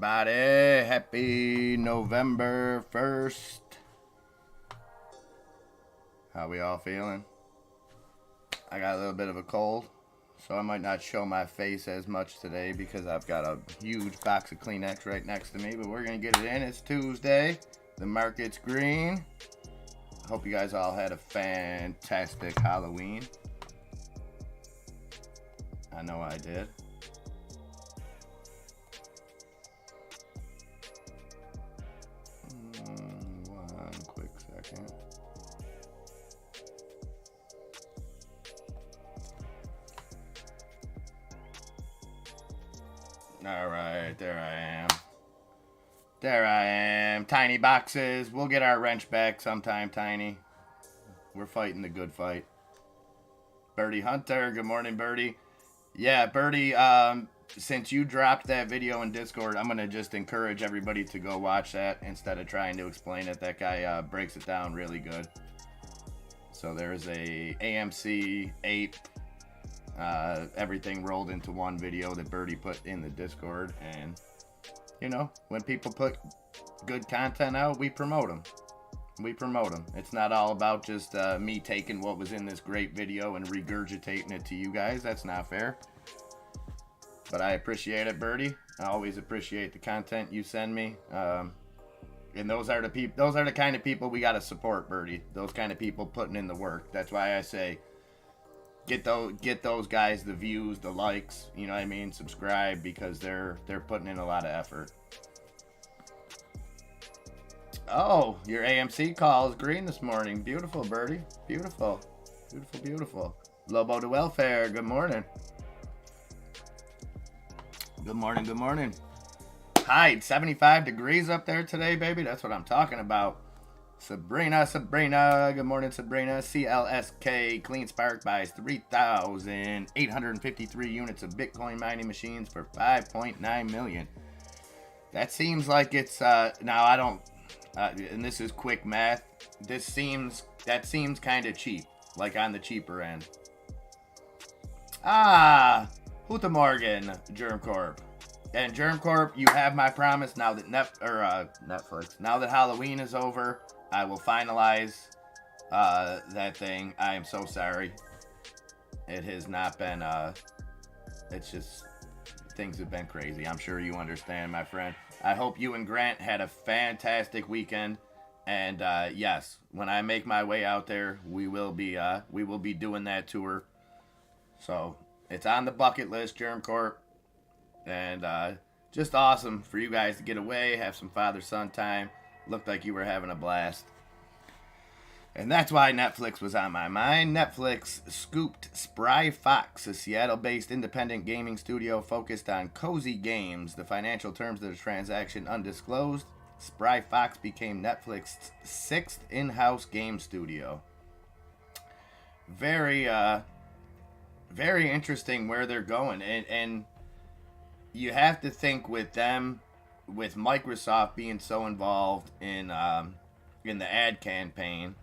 everybody. Happy November 1st. How we all feeling? I got a little bit of a cold, so I might not show my face as much today because I've got a huge box of Kleenex right next to me, but we're going to get it in. It's Tuesday. The market's green. Hope you guys all had a fantastic Halloween. I know I did. One quick second. Alright, there I am. There I am. Tiny boxes. We'll get our wrench back sometime, Tiny. We're fighting the good fight. Birdie Hunter. Good morning, Birdie. Yeah, Birdie, since you dropped that video in Discord, I'm going to just encourage everybody to go watch that instead of trying to explain it. That guy breaks it down really good. So there's a AMC 8, everything rolled into one video that Birdie put in the Discord. And, you know, when people put good content out, we promote them. We promote them. It's not all about just me taking what was in this great video and regurgitating it to you guys. That's not fair. But I appreciate it, Birdie. I always appreciate the content you send me. And those are the kind of people we got to support, Birdie. Those kind of people putting in the work. That's why I say get those guys the views, the likes, you know what I mean? Subscribe, because they're putting in a lot of effort. Oh, your AMC call is green this morning. Beautiful, Birdie. Beautiful. Beautiful, beautiful. Lobo to welfare. Good morning. Good morning, good morning. Hi, 75 degrees up there today, baby. That's what I'm talking about. Sabrina. Good morning, Sabrina. CLSK Clean Spark buys 3,853 units of Bitcoin mining machines for $5.9 million. That seems like it's, now I don't, and this is quick math. That seems kind of cheap, like on the cheaper end. Huta Morgan, Germ Corp. And Germ Corp, you have my promise. Now that Netflix, now that Halloween is over, I will finalize that thing. I am so sorry. It has not been. It's just things have been crazy. I'm sure you understand, my friend. I hope you and Grant had a fantastic weekend. And yes, when I make my way out there, we will be doing that tour. So it's on the bucket list, Germ Corp. And just awesome for you guys to get away, have some father-son time. Looked like you were having a blast. And that's why Netflix was on my mind. Netflix scooped Spry Fox, a Seattle-based independent gaming studio focused on cozy games. The financial terms of the transaction undisclosed. Spry Fox became Netflix's 6th in-house game studio. Very interesting where they're going. And you have to think with them, with Microsoft being so involved in the ad campaign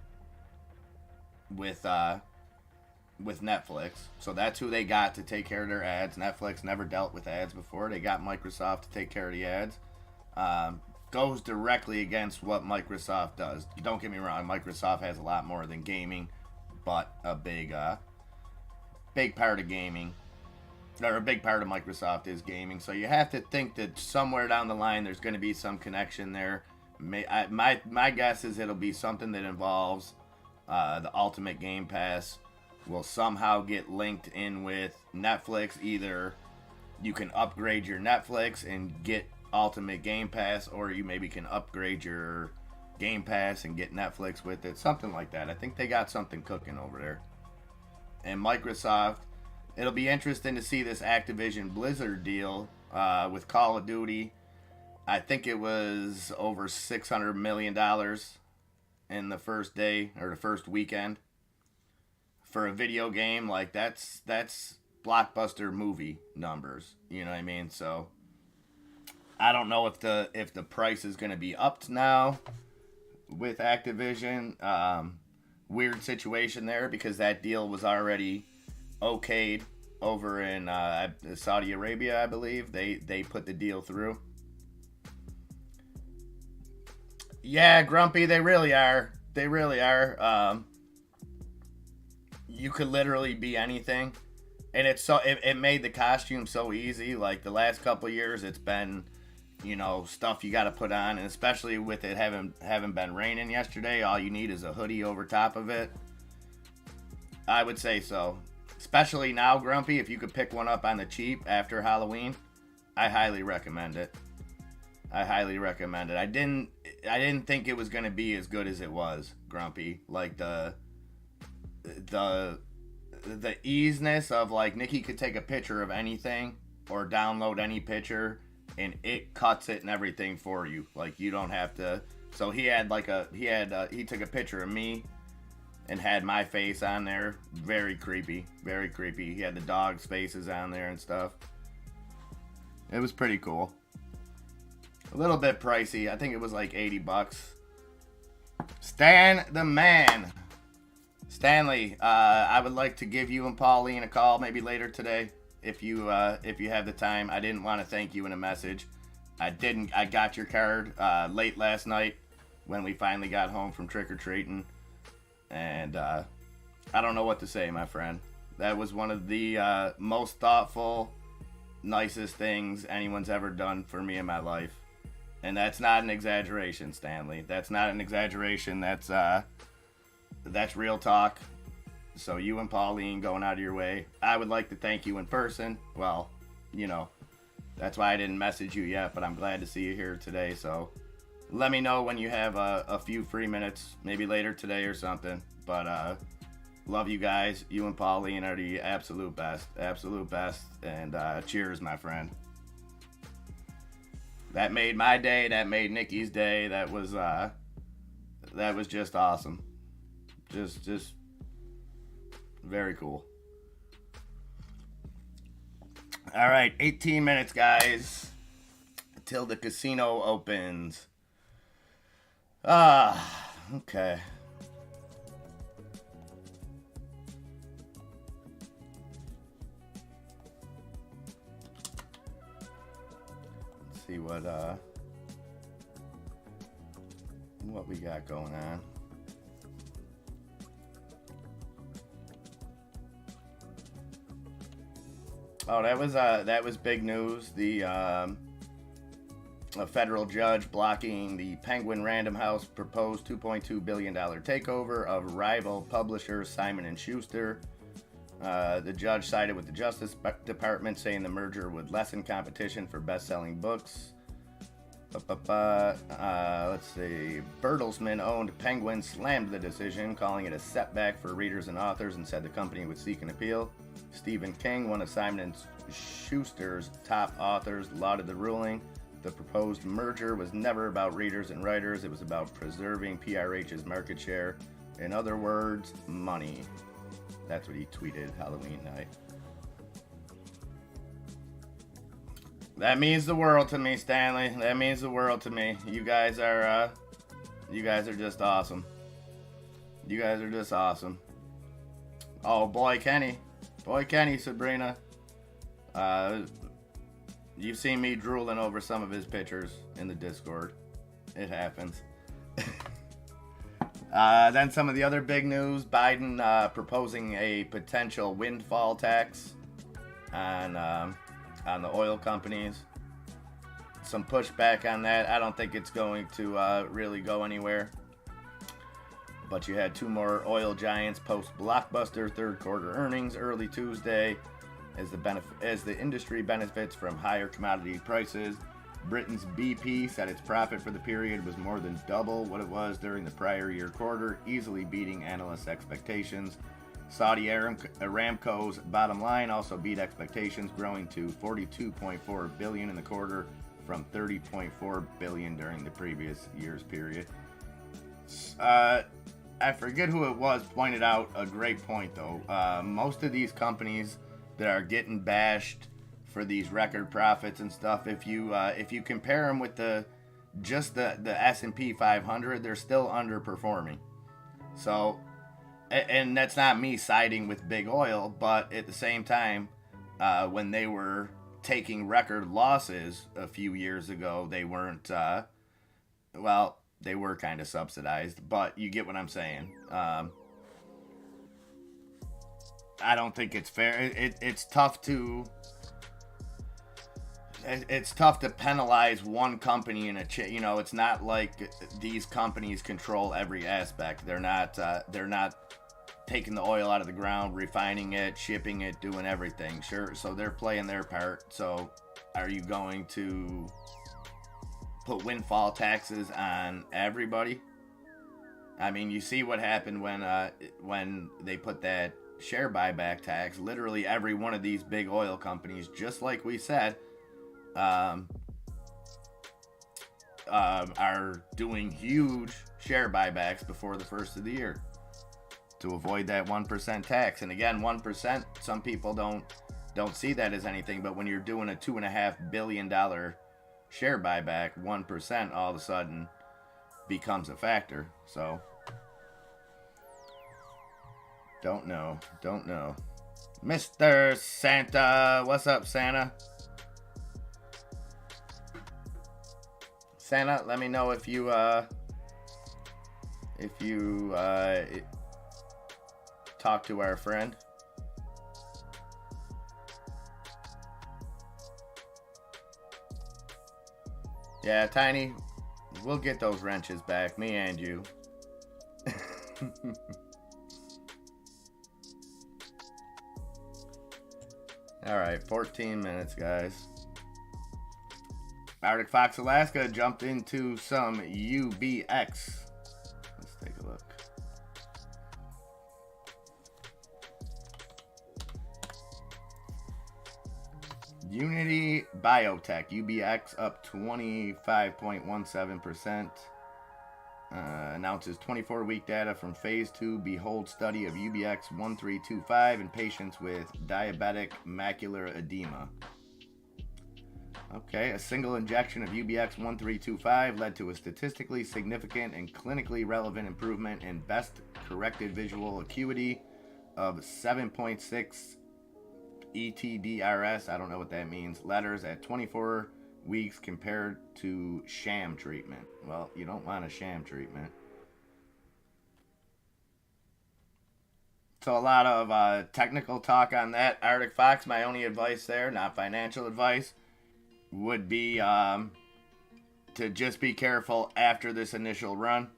with Netflix. So that's who they got to take care of their ads. Netflix never dealt with ads before. They got Microsoft to take care of the ads. Goes directly against what Microsoft does. Don't get me wrong, Microsoft has a lot more than gaming, but a big part of gaming, or a big part of Microsoft is gaming. So you have to think that somewhere down the line there's going to be some connection there. My guess is it'll be something that involves the Ultimate Game Pass will somehow get linked in with Netflix. Either you can upgrade your Netflix and get Ultimate Game Pass, or you maybe can upgrade your Game Pass and get Netflix with it. Something like that. I think they got something cooking over there. And Microsoft, it'll be interesting to see this Activision Blizzard deal with Call of Duty. I think it was over $600 million in the first day or the first weekend for a video game. Like that's blockbuster movie numbers. You know what I mean? So I don't know if the price is going to be upped now with Activision. Weird situation there because that deal was already okayed over in Saudi Arabia, I believe. They put the deal through. Yeah, Grumpy, they really are. They really are. You could literally be anything, and it made the costume so easy. Like the last couple of years, it's been stuff you got to put on, and especially with it having been raining yesterday, all you need is a hoodie over top of it. I would say so. Especially now, Grumpy, if you could pick one up on the cheap after Halloween, I highly recommend it. I highly recommend it. I didn't think it was gonna be as good as it was, Grumpy. Like the the easiness of like Nikki could take a picture of anything or download any picture and it cuts it and everything for you. Like you don't have to. So he took a picture of me and had my face on there. Very creepy. Very creepy. He had the dog's faces on there and stuff. It was pretty cool. A little bit pricey. I think it was like $80. Stan the man. Stanley, I would like to give you and Pauline a call maybe later today if you have the time. I didn't want to thank you in a message. I got your card late last night when we finally got home from trick-or-treating. And I don't know what to say, my friend. That was one of the most thoughtful, nicest things anyone's ever done for me in my life. And that's not an exaggeration, Stanley. That's not an exaggeration. That's real talk. So you and Pauline going out of your way. I would like to thank you in person. Well, that's why I didn't message you yet, but I'm glad to see you here today. So let me know when you have a few free minutes, maybe later today or something. But love you guys. You and Pauline are the absolute best. Absolute best. And cheers, my friend. That made my day. That made Nikki's day. That was just awesome. Just very cool. All right, 18 minutes, guys, till the casino opens. Okay. Let's see what we got going on. Oh, that was big news. A federal judge blocking the Penguin Random House proposed $2.2 billion takeover of rival publisher Simon & Schuster. The judge sided with the Justice Department, saying the merger would lessen competition for best-selling books. Let's see. Bertelsmann-owned Penguin slammed the decision, calling it a setback for readers and authors, and said the company would seek an appeal. Stephen King, one of Simon & Schuster's top authors, lauded the ruling. The proposed merger was never about readers and writers. It was about preserving PRH's market share. In other words, money. That's what he tweeted Halloween night. That means the world to me, Stanley. That means the world to me. You guys are just awesome. You guys are just awesome. Oh, boy, Kenny, Sabrina. You've seen me drooling over some of his pictures in the Discord. It happens. Then some of the other big news. Biden proposing a potential windfall tax on the oil companies. Some pushback on that. I don't think it's going to really go anywhere. But you had two more oil giants post blockbuster third quarter earnings early Tuesday as the industry benefits from higher commodity prices. Britain's BP said its profit for the period was more than double what it was during the prior year quarter, easily beating analysts' expectations. Saudi Aramco's bottom line also beat expectations, growing to $42.4 billion in the quarter from $30.4 billion during the previous year's period. I forget who it was, pointed out a great point though. Most of these companies that are getting bashed for these record profits and stuff, if you compare them with the S&P 500, they're still underperforming. So, and that's not me siding with big oil, but at the same time, when they were taking record losses a few years ago, they weren't. they were kind of subsidized, but you get what I'm saying. I don't think it's fair. It's tough to penalize one company in a it's not like these companies control every aspect. They're not taking the oil out of the ground, refining it, shipping it, doing everything. Sure, so they're playing their part. So are you going to put windfall taxes on everybody? I mean, you see what happened when they put that share buyback tax. Literally every one of these big oil companies, just like we said, are doing huge share buybacks before the first of the year to avoid that 1% tax. And again, 1%, some people don't see that as anything, but when you're doing a $2.5 billion share buyback, 1% all of a sudden becomes a factor. So don't know. Mr. Santa, what's up, Santa? Santa, let me know if you talk to our friend. Yeah, Tiny, we'll get those wrenches back, me and you. All right, 14 minutes, guys. Arctic Fox Alaska jumped into some UBX. Let's take a look. Unity Biotech, UBX up 25.17%. Announces 24-week data from Phase 2 Behold study of UBX 1325 in patients with diabetic macular edema. Okay, a single injection of UBX 1325 led to a statistically significant and clinically relevant improvement in best corrected visual acuity of 7.6 ETDRS, I don't know what that means, letters at 24 weeks compared to sham treatment. Well, you don't want a sham treatment. So a lot of technical talk on that. Arctic Fox, my only advice there, not financial advice, would be to just be careful after this initial run.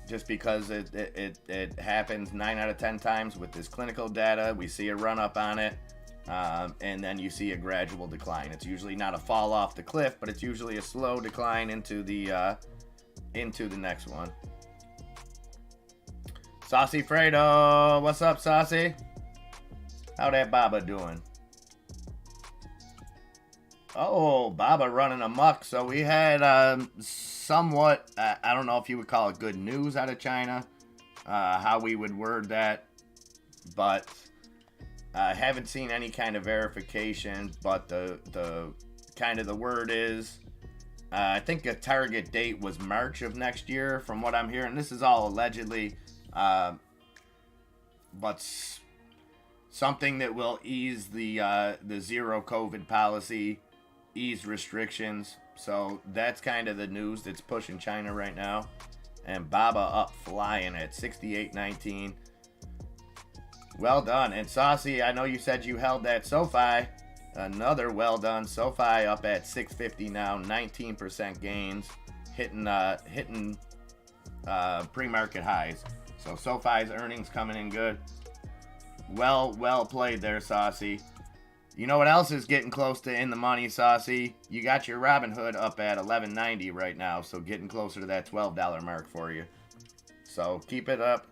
Just because it happens 9 out of 10 times with this clinical data. We see a run up on it, and then you see a gradual decline. It's usually not a fall off the cliff, but it's usually a slow decline into the next one. Saucy Fredo, what's up, Saucy? How that Baba doing? Oh, Baba running amok. So we had somewhat, I don't know if you would call it good news out of China, how we would word that, but I haven't seen any kind of verification, but the kind of the word is, I think a target date was March of next year from what I'm hearing. This is all allegedly, but something that will ease the zero COVID policy, ease restrictions. So that's kind of the news that's pushing China right now. And Baba up flying at 68.19. Well done. And Saucy, I know you said you held that SoFi. Another well done. SoFi up at 650 now, 19% gains, hitting pre-market highs. So SoFi's earnings coming in good. Well played there, Saucy. You know what else is getting close to in the money, Saucy? You got your Robinhood up at $11.90 right now, so getting closer to that $12 mark for you. So keep it up.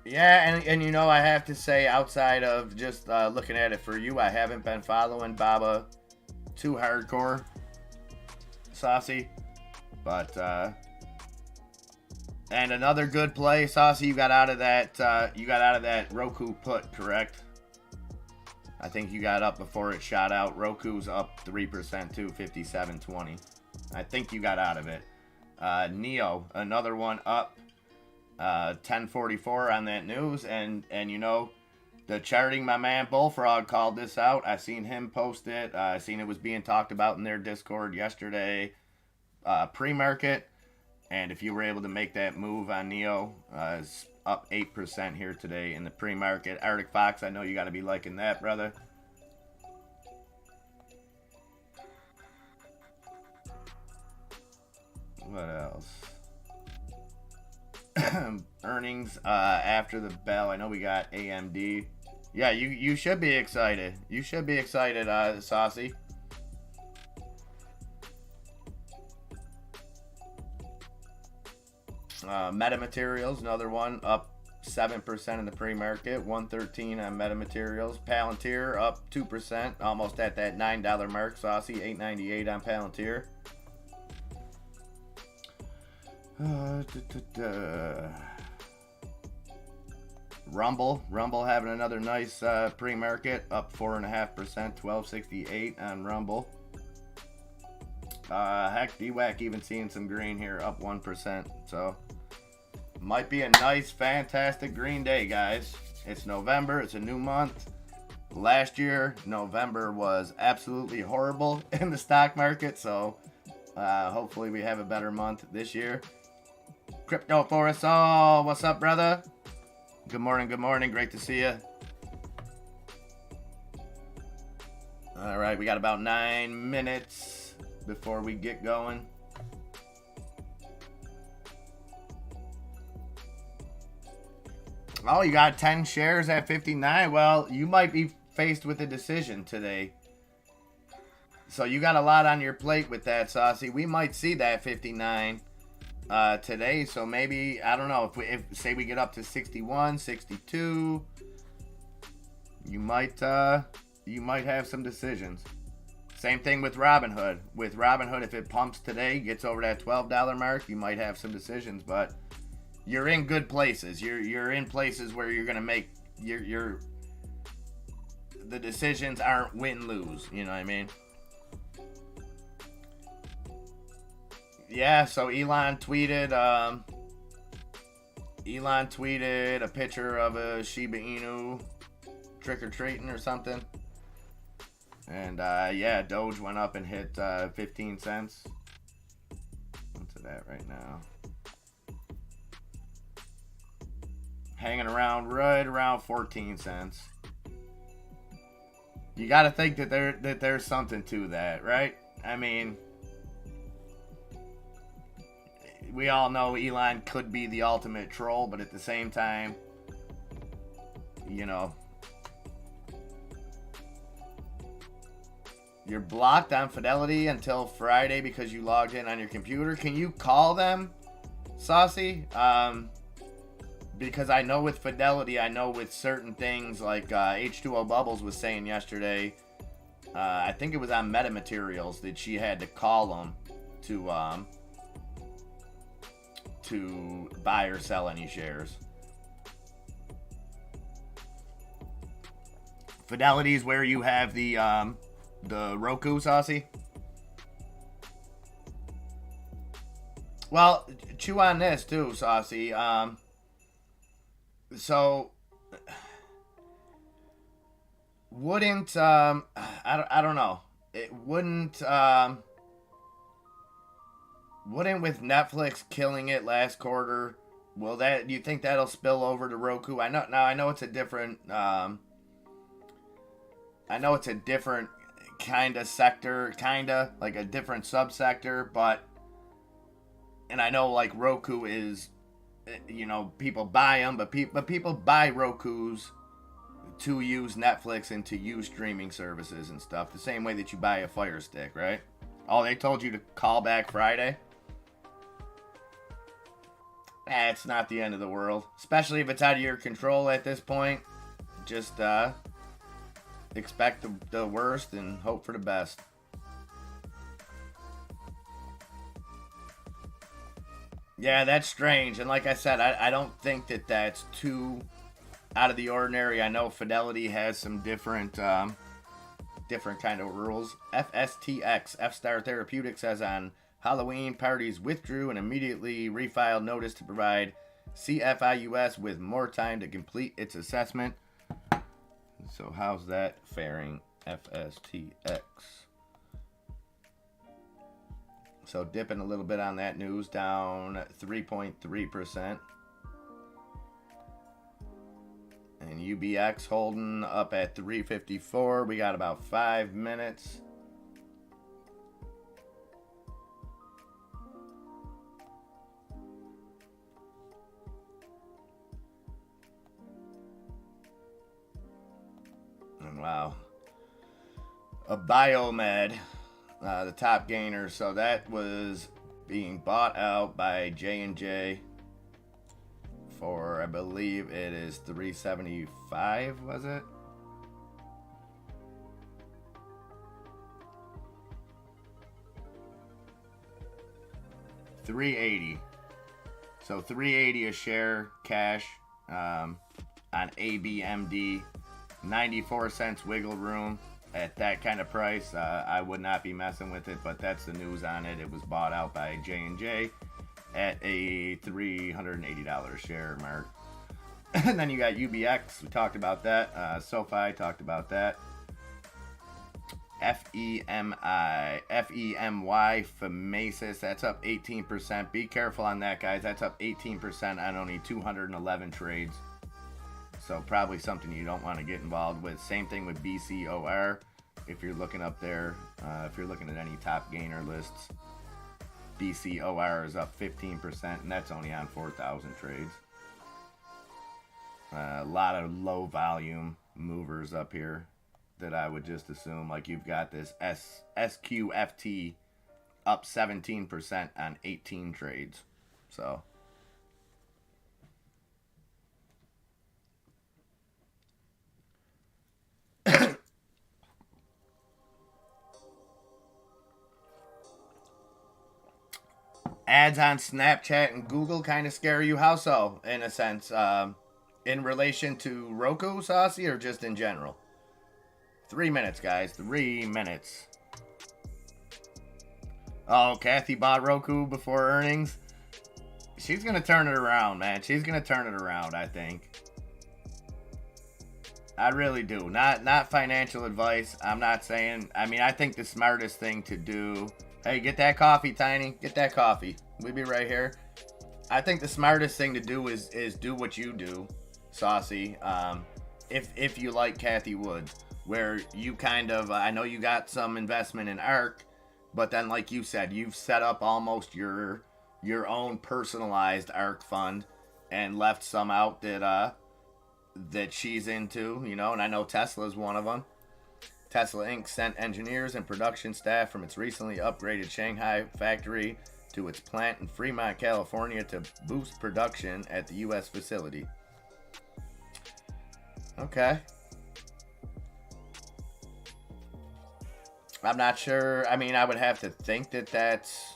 Yeah, and you know, I have to say, outside of just looking at it for you, I haven't been following Baba too hardcore, Saucy. But and another good play, Saucy. You got out of that Roku put, correct? I think you got up before it shot out. Roku's up 3% too, 57.20. I think you got out of it. Neo, another one up 10:44 on that news, and you know, the charting, my man Bullfrog called this out. I seen him post it. I seen it was being talked about in their Discord yesterday, pre-market. And if you were able to make that move on Neo, it's up 8% here today in the pre-market. Arctic Fox, I know you got to be liking that, brother. What else? Earnings after the bell. I know we got AMD. Yeah, you should be excited. You should be excited, Saucy. Metamaterials, another one, up 7% in the pre-market. 113 on Metamaterials. Palantir up 2%, almost at that $9 mark. Saucy, $8.98 on Palantir. Rumble having another nice pre-market, up 4.5%, 12.68 on Rumble. Heck, DWAC even seeing some green here, up 1%. So might be a nice, fantastic green day, guys. It's November. It's a new month. Last year, November was absolutely horrible in the stock market. So hopefully we have a better month this year. Crypto for us all. What's up, brother? Good morning, good morning. Great to see you. All right, we got about 9 minutes before we get going. Oh, you got 10 shares at 59? Well, you might be faced with a decision today. So you got a lot on your plate with that, Saucy. We might see that 59 today. So maybe, I don't know, if say we get up to 61, 62, you might have some decisions. Same thing with Robinhood. With Robinhood, if it pumps today, gets over that $12 mark, you might have some decisions, but you're in good places. You're in places where you're gonna make the decisions aren't win-lose. You know what I mean? Yeah. So Elon tweeted a picture of a Shiba Inu trick-or-treating or something. And yeah, Doge went up and hit 15 cents. What's it at right now? Hanging around right around 14 cents. You got to think that there's something to that, right? I mean, we all know Elon could be the ultimate troll, but at the same time, you know, you're blocked on Fidelity until Friday because you logged in on your computer. Can you call them, Saucy? Because I know with Fidelity, I know with certain things like H2O Bubbles was saying yesterday, I think it was on Metamaterials that she had to call them to buy or sell any shares. Fidelity is where you have the Roku, Saucy. Well, chew on this too, Saucy. So wouldn't I don't know. It wouldn't with Netflix killing it last quarter, do you think that'll spill over to Roku? I know it's a different kind of sector, like a different subsector, but and I know like Roku is, you know, people buy them, but people buy Rokus to use Netflix and to use streaming services and stuff, the same way that you buy a Fire Stick, right? Oh, they told you to call back Friday? It's not the end of the world, especially if it's out of your control at this point. Just expect the worst and hope for the best. Yeah, that's strange. And like I said, I don't think that that's too out of the ordinary. I know Fidelity has some different kind of rules. FSTX, F-Star Therapeutics, says on Halloween, parties withdrew and immediately refiled notice to provide CFIUS with more time to complete its assessment. So how's that faring, FSTX? So dipping a little bit on that news, down 3.3%. And UBX holding up at 354. We got about 5 minutes. And wow. A Biomed, the top gainer. So that was being bought out by J&J. For, I believe it is 375, was it? $380. So $380 a share cash on ABMD. 94 cents wiggle room at that kind of price. I would not be messing with it, but that's the news on it. It was bought out by J&J at a $380 share mark. And then you got UBX. We talked about that. SoFi talked about that. FEMY, Phemasis, that's up 18%. Be careful on that, guys. That's up 18% on only 211 trades. So probably something you don't want to get involved with. Same thing with BCOR. If you're looking up there, if you're looking at any top gainer lists, BCOR is up 15%, and that's only on 4,000 trades. A lot of low volume movers up here that I would just assume, like you've got this SQFT up 17% on 18 trades. So ads on Snapchat and Google kind of scare you. How so, in a sense? In relation to Roku, Saucy, or just in general? 3 minutes, guys. 3 minutes. Oh, Kathy bought Roku before earnings. She's going to turn it around, man. She's going to turn it around, I think. I really do. Not financial advice. I'm not saying... I mean, I think the smartest thing to do... Hey, get that coffee, Tiny. Get that coffee. We'll be right here. I think the smartest thing to do is do what you do, Saucy. If you like Kathy Wood, where you kind of... I know you got some investment in ARK, but then, like you said, you've set up almost your own personalized ARK fund and left some out that she's into, you know, and I know Tesla's one of them. Tesla Inc. sent engineers and production staff from its recently upgraded Shanghai factory to its plant in Fremont, California to boost production at the U.S. facility. Okay. I'm not sure. I mean, I would have to think that that's...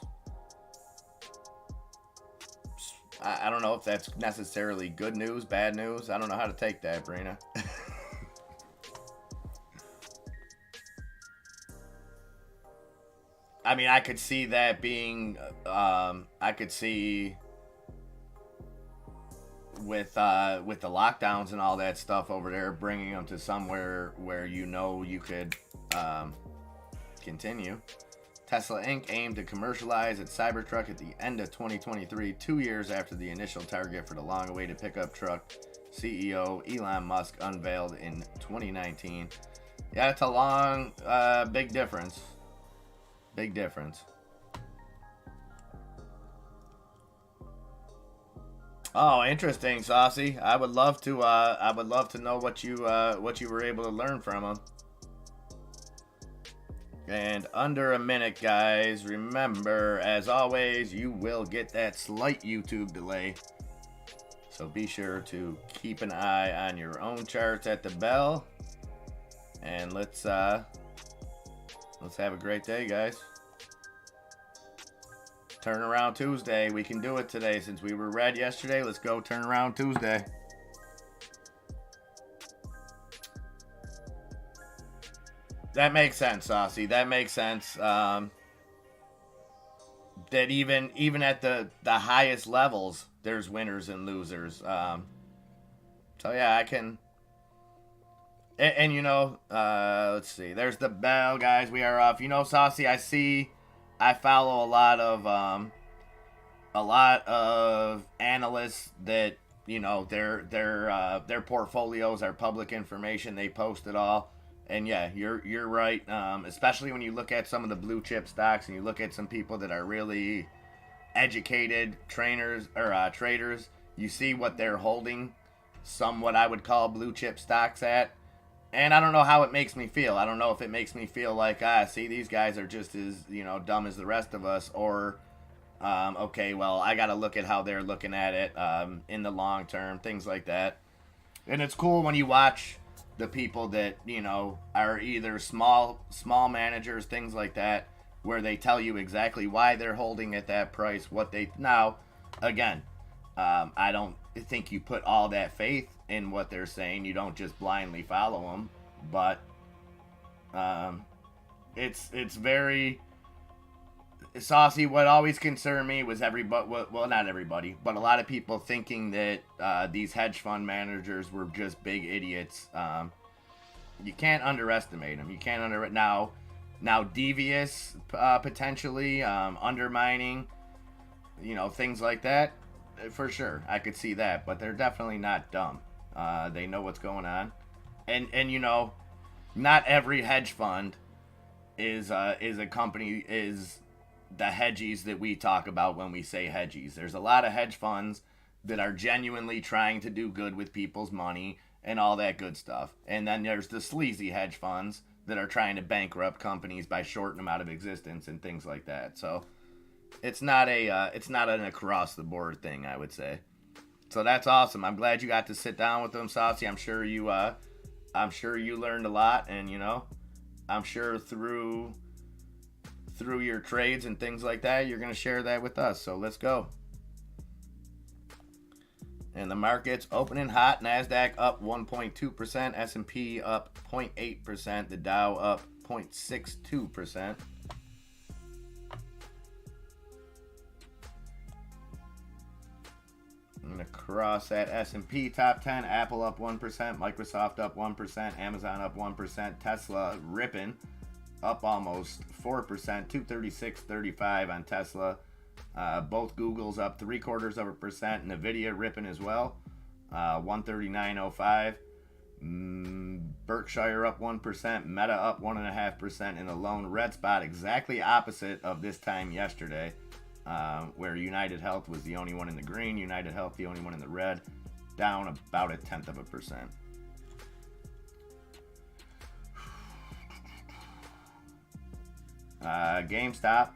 I don't know if that's necessarily good news, bad news. I don't know how to take that, Brina. I mean, I could see that being, I could see with the lockdowns and all that stuff over there, bringing them to somewhere where you know you could continue. Tesla Inc. aimed to commercialize its Cybertruck at the end of 2023, 2 years after the initial target for the long-awaited pickup truck CEO Elon Musk unveiled in 2019. Yeah, it's a long, big difference. Big difference. Oh, interesting, Saucy. I would love to know what you were able to learn from him. And under a minute, guys. Remember, as always, you will get that slight YouTube delay. So be sure to keep an eye on your own charts at the bell. And let's have a great day, guys. Turnaround Tuesday. We can do it today since we were red yesterday. Let's go Turnaround Tuesday. That makes sense, Saucy. That makes sense. That even at the highest levels, there's winners and losers. So yeah, I can. And you know, let's see. There's the bell, guys. We are off. You know, Saucy. I follow a lot of analysts that, you know, their portfolios are public information. They post it all. And yeah, you're right. Especially when you look at some of the blue chip stocks and you look at some people that are really educated trainers or traders, you see what they're holding some what I would call blue chip stocks at. And I don't know how it makes me feel. I don't know if it makes me feel like, see, these guys are just as, you know, dumb as the rest of us, or okay, well, I got to look at how they're looking at it in the long term, things like that. And it's cool when you watch the people that, you know, are either small managers, things like that, where they tell you exactly why they're holding at that price, what they now. Again, I don't think you put all that faith in what they're saying. You don't just blindly follow them, but it's very Saucy. What always concerned me was everybody, well, not everybody, but a lot of people thinking that these hedge fund managers were just big idiots. You can't underestimate them. You can't now devious, potentially undermining, you know, things like that. For sure, I could see that, but they're definitely not dumb. They know what's going on, and you know, not every hedge fund is a company is the hedgies that we talk about when we say hedgies. There's a lot of hedge funds that are genuinely trying to do good with people's money and all that good stuff. And then there's the sleazy hedge funds that are trying to bankrupt companies by shorting them out of existence and things like that. So it's not an across the board thing, I would say. So that's awesome. I'm glad you got to sit down with them, Saucy. I'm sure you learned a lot, and you know, I'm sure through your trades and things like that, you're going to share that with us. So let's go. And the market's opening hot. NASDAQ up 1.2%. S&P up 0.8%. The Dow up 0.62%. And across that S&P top 10, Apple up 1%. Microsoft up 1%. Amazon up 1%. Tesla ripping. Up almost 4%, 236.35 on Tesla. Both Google's up 0.75%. Nvidia ripping as well, 139.05. Berkshire up 1%. Meta up 1.5% in the lone red spot, exactly opposite of this time yesterday, where United Health was the only one in the green. United Health the only one in the red, down about 0.1%. GameStop,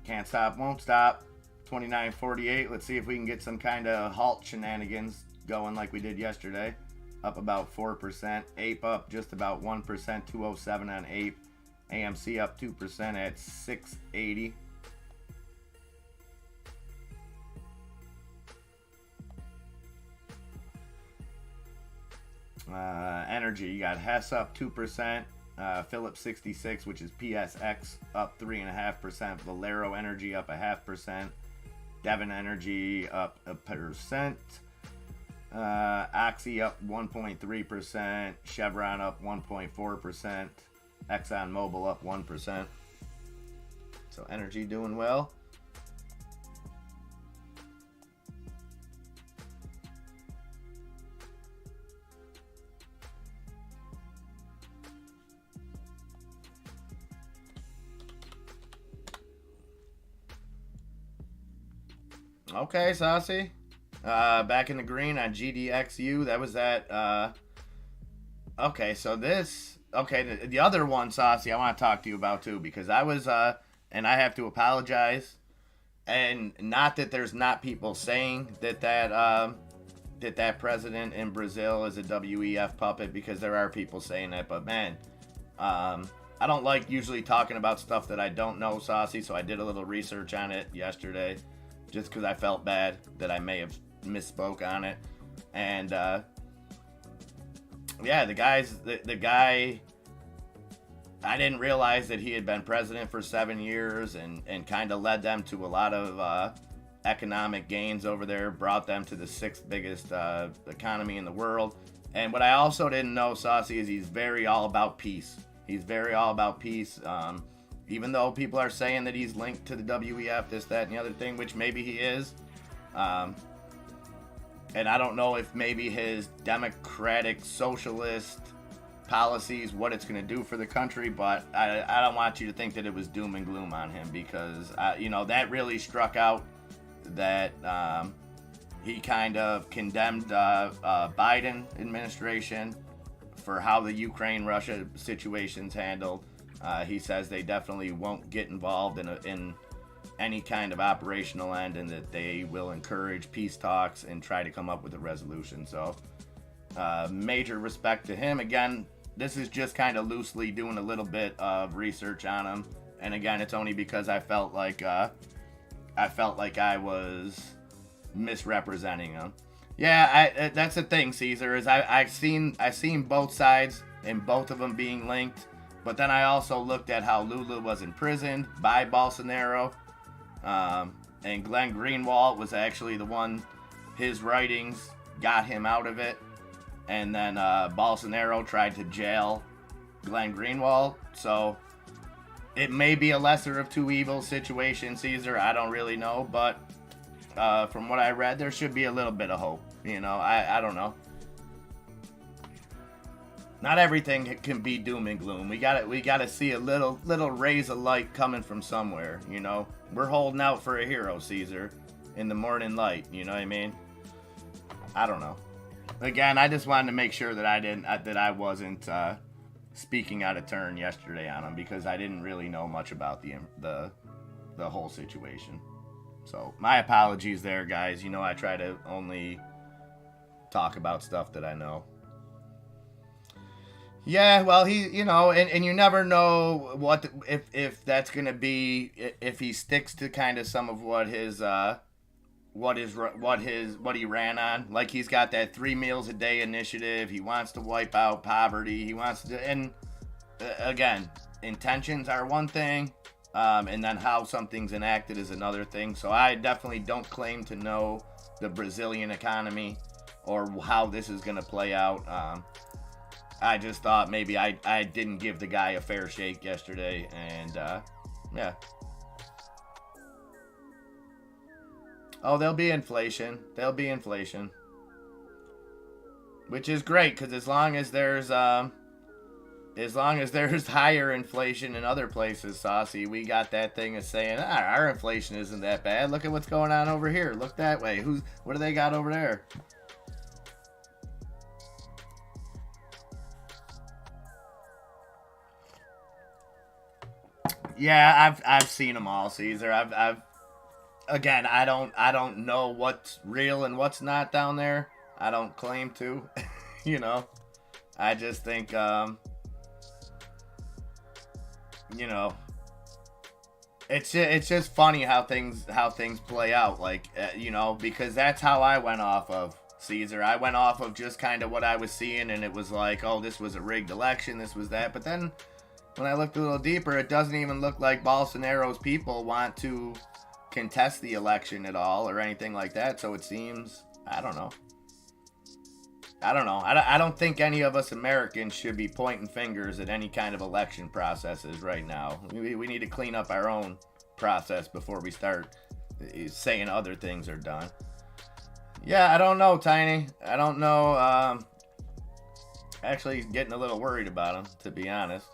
can't stop, won't stop, 29.48. Let's see if we can get some kind of halt shenanigans going like we did yesterday. Up about 4%. Ape up just about 1%, 207 on Ape. AMC up 2% at 680. Energy, you got Hess up 2%. Phillips 66, which is PSX, up 3.5%. Valero Energy up 0.5%. Devon Energy up 1%. Oxy up 1.3%. Chevron up 1.4%. ExxonMobil up 1%. So energy doing well. Okay, Saucy. Back in the green on GDXU. That was that. Okay, so this. Okay, the other one, Saucy, I want to talk to you about too, because I was, and I have to apologize. And not that there's not people saying that president in Brazil is a WEF puppet, because there are people saying that. But man, I don't like usually talking about stuff that I don't know, Saucy. So I did a little research on it yesterday, just because I felt bad that I may have misspoke on it. And yeah, the guy, I didn't realize that he had been president for 7 years and kind of led them to a lot of economic gains over there, brought them to the sixth biggest economy in the world. And what I also didn't know, Saucy, is he's very all about peace. He's very all about peace. Even though people are saying that he's linked to the WEF, this, that, and the other thing, which maybe he is. And I don't know if maybe his democratic socialist policies, what it's going to do for the country, but I don't want you to think that it was doom and gloom on him, because, that really struck out that he kind of condemned Biden administration for how the Ukraine-Russia situation's handled. He says they definitely won't get involved in any kind of operational end, and that they will encourage peace talks and try to come up with a resolution. So major respect to him. Again, this is just kind of loosely doing a little bit of research on him, and again, it's only because I felt like I was misrepresenting him. Yeah, that's the thing, Caesar, is I've seen both sides and both of them being linked, but then I also looked at how Lula was imprisoned by Bolsonaro. And Glenn Greenwald was actually the one, his writings got him out of it. And then Bolsonaro tried to jail Glenn Greenwald. So it may be a lesser of two evils situation, Caesar. I don't really know. But from what I read, there should be a little bit of hope. I don't know. Not everything can be doom and gloom. We gotta see a little rays of light coming from somewhere. We're holding out for a hero, Caesar, in the morning light. You know what I mean? I don't know. Again, I just wanted to make sure that I wasn't speaking out of turn yesterday on him, because I didn't really know much about the whole situation. So my apologies there, guys. I try to only talk about stuff that I know. Yeah, well, he, and you never know if that's gonna be, if he sticks to kind of some of what he ran on. Like, he's got that 3 meals a day initiative. He wants to wipe out poverty. He wants to, and again, intentions are one thing, and then how something's enacted is another thing. So I definitely don't claim to know the Brazilian economy or how this is gonna play out. I just thought maybe I didn't give the guy a fair shake yesterday, and yeah. Oh, there'll be inflation. Which is great, because as long as there's higher inflation in other places, Saucy, we got that thing of saying, our inflation isn't that bad. Look at what's going on over here. Look that way. What do they got over there? Yeah, I've seen them all, Caesar. Again, I don't know what's real and what's not down there. I don't claim to, I just think, it's just funny how things play out, like, because that's how I went off of, Caesar. I went off of just kind of what I was seeing, and it was like, oh, this was a rigged election, this was that, but then when I looked a little deeper, it doesn't even look like Bolsonaro's people want to contest the election at all or anything like that. So it seems, I don't know. I don't think any of us Americans should be pointing fingers at any kind of election processes right now. We need to clean up our own process before we start saying other things are done. Yeah, I don't know, Tiny. I don't know. Actually getting a little worried about him, to be honest.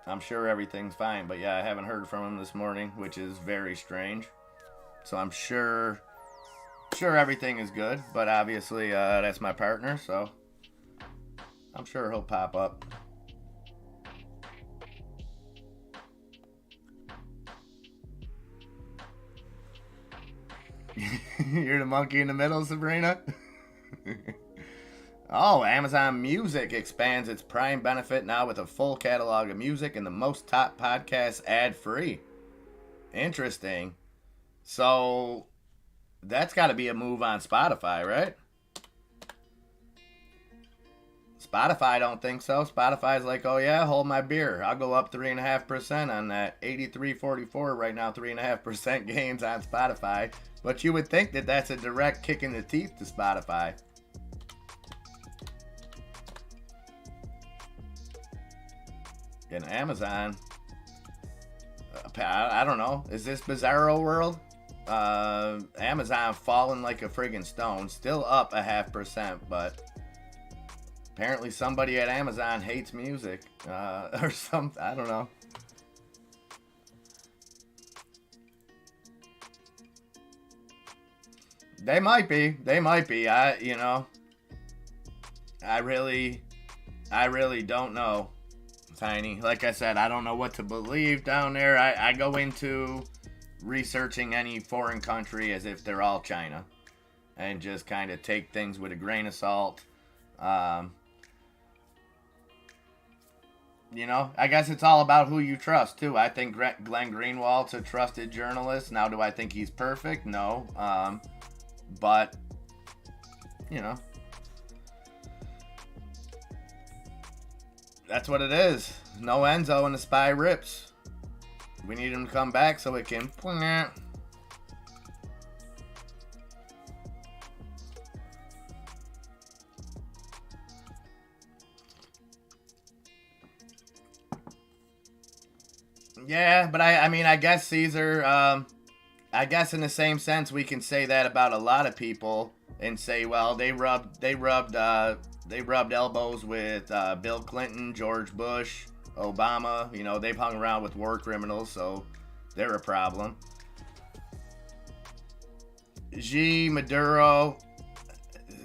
I'm sure everything's fine, but yeah, I haven't heard from him this morning, which is very strange. So I'm sure everything is good, but obviously that's my partner, so I'm sure he'll pop up. You're the monkey in the middle, Sabrina? Oh, Amazon Music expands its Prime benefit now with a full catalog of music and the most top podcasts ad-free. Interesting. So, that's got to be a move on Spotify, right? Spotify don't think so. Spotify's like, oh yeah, hold my beer. I'll go up 3.5% on that 83.44 right now. 3.5% gains on Spotify. But you would think that that's a direct kick in the teeth to Spotify. And Amazon, I don't know. Is this Bizarro World? Amazon falling like a friggin' stone. Still up 0.5%, but apparently somebody at Amazon hates music. Or something. I don't know. They might be. They might be. I really don't know, Tiny. Like I said, I don't know what to believe down there. I go into researching any foreign country as if they're all China and just kind of take things with a grain of salt. I guess it's all about who you trust, too. I think Glenn Greenwald's a trusted journalist. Now, do I think he's perfect? No. But, that's what it is. No Enzo and the spy rips. We need him to come back so it can... Yeah, but I guess Caesar, I guess in the same sense we can say that about a lot of people and say, well, they rubbed elbows with Bill Clinton, George Bush, Obama. They've hung around with war criminals, so they're a problem. Xi, Maduro,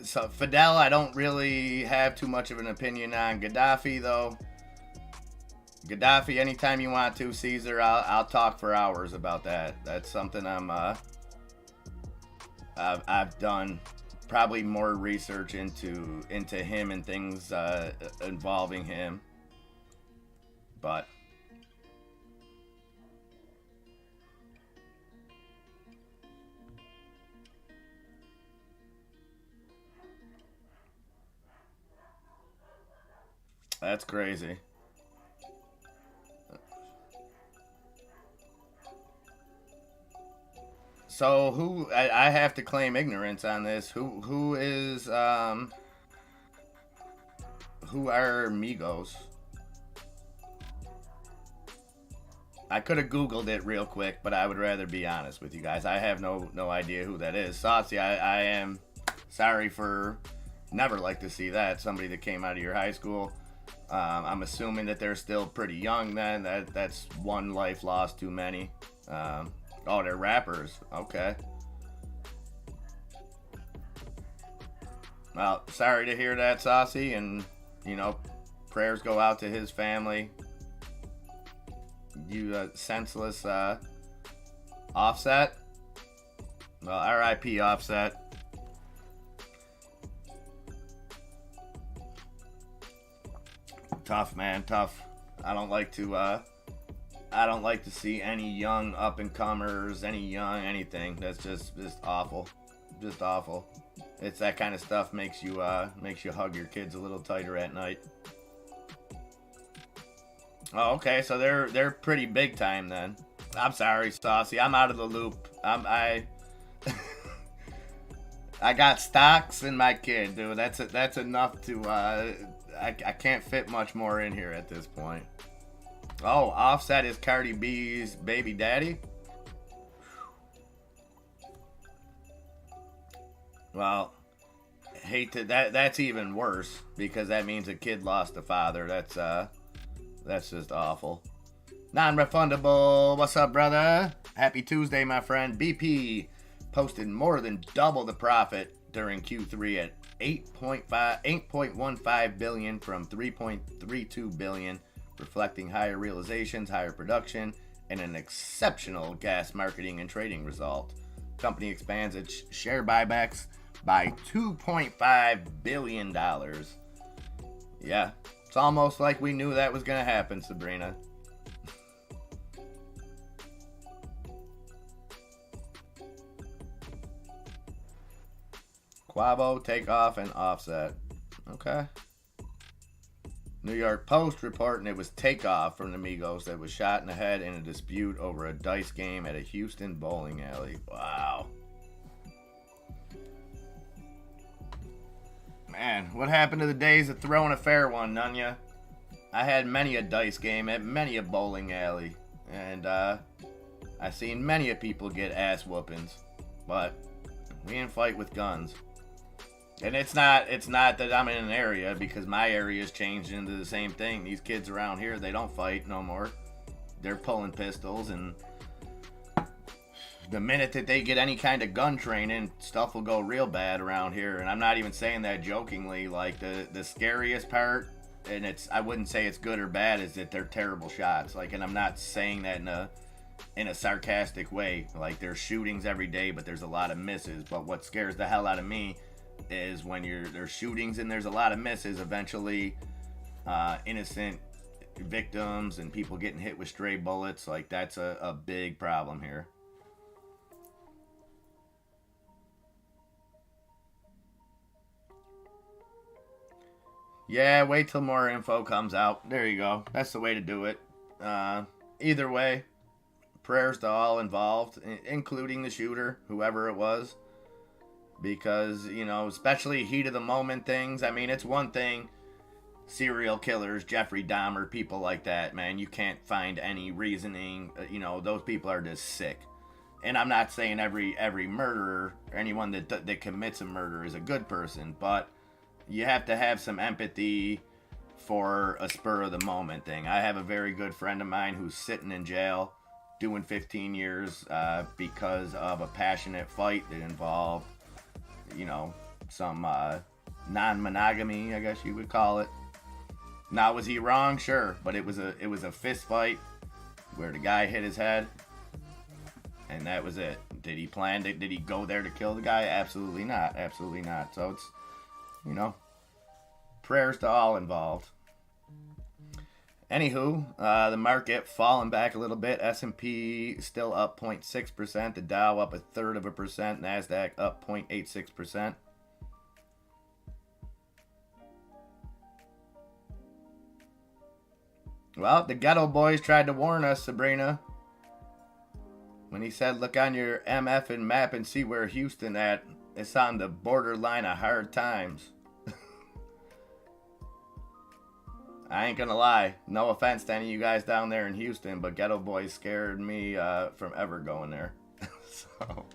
so Fidel, I don't really have too much of an opinion on. Gaddafi, though. Gaddafi, anytime you want to, Caesar, I'll talk for hours about that. That's something I've done probably more research into him and things involving him. But that's crazy. So I have to claim ignorance on this. Who are Migos? I could have Googled it real quick, but I would rather be honest with you guys. I have no idea who that is. Saucy, I am sorry for never like to see that. Somebody that came out of your high school. I'm assuming that they're still pretty young then. That's one life lost too many. Oh, they're rappers. Okay. Well, sorry to hear that, Saucy, and, prayers go out to his family. You senseless Offset. Well, R.I.P. Offset. Tough, man, tough. I don't like to see any young up-and-comers, anything. That's just awful. Just awful. It's that kind of stuff makes you hug your kids a little tighter at night. Oh, okay, so they're pretty big time then. I'm sorry, Saucy. I'm out of the loop. I got stocks in my kid, dude. That's enough to I can't fit much more in here at this point. Oh, Offset is Cardi B's baby daddy? Well, hate to that's even worse because that means a kid lost a father. That's just awful. Non-refundable. What's up, brother? Happy Tuesday, my friend. BP posted more than double the profit during Q3 at 8.15 billion from 3.32 billion. Reflecting higher realizations, higher production, and an exceptional gas marketing and trading result. Company expands its share buybacks by $2.5 billion. Yeah, it's almost like we knew that was going to happen, Sabrina. Quavo, Takeoff, and Offset. Okay. New York Post reporting it was Takeoff from the Migos that was shot in the head in a dispute over a dice game at a Houston bowling alley. Wow. Man, what happened to the days of throwing a fair one, Nunya? I had many a dice game at many a bowling alley, and I seen many a people get ass whoopings, but we didn't fight with guns. And it's not that I'm in an area, because my area's changed into the same thing. These kids around here, they don't fight no more. They're pulling pistols, and the minute that they get any kind of gun training, stuff will go real bad around here. And I'm not even saying that jokingly. Like, the scariest part, and I wouldn't say it's good or bad, is that they're terrible shots. Like, and I'm not saying that in a sarcastic way. Like, there's shootings every day, but there's a lot of misses. But what scares the hell out of me is when there's shootings and there's a lot of misses, eventually innocent victims and people getting hit with stray bullets. Like, that's a big problem here. Yeah, wait till more info comes out. There you go. That's the way to do it. Either way, prayers to all involved, including the shooter, whoever it was. Because, especially heat of the moment things. I mean, it's one thing, serial killers, Jeffrey Dahmer, people like that, man. You can't find any reasoning. Those people are just sick. And I'm not saying every murderer, or anyone that commits a murder is a good person, but you have to have some empathy for a spur of the moment thing. I have a very good friend of mine who's sitting in jail doing 15 years because of a passionate fight that involved some non-monogamy, I guess you would call it. Now, was he wrong? Sure, but it was a fist fight where the guy hit his head, and that was it. Did he plan? Did he go there to kill the guy? Absolutely not. Absolutely not. So it's, prayers to all involved. Anywho, the market falling back a little bit. S&P still up 0.6%. The Dow up 0.33%. NASDAQ up 0.86%. Well, the ghetto boys tried to warn us, Sabrina, when he said, look on your MF and map and see where Houston at. It's on the borderline of hard times. I ain't gonna lie, no offense to any of you guys down there in Houston, but ghetto boys scared me from ever going there. So,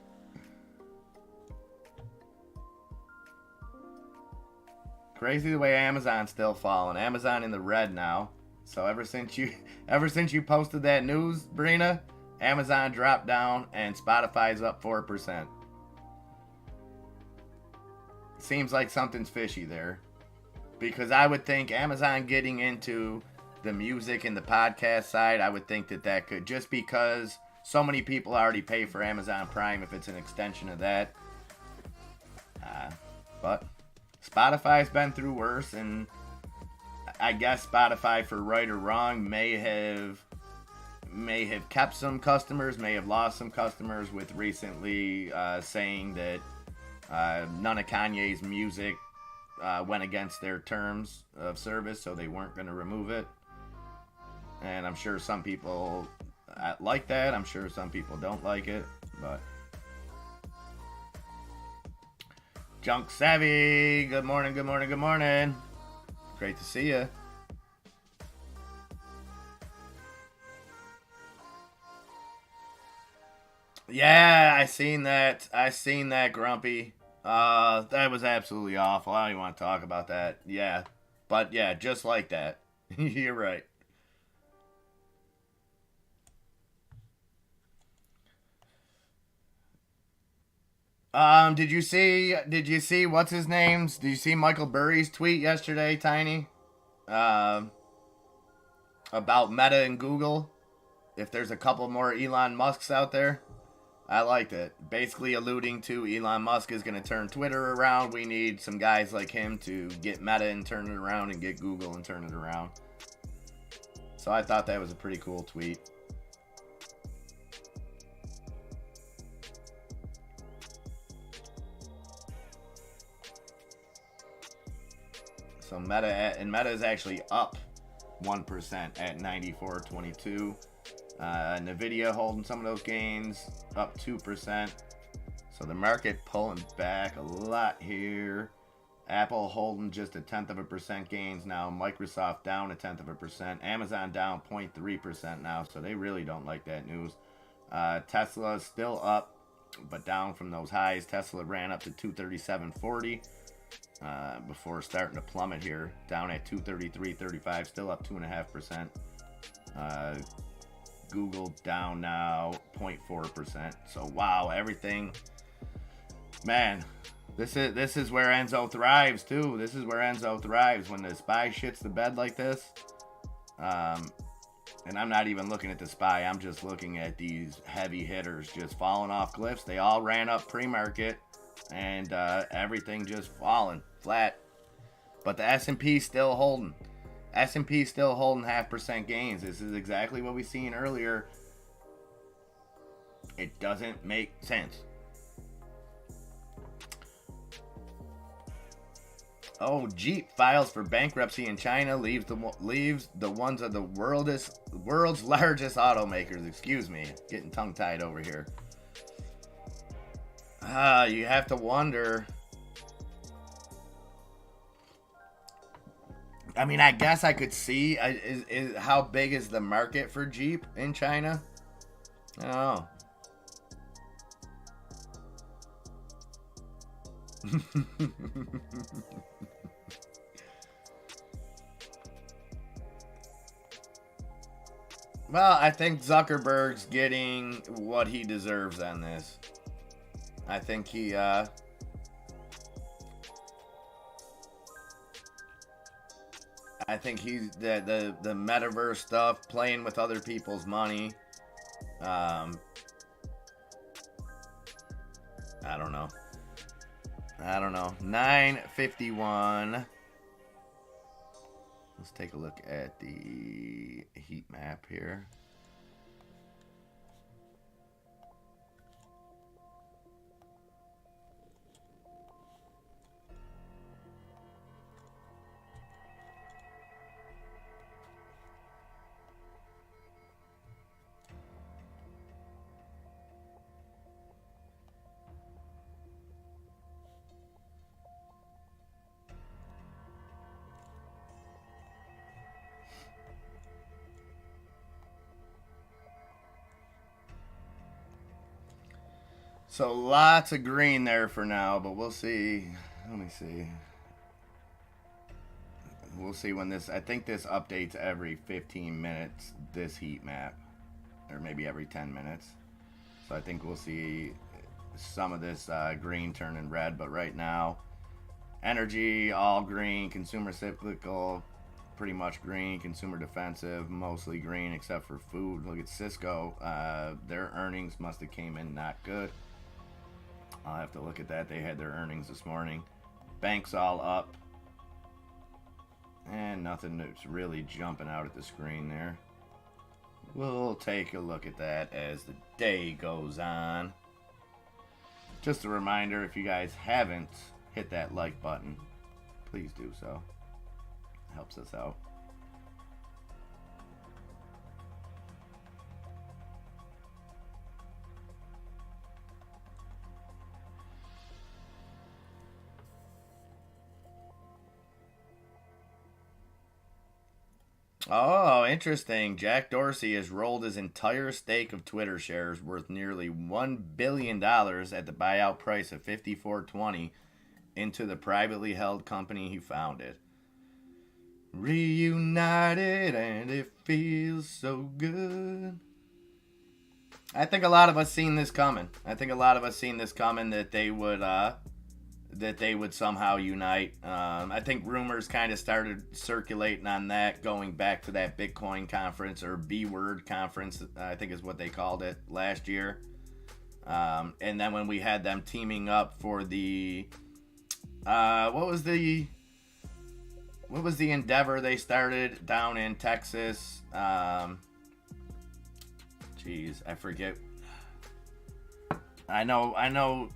crazy the way Amazon's still falling. Amazon in the red now. So ever since you posted that news, Brina, Amazon dropped down and Spotify's up 4%. Seems like something's fishy there. Because I would think Amazon getting into the music and the podcast side, I would think that could, just because so many people already pay for Amazon Prime if it's an extension of that. But Spotify's been through worse, and I guess Spotify, for right or wrong, may have kept some customers, may have lost some customers, with recently saying that none of Kanye's music went against their terms of service, so they weren't going to remove it. And I'm sure some people like that. I'm sure some people don't like it, but Junk Savvy, good morning, good morning, good morning. Great to see you. Yeah, I seen that, Grumpy. That was absolutely awful. I don't even want to talk about that. Yeah. But yeah, just like that. You're right. Did you see what's his name's? Did you see Michael Burry's tweet yesterday, Tiny? About Meta and Google. If there's a couple more Elon Musks out there. I liked it. Basically alluding to Elon Musk is going to turn Twitter around. We need some guys like him to get Meta and turn it around, and get Google and turn it around. So I thought that was a pretty cool tweet. So Meta is actually up 1% at 94.22. Nvidia holding some of those gains, up 2%. So the market pulling back a lot here. Apple holding just 0.1% gains now. Microsoft down 0.1%. Amazon down 0.3% now. So they really don't like that news. Tesla is still up, but down from those highs. Tesla ran up to 237.40 before starting to plummet here. Down at 233.35, still up 2.5%. Google down now 0.4%. So wow, everything, man. This is where Enzo thrives too. This is where Enzo thrives when the SPY shits the bed like this. And I'm not even looking at the SPY. I'm just looking at these heavy hitters just falling off cliffs. They all ran up pre-market, and everything just falling flat. But the S&P still holding. S&P still holding 0.5% gains. This is exactly what we seen earlier. It doesn't make sense. Oh, Jeep files for bankruptcy in China, leaves the ones of the world's largest automakers. Excuse me, getting tongue-tied over here. You have to wonder. I mean, I guess I could see how big is the market for Jeep in China? I don't know. Well, I think Zuckerberg's getting what he deserves on this. I think he's the metaverse stuff, playing with other people's money. I don't know. 951. Let's take a look at the heat map here. So lots of green there for now, but we'll see. Let me see. We'll see when this, I think this updates every 15 minutes, this heat map. Or maybe every 10 minutes. So I think we'll see some of this green turning red, but right now, energy, all green, consumer cyclical, pretty much green, consumer defensive, mostly green except for food. Look at Cisco. Their earnings must have came in not good. I'll have to look at that. They had their earnings this morning. Banks all up. And nothing that's really jumping out at the screen there. We'll take a look at that as the day goes on. Just a reminder, if you guys haven't hit that like button, please do so. It helps us out. Oh, interesting. Jack Dorsey has rolled his entire stake of Twitter shares worth nearly $1 billion at the buyout price of $54.20 into the privately held company he founded. Reunited and it feels so good. I think a lot of us seen this coming. That they would somehow unite. I think rumors kind of started circulating on that, going back to that Bitcoin conference, or B-word conference, I think is what they called it last year. And then when we had them teaming up for the what was the endeavor they started down in Texas? Geez, I forget. I know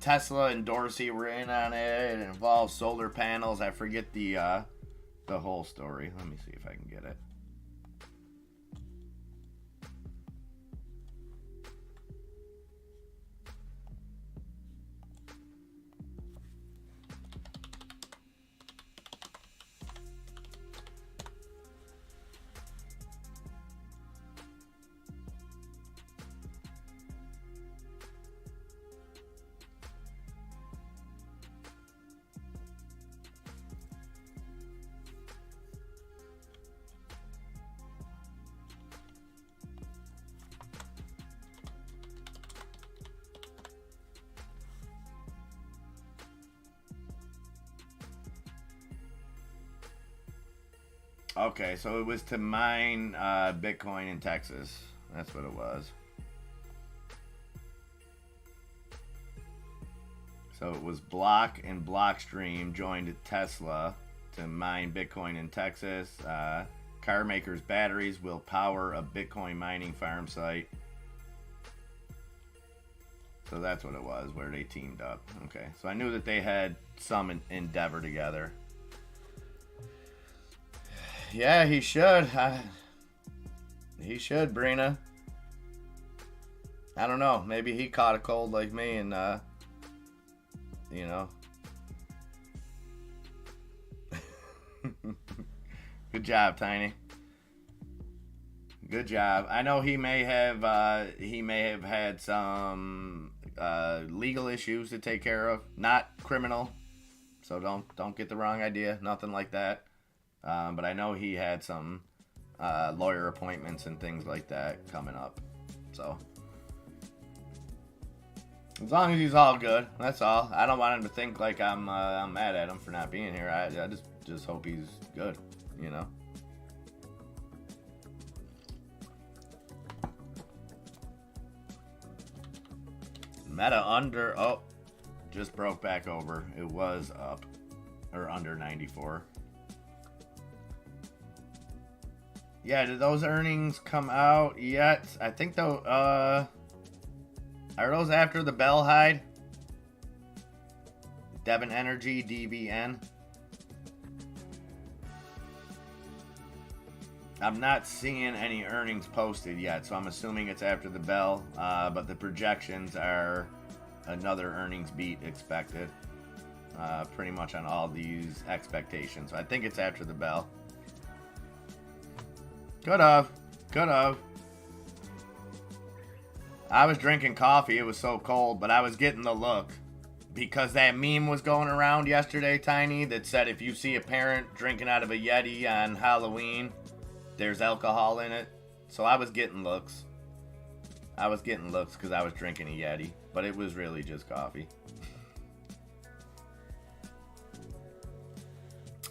Tesla and Dorsey were in on it. It involves solar panels. I forget the whole story. Let me see if I can get it. Okay, so it was to mine Bitcoin in Texas. That's what it was. So it was Block and Blockstream joined Tesla to mine Bitcoin in Texas. Car makers' batteries will power a Bitcoin mining farm site. So that's what it was, where they teamed up. Okay, so I knew that they had some endeavor together. Yeah, he should. He should, Brina. I don't know. Maybe he caught a cold like me and, you know. Good job, Tiny. Good job. I know he may have had some legal issues to take care of. Not criminal. So don't get the wrong idea. Nothing like that. But I know he had some lawyer appointments and things like that coming up. So, as long as he's all good, that's all. I don't want him to think like I'm mad at him for not being here. I just hope he's good, you know. Meta under, just broke back over. It was up, or under 94. Yeah, did those earnings come out yet? I think though, are those after the bell hide? Devon Energy, DVN. I'm not seeing any earnings posted yet, so I'm assuming it's after the bell. But the projections are another earnings beat expected. Pretty much on all these expectations. So I think it's after the bell. Could have. I was drinking coffee. It was so cold, but I was getting the look. Because that meme was going around yesterday, Tiny, that said if you see a parent drinking out of a Yeti on Halloween, there's alcohol in it. So I was getting looks. I was getting looks because I was drinking a Yeti. But it was really just coffee.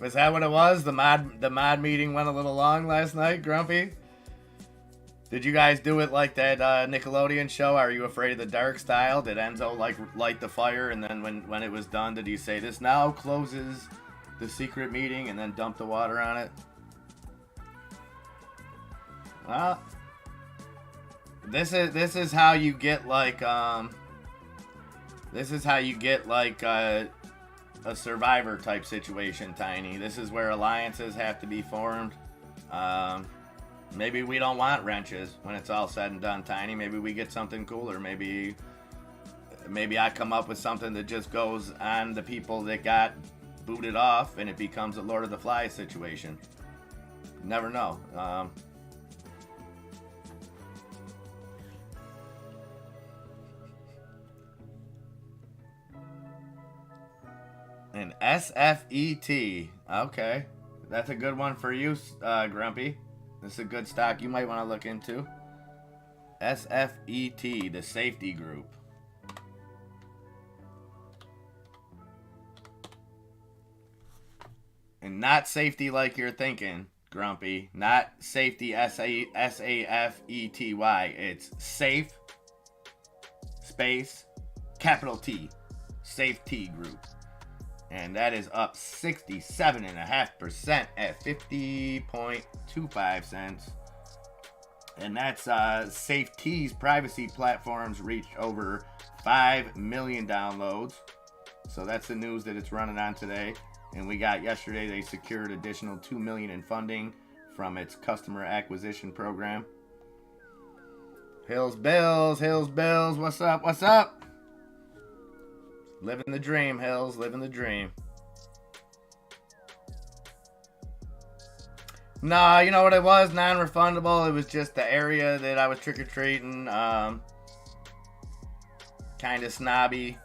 Is that what it was? The mod meeting went a little long last night, Grumpy? Did you guys do it like that Nickelodeon show, Are You Afraid of the Dark style? Did Enzo light the fire, and then when it was done, did he say, this now closes the secret meeting, and then dump the water on it? Well, this is how you get like a Survivor type situation, Tiny. This is where alliances have to be formed. Maybe we don't want wrenches when it's all said and done, Tiny. Maybe we get something cooler. Maybe I come up with something that just goes on the people that got booted off and it becomes a Lord of the Flies situation. Never know. An SFET. Okay. That's a good one for you, Grumpy. This is a good stock you might want to look into. SFET, the safety group. And not safety like you're thinking, Grumpy. Not safety, S-A-F-E-T-Y. It's safe, space, capital T. Safety group. And that is up 67.5% at 50.25 cents. And that's Safety's privacy platforms reached over 5 million downloads. So that's the news that it's running on today. And we got yesterday they secured additional $2 million in funding from its customer acquisition program. Hills Bills, what's up, what's up? Living the dream, Hills, living the dream. Nah, you know what it was? Non-refundable. It was just the area that I was trick-or-treating. Kind of snobby.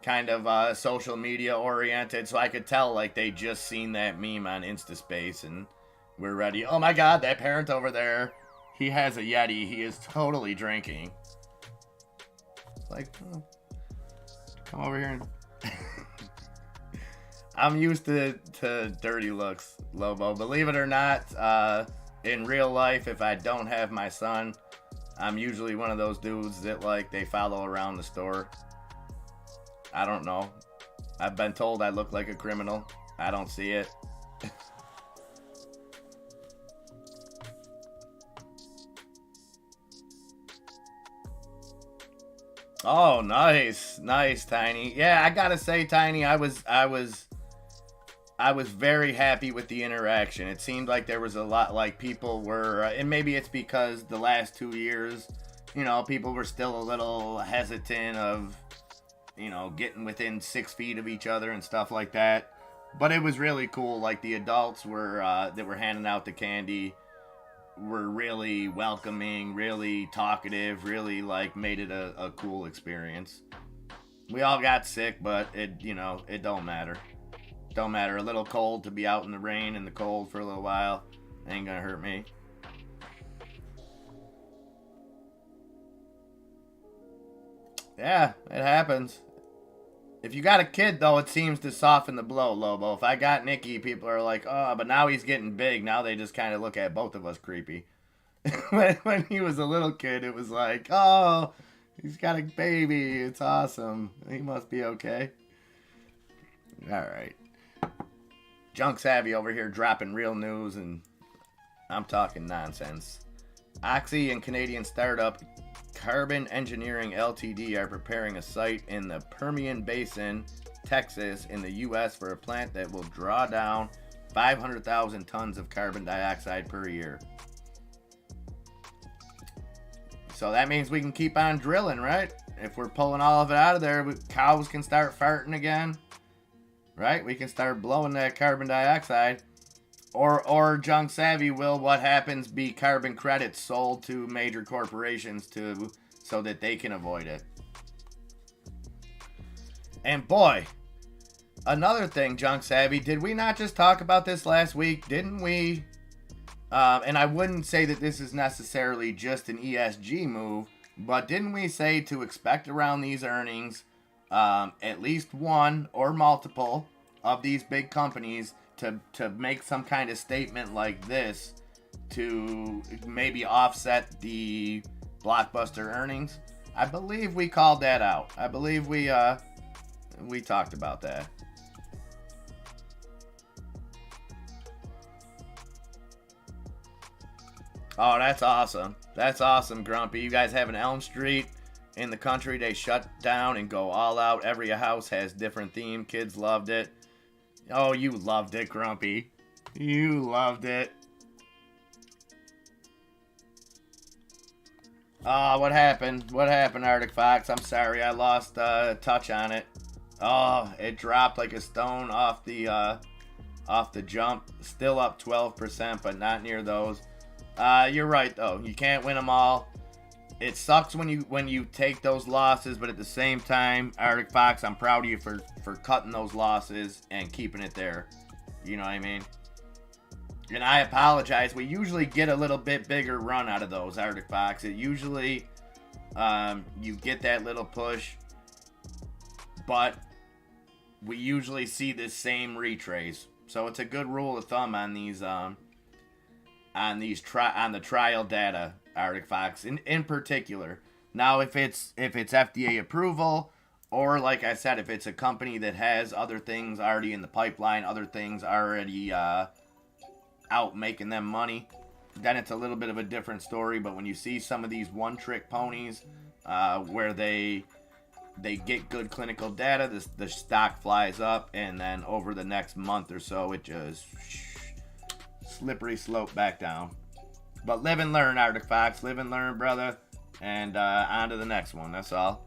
Kind of social media oriented. So I could tell like they just seen that meme on InstaSpace and we're ready. Oh my god, that parent over there. He has a Yeti. He is totally drinking. Like, oh, come over here and... I'm used to dirty looks, Lobo. Believe it or not, in real life, if I don't have my son, I'm usually one of those dudes that, like, they follow around the store. I don't know. I've been told I look like a criminal. I don't see it. Oh, nice, Tiny. Yeah, I gotta say, Tiny, I was very happy with the interaction. It seemed like there was a lot, like people were, and maybe it's because the last 2 years, you know, people were still a little hesitant of, you know, getting within 6 feet of each other and stuff like that. But it was really cool. Like the adults were that were handing out the candy were really welcoming, really talkative, really like made it a cool experience. We all got sick, but it, you know, it don't matter. Don't matter. A little cold to be out in the rain and the cold for a little while ain't gonna hurt me. Yeah, it happens. If you got a kid, though, it seems to soften the blow, Lobo. If I got Nicky, people are like, oh, but now he's getting big. Now they just kind of look at both of us creepy. when he was a little kid, it was like, oh, he's got a baby. It's awesome. He must be okay. All right. Junk Savvy over here dropping real news, and I'm talking nonsense. Oxy and Canadian startup Carbon Engineering Ltd. Are preparing a site in the Permian Basin, Texas, in the U.S. for a plant that will draw down 500,000 tons of carbon dioxide per year. So that means we can keep on drilling, right? If we're pulling all of it out of there, cows can start farting again, right? We can start blowing that carbon dioxide. Or Junk Savvy, will what happens be carbon credits sold to major corporations so that they can avoid it. And boy, another thing, Junk Savvy, did we not just talk about this last week? Didn't we? And I wouldn't say that this is necessarily just an ESG move, but didn't we say to expect around these earnings at least one or multiple of these big companies to make some kind of statement like this to maybe offset the blockbuster earnings? I believe we called that out. I believe we talked about that. Oh, that's awesome. That's awesome, Grumpy. You guys have an Elm Street in the country. They shut down and go all out. Every house has different theme. Kids loved it. Oh, you loved it, Grumpy. You loved it. Oh, what happened? What happened, Arctic Fox? I'm sorry, I lost touch on it. Oh, it dropped like a stone off the jump. Still up 12%, but not near those. You're right though. You can't win them all. It sucks when you take those losses, but at the same time, Arctic Fox, I'm proud of you for cutting those losses and keeping it there. You know what I mean? And I apologize. We usually get a little bit bigger run out of those, Arctic Fox. It usually, you get that little push, but we usually see the same retrace. So it's a good rule of thumb on these, on the trial data, Arctic Fox in particular. Now, if it's FDA approval, or like I said, if it's a company that has other things already in the pipeline, other things already out making them money, then it's a little bit of a different story. But when you see some of these one-trick ponies where they get good clinical data, the stock flies up, and then over the next month or so, it just slippery slope back down. But live and learn, Arctic Fox. Live and learn, brother. And on to the next one. That's all.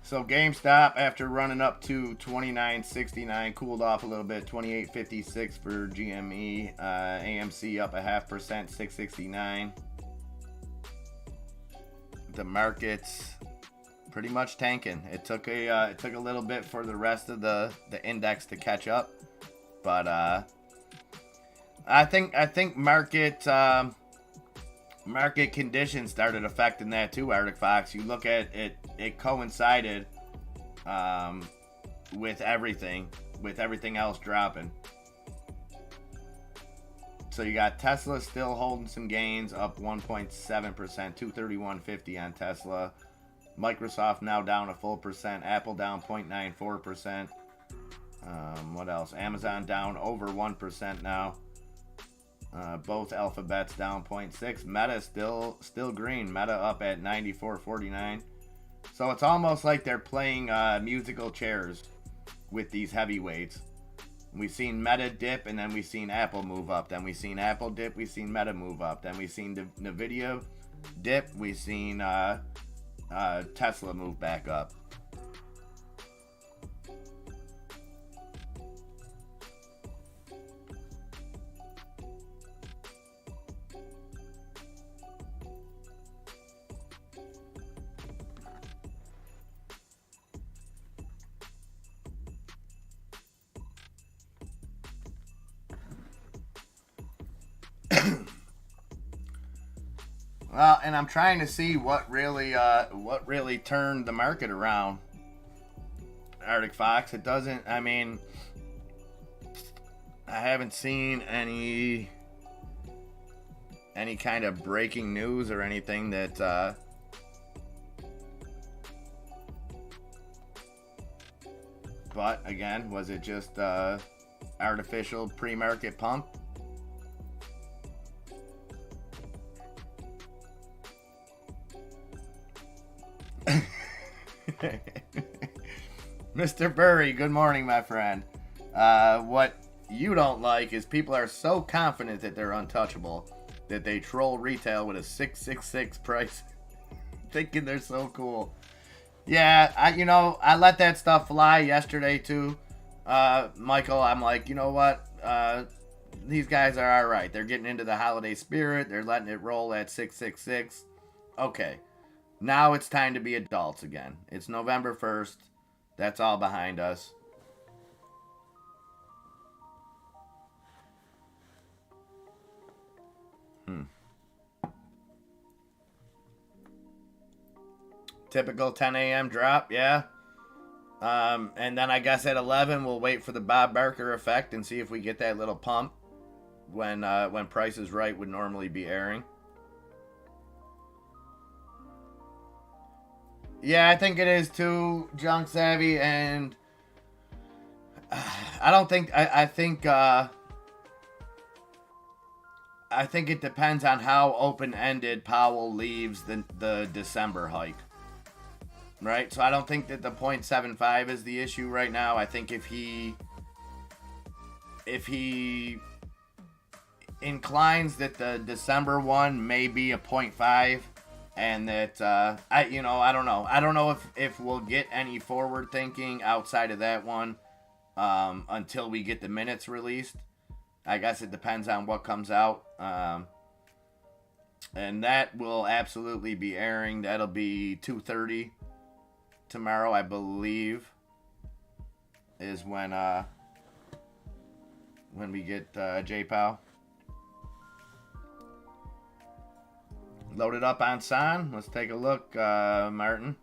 So GameStop, after running up to $29.69, cooled off a little bit. $28.56 for GME. AMC up 0.5%, $6.69. The market's pretty much tanking. It took a little bit for the rest of the index to catch up, but I think market conditions started affecting that too, Arctic Fox. You look at it, it coincided with everything else dropping. So you got Tesla still holding some gains, up 1.7%, 231.50 on Tesla. Microsoft now down a full percent. Apple down 0.94%. What else? Amazon down over 1% now. Both alphabets down 0.6. Meta still green. Meta up at 94.49. So it's almost like they're playing musical chairs with these heavyweights. We've seen Meta dip, and then we've seen Apple move up. Then we've seen Apple dip. We've seen Meta move up. Then we've seen Nvidia dip. We've seen Tesla move back up. Well, and I'm trying to see what really turned the market around, Arctic Fox. It doesn't. I mean, I haven't seen any kind of breaking news or anything that but again, was it just artificial pre-market pump? Mr. Burry, good morning, my friend. What you don't like is people are so confident that they're untouchable that they troll retail with a 666 price, thinking they're so cool. Yeah, I let that stuff fly yesterday too, Michael. I'm like, you know what? These guys are all right. They're getting into the holiday spirit. They're letting it roll at 666. Okay. Now it's time to be adults again. It's November 1st. That's all behind us. Typical 10 a.m. drop, yeah. And then I guess at 11 we'll wait for the Bob Barker effect and see if we get that little pump when Price is Right would normally be airing. Yeah, I think it is too, Junk Savvy, and I think it depends on how open-ended Powell leaves the December hike. Right? So I don't think that the 0.75 is the issue right now. I think if he inclines that the December one may be a 0.5, and that I don't know. I don't know if we'll get any forward thinking outside of that one until we get the minutes released. I guess it depends on what comes out. And that will absolutely be airing. That'll be 2:30 tomorrow, I believe, is when we get J-Pow. Load it up on San. Let's take a look, Martin.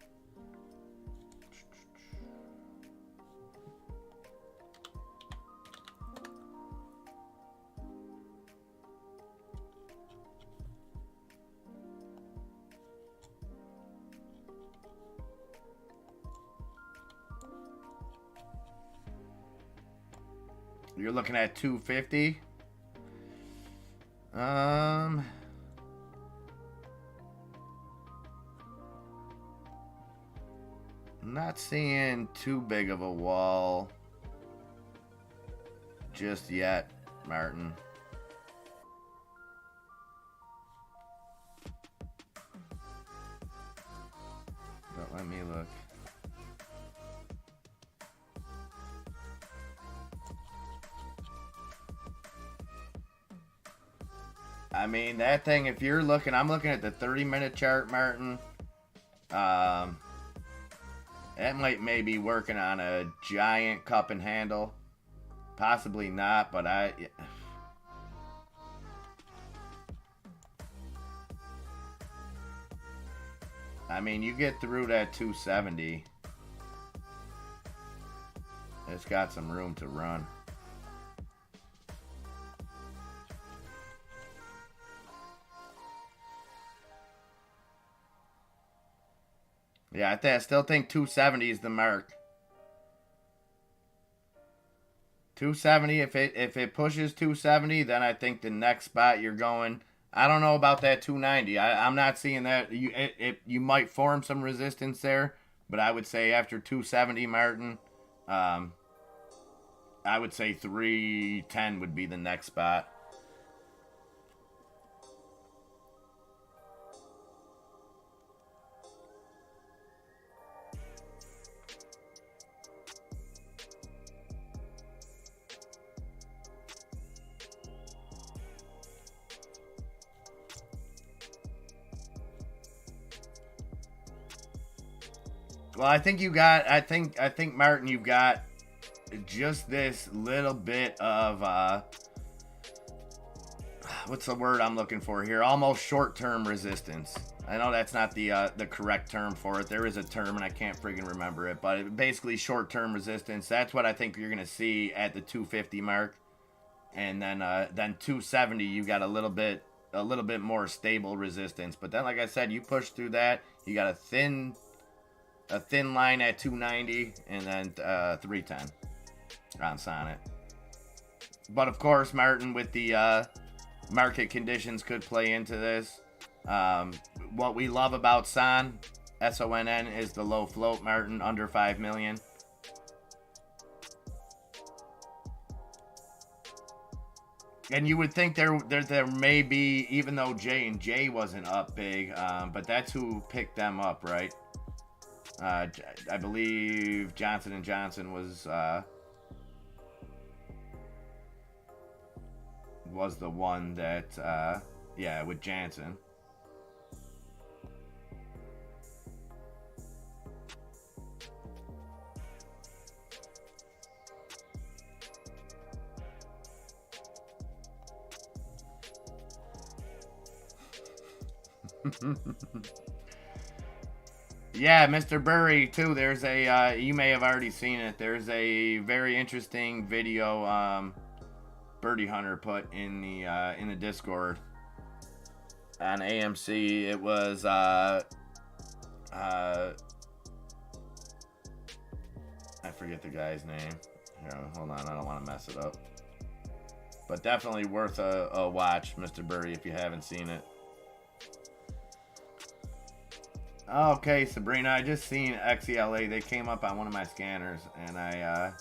You're looking at 250. Not seeing too big of a wall just yet, Martin. But let me look. I mean, that thing, if you're looking, I'm looking at the 30-minute chart, Martin. That might maybe working on a giant cup and handle. Possibly not, but I mean, you get through that 270. It's got some room to run. Yeah, I still think 270 is the mark. 270, if it pushes 270, then I think the next spot you're going. I don't know about that 290. I'm not seeing that. You might form some resistance there, but I would say after 270, Martin, I would say 310 would be the next spot. Well, I think Martin, you've got just this little bit of what's the word I'm looking for here? Almost short-term resistance. I know that's not the correct term for it. There is a term, and I can't friggin' remember it. But basically, short-term resistance. That's what I think you're gonna see at the 250 mark, and then 270. You got a little bit more stable resistance. But then, like I said, you push through that. You got a thin line at 290, and then 310 on Sonnet. But of course, Martin, with the market conditions could play into this. What we love about SONN, SONN, is the low float, Martin, under 5 million. And you would think there may be, even though J&J wasn't up big, but that's who picked them up, right? I believe Johnson & Johnson was the one that, yeah, with Janssen. Yeah, Mr. Burry, too. There's a, you may have already seen it. There's a very interesting video Birdie Hunter put in the Discord on AMC. It was, I forget the guy's name. Here, hold on, I don't want to mess it up. But definitely worth a watch, Mr. Burry, if you haven't seen it. Okay, Sabrina, I just seen XELA. They came up on one of my scanners, and I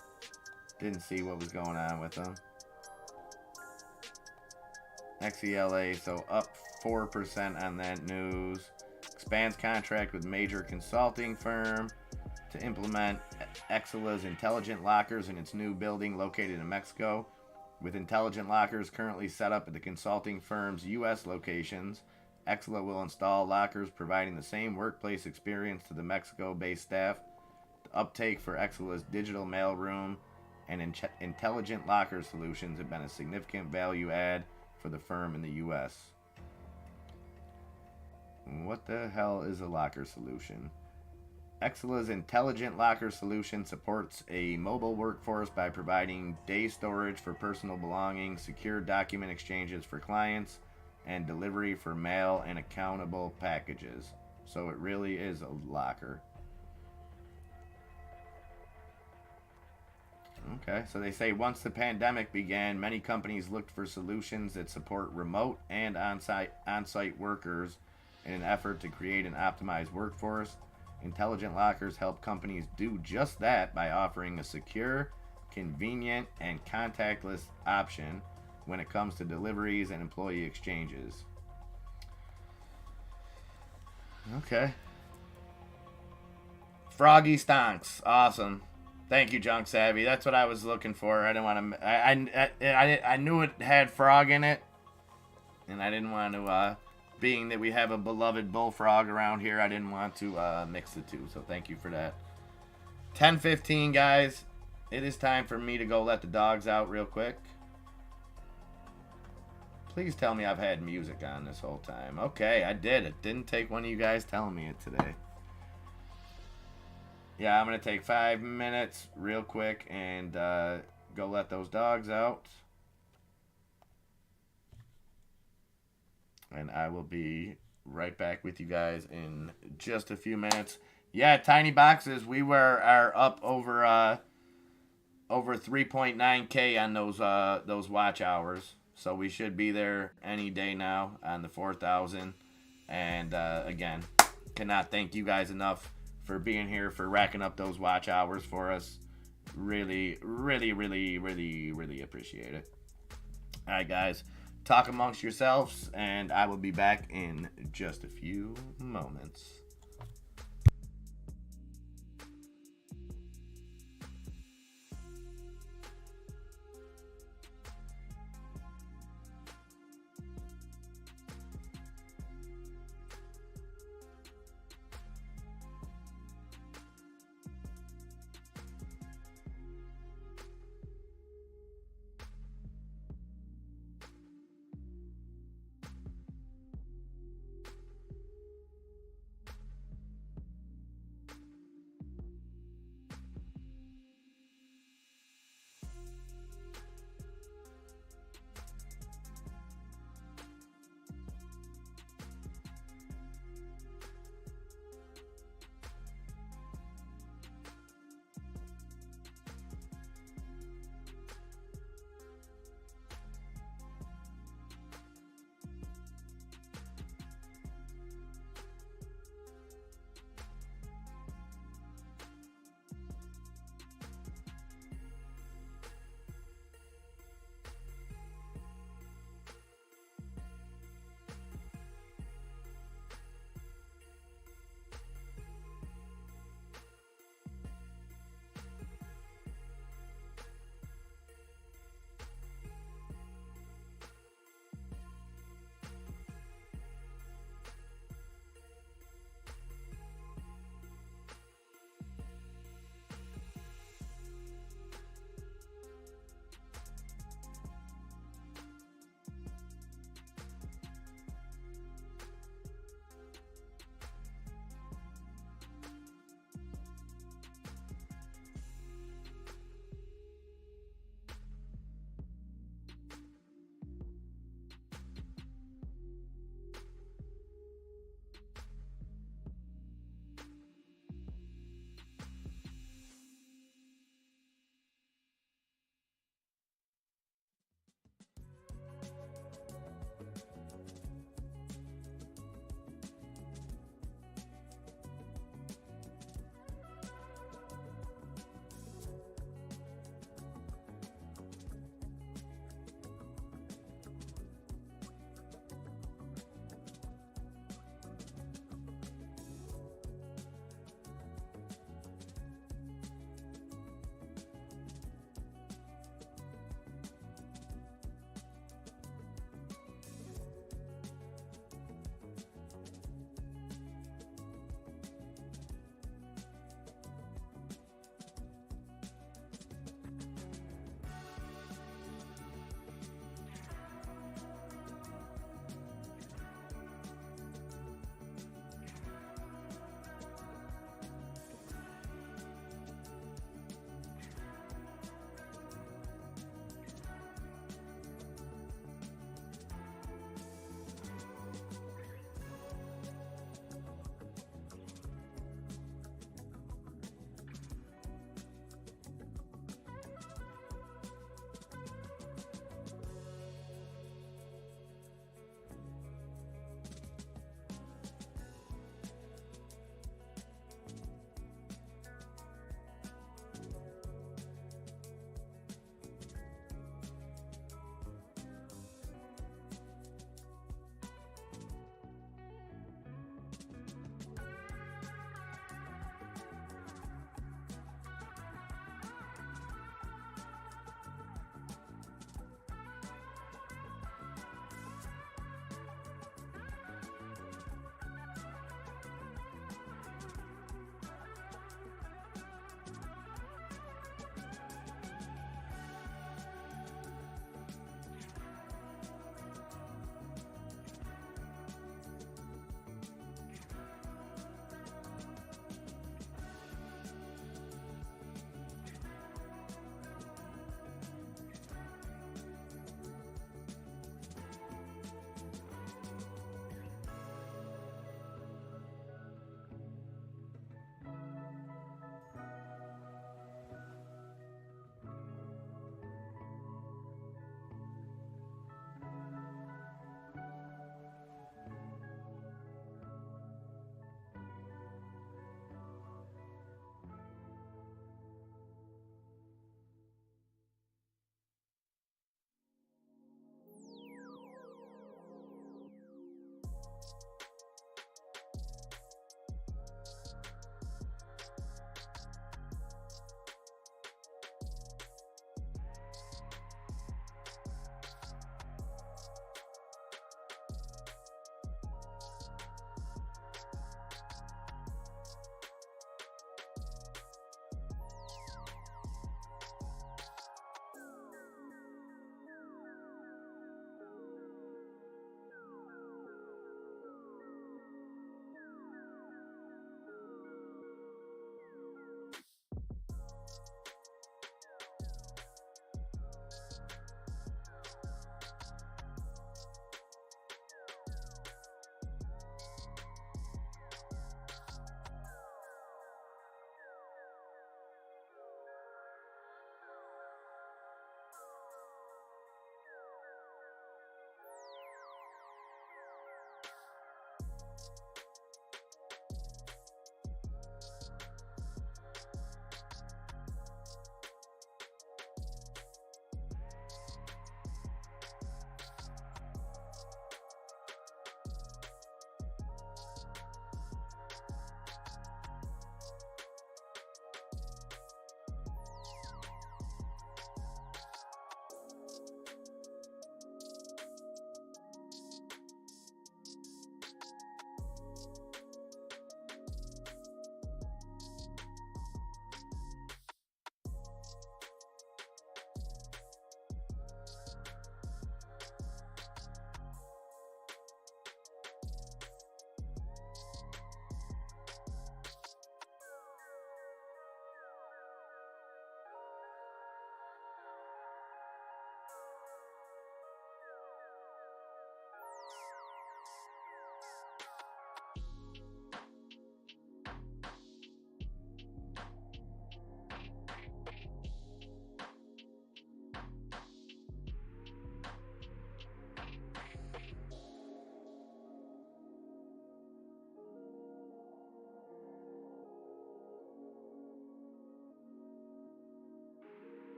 didn't see what was going on with them. XELA, so up 4% on that news. Expands contract with major consulting firm to implement Exela's intelligent lockers in its new building located in Mexico. With intelligent lockers currently set up at the consulting firm's U.S. locations, Exela will install lockers providing the same workplace experience to the Mexico-based staff. The uptake for Exela's digital mailroom and intelligent locker solutions have been a significant value add for the firm in the U.S. What the hell is a locker solution? Exela's intelligent locker solution supports a mobile workforce by providing day storage for personal belongings, secure document exchanges for clients, and delivery for mail and accountable packages. So it really is a locker. Okay, so they say once the pandemic began, many companies looked for solutions that support remote and on-site workers in an effort to create an optimized workforce. Intelligent lockers help companies do just that by offering a secure, convenient, and contactless option when it comes to deliveries and employee exchanges. Okay. Froggy Stonks. Awesome. Thank you, Junk Savvy. That's what I was looking for. I didn't want to. I knew it had frog in it, and I didn't want to. Being that we have a beloved bullfrog around here, I didn't want to mix the two. So thank you for that. 10:15, guys. It is time for me to go let the dogs out real quick. Please tell me I've had music on this whole time. Okay, I did. It didn't take one of you guys telling me it today. Yeah, I'm going to take 5 minutes real quick and go let those dogs out. And I will be right back with you guys in just a few minutes. Yeah, Tiny Boxes, we are up over 3.9K on those watch hours. So we should be there any day now on the 4,000. And again, cannot thank you guys enough for being here, for racking up those watch hours for us. Really, really, really, really, really appreciate it. All right, guys. Talk amongst yourselves, and I will be back in just a few moments.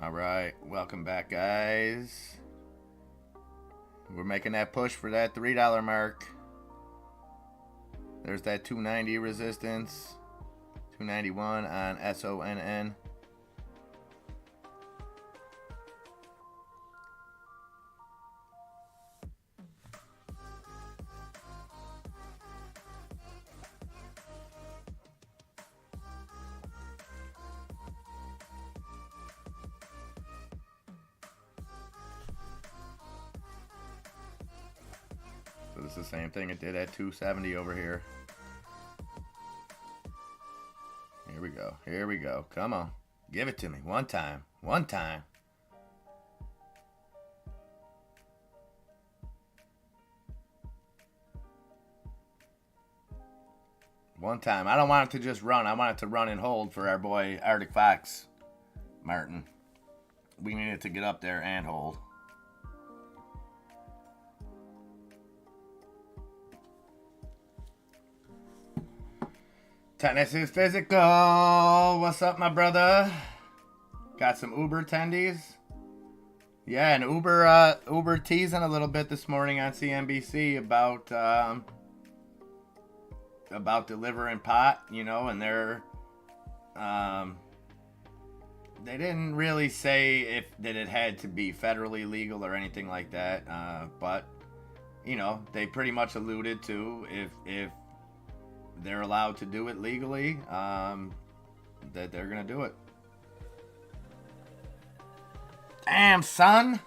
All right, welcome back, guys. We're making that push for that $3 mark. There's that 290 resistance. 291 on SONN. So this is the same thing it did at 270 over here. Here we go. Here we go. Come on. Give it to me. One time. One time. One time. I don't want it to just run. I want it to run and hold for our boy Arctic Fox Martin. We need it to get up there and hold. Tennis is physical. What's up, my brother? Got some Uber attendees. Yeah, and Uber teasing a little bit this morning on CNBC about delivering pot, you know, and they didn't really say that it had to be federally legal or anything like that, but you know, they pretty much alluded to if they're allowed to do it legally, that they're gonna do it. Damn, son.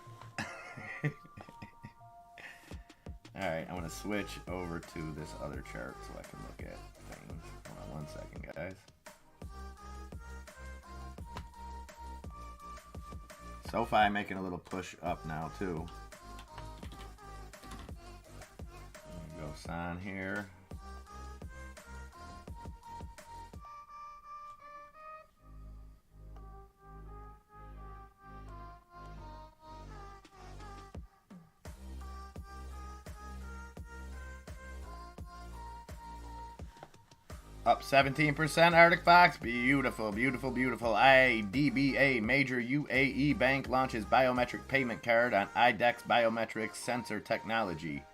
Alright, I'm gonna switch over to this other chart so I can look at things. Hold on one second, guys. SoFi making a little push up now too. Go sign here. Up 17%, Arctic Fox. Beautiful, beautiful, beautiful. IDBA, major UAE bank, launches biometric payment card on IDEX biometric sensor technology.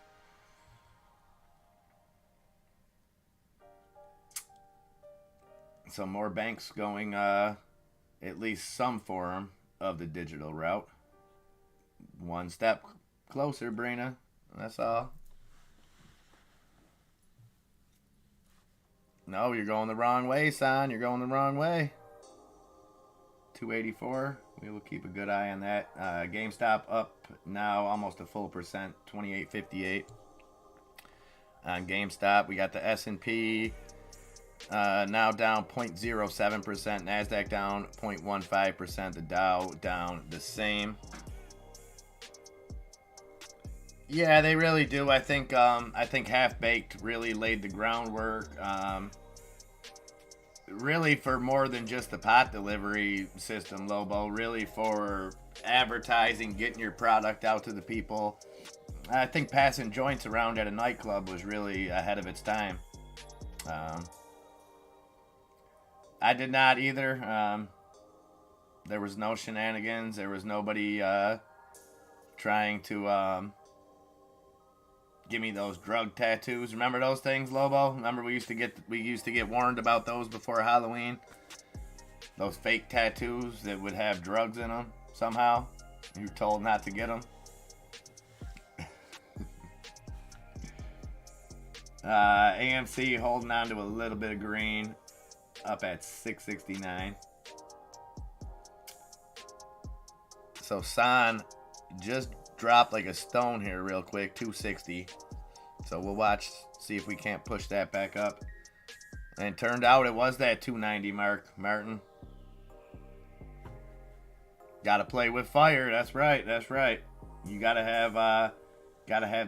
So more banks going at least some form of the digital route. One step closer, Brina. That's all. No, you're going the wrong way, son. You're going the wrong way. 284. We will keep a good eye on that. GameStop up now almost a full percent. 28.58 on GameStop. We got the S&P now down 0.07%. NASDAQ down 0.15%. The Dow down the same. Yeah, they really do. I think Half Baked really laid the groundwork. Really for more than just the pot delivery system, Lobo. Really for advertising, getting your product out to the people. I think passing joints around at a nightclub was really ahead of its time. I did not either. There was no shenanigans. There was nobody trying to give me those drug tattoos. Remember those things, Lobo? Remember we used to get warned about those before Halloween? Those fake tattoos that would have drugs in them somehow. You were told not to get them. AMC holding on to a little bit of green, up at 669. So San just dropped like a stone here real quick, 260. So we'll watch, see if we can't push that back up. And it turned out it was that 290 mark, Martin. Gotta play with fire. That's right. That's right. You gotta have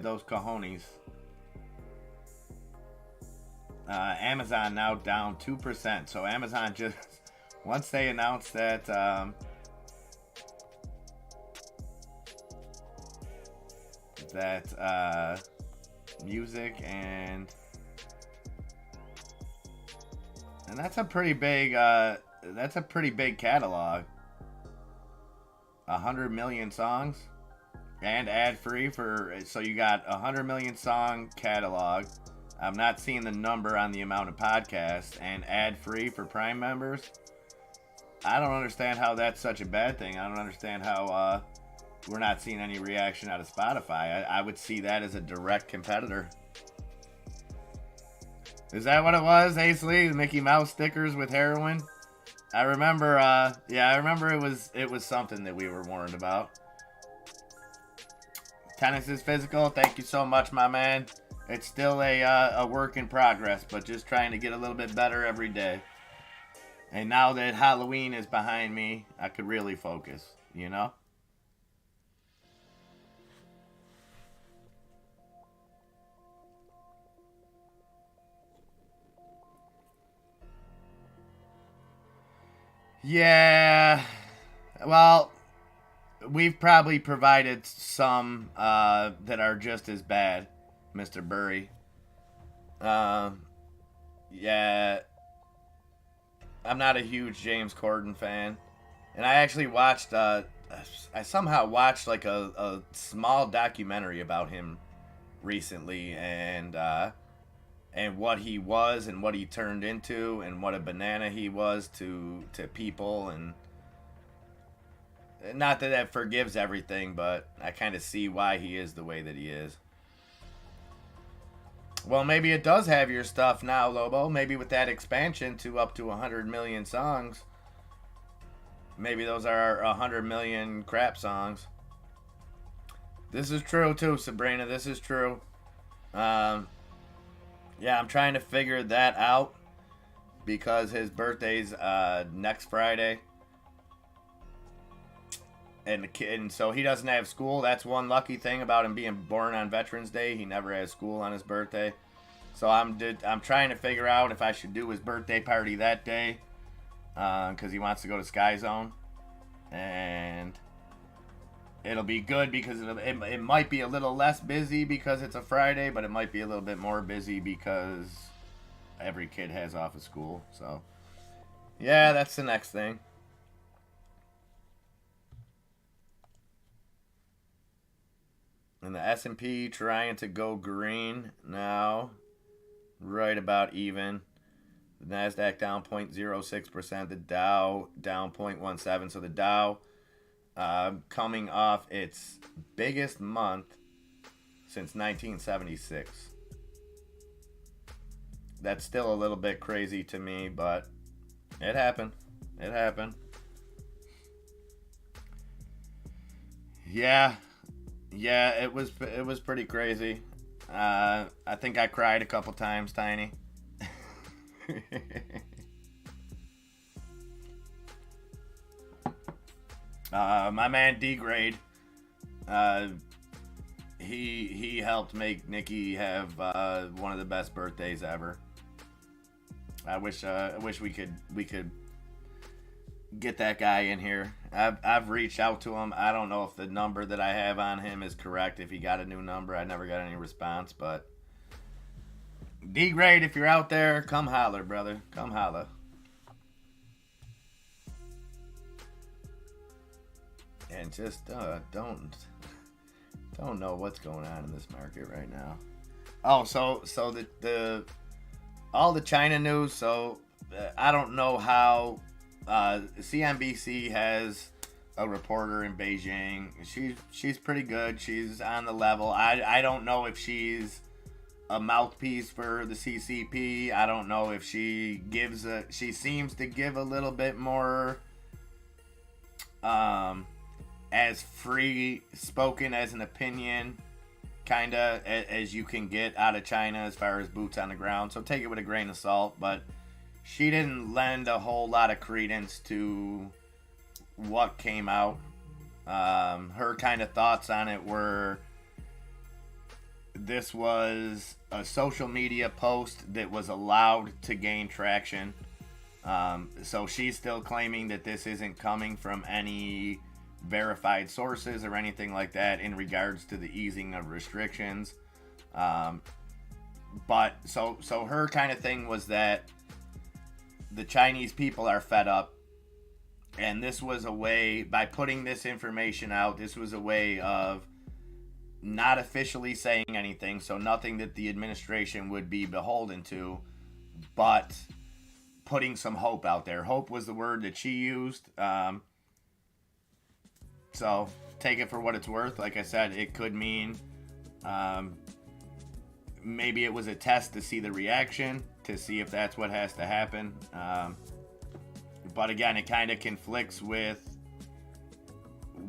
those cojones. Amazon now down 2%. So Amazon just, once they announced that music and that's a pretty big catalog. 100 million songs and ad free so you got 100 million song catalog. I'm not seeing the number on the amount of podcasts, and ad free for Prime members. I don't understand how that's such a bad thing. I don't understand how we're not seeing any reaction out of Spotify. I would see that as a direct competitor. Is that what it was, Ace Lee? The Mickey Mouse stickers with heroin? I remember, I remember it was something that we were warned about. Tennis is physical. Thank you so much, my man. It's still a work in progress, but just trying to get a little bit better every day. And now that Halloween is behind me, I could really focus, you know? Yeah, well, we've probably provided some that are just as bad, Mr. Burry. Yeah, I'm not a huge James Corden fan. And I actually watched, I somehow watched like a small documentary about him recently, and what he was and what he turned into and what a banana he was to people. And not that that forgives everything, but I kind of see why he is the way that he is. Well, maybe it does have your stuff now, Lobo. Maybe with that expansion to up to 100 million songs, maybe those are 100 million crap songs. This is true too, Sabrina. This is true. Yeah, I'm trying to figure that out because his birthday's next Friday. And so he doesn't have school. That's one lucky thing about him being born on Veterans Day. He never has school on his birthday. So I'm trying to figure out if I should do his birthday party that day because he wants to go to Sky Zone. And it'll be good because it might be a little less busy because it's a Friday, but it might be a little bit more busy because every kid has off of school. So, yeah, that's the next thing. And the S&P trying to go green now, right about even. The NASDAQ down 0.06%, the Dow down 0.17%. So the Dow coming off its biggest month since 1976. That's still a little bit crazy to me, but it happened. It happened. Yeah, it was pretty crazy. I think I cried a couple times, Tiny. My man D-Grade, he helped make Nikki have one of the best birthdays ever. I wish we could get that guy in here. I've reached out to him. I don't know if the number that I have on him is correct. If he got a new number, I never got any response. But D-Grade, if you're out there, come holler, brother. Come holler. And just don't know what's going on in this market right now. Oh, so the all the China news. So I don't know how CNBC has a reporter in Beijing. She's pretty good. She's on the level. I don't know if she's a mouthpiece for the CCP. I don't know if she seems to give a little bit more as free spoken as an opinion kind of as you can get out of China as far as boots on the ground. So take it with a grain of salt, but she didn't lend a whole lot of credence to what came out. Her kind of thoughts on it were this was a social media post that was allowed to gain traction. So she's still claiming that this isn't coming from any verified sources or anything like that in regards to the easing of restrictions. But so her kind of thing was that the Chinese people are fed up And this was a way, by putting this information out, this was a way of not officially saying anything, so nothing that the administration would be beholden to, but putting some hope out there. Hope was the word that she used. So take it for what it's worth. Like I said, it could mean maybe it was a test to see the reaction, to see if that's what has to happen. But again, it kind of conflicts with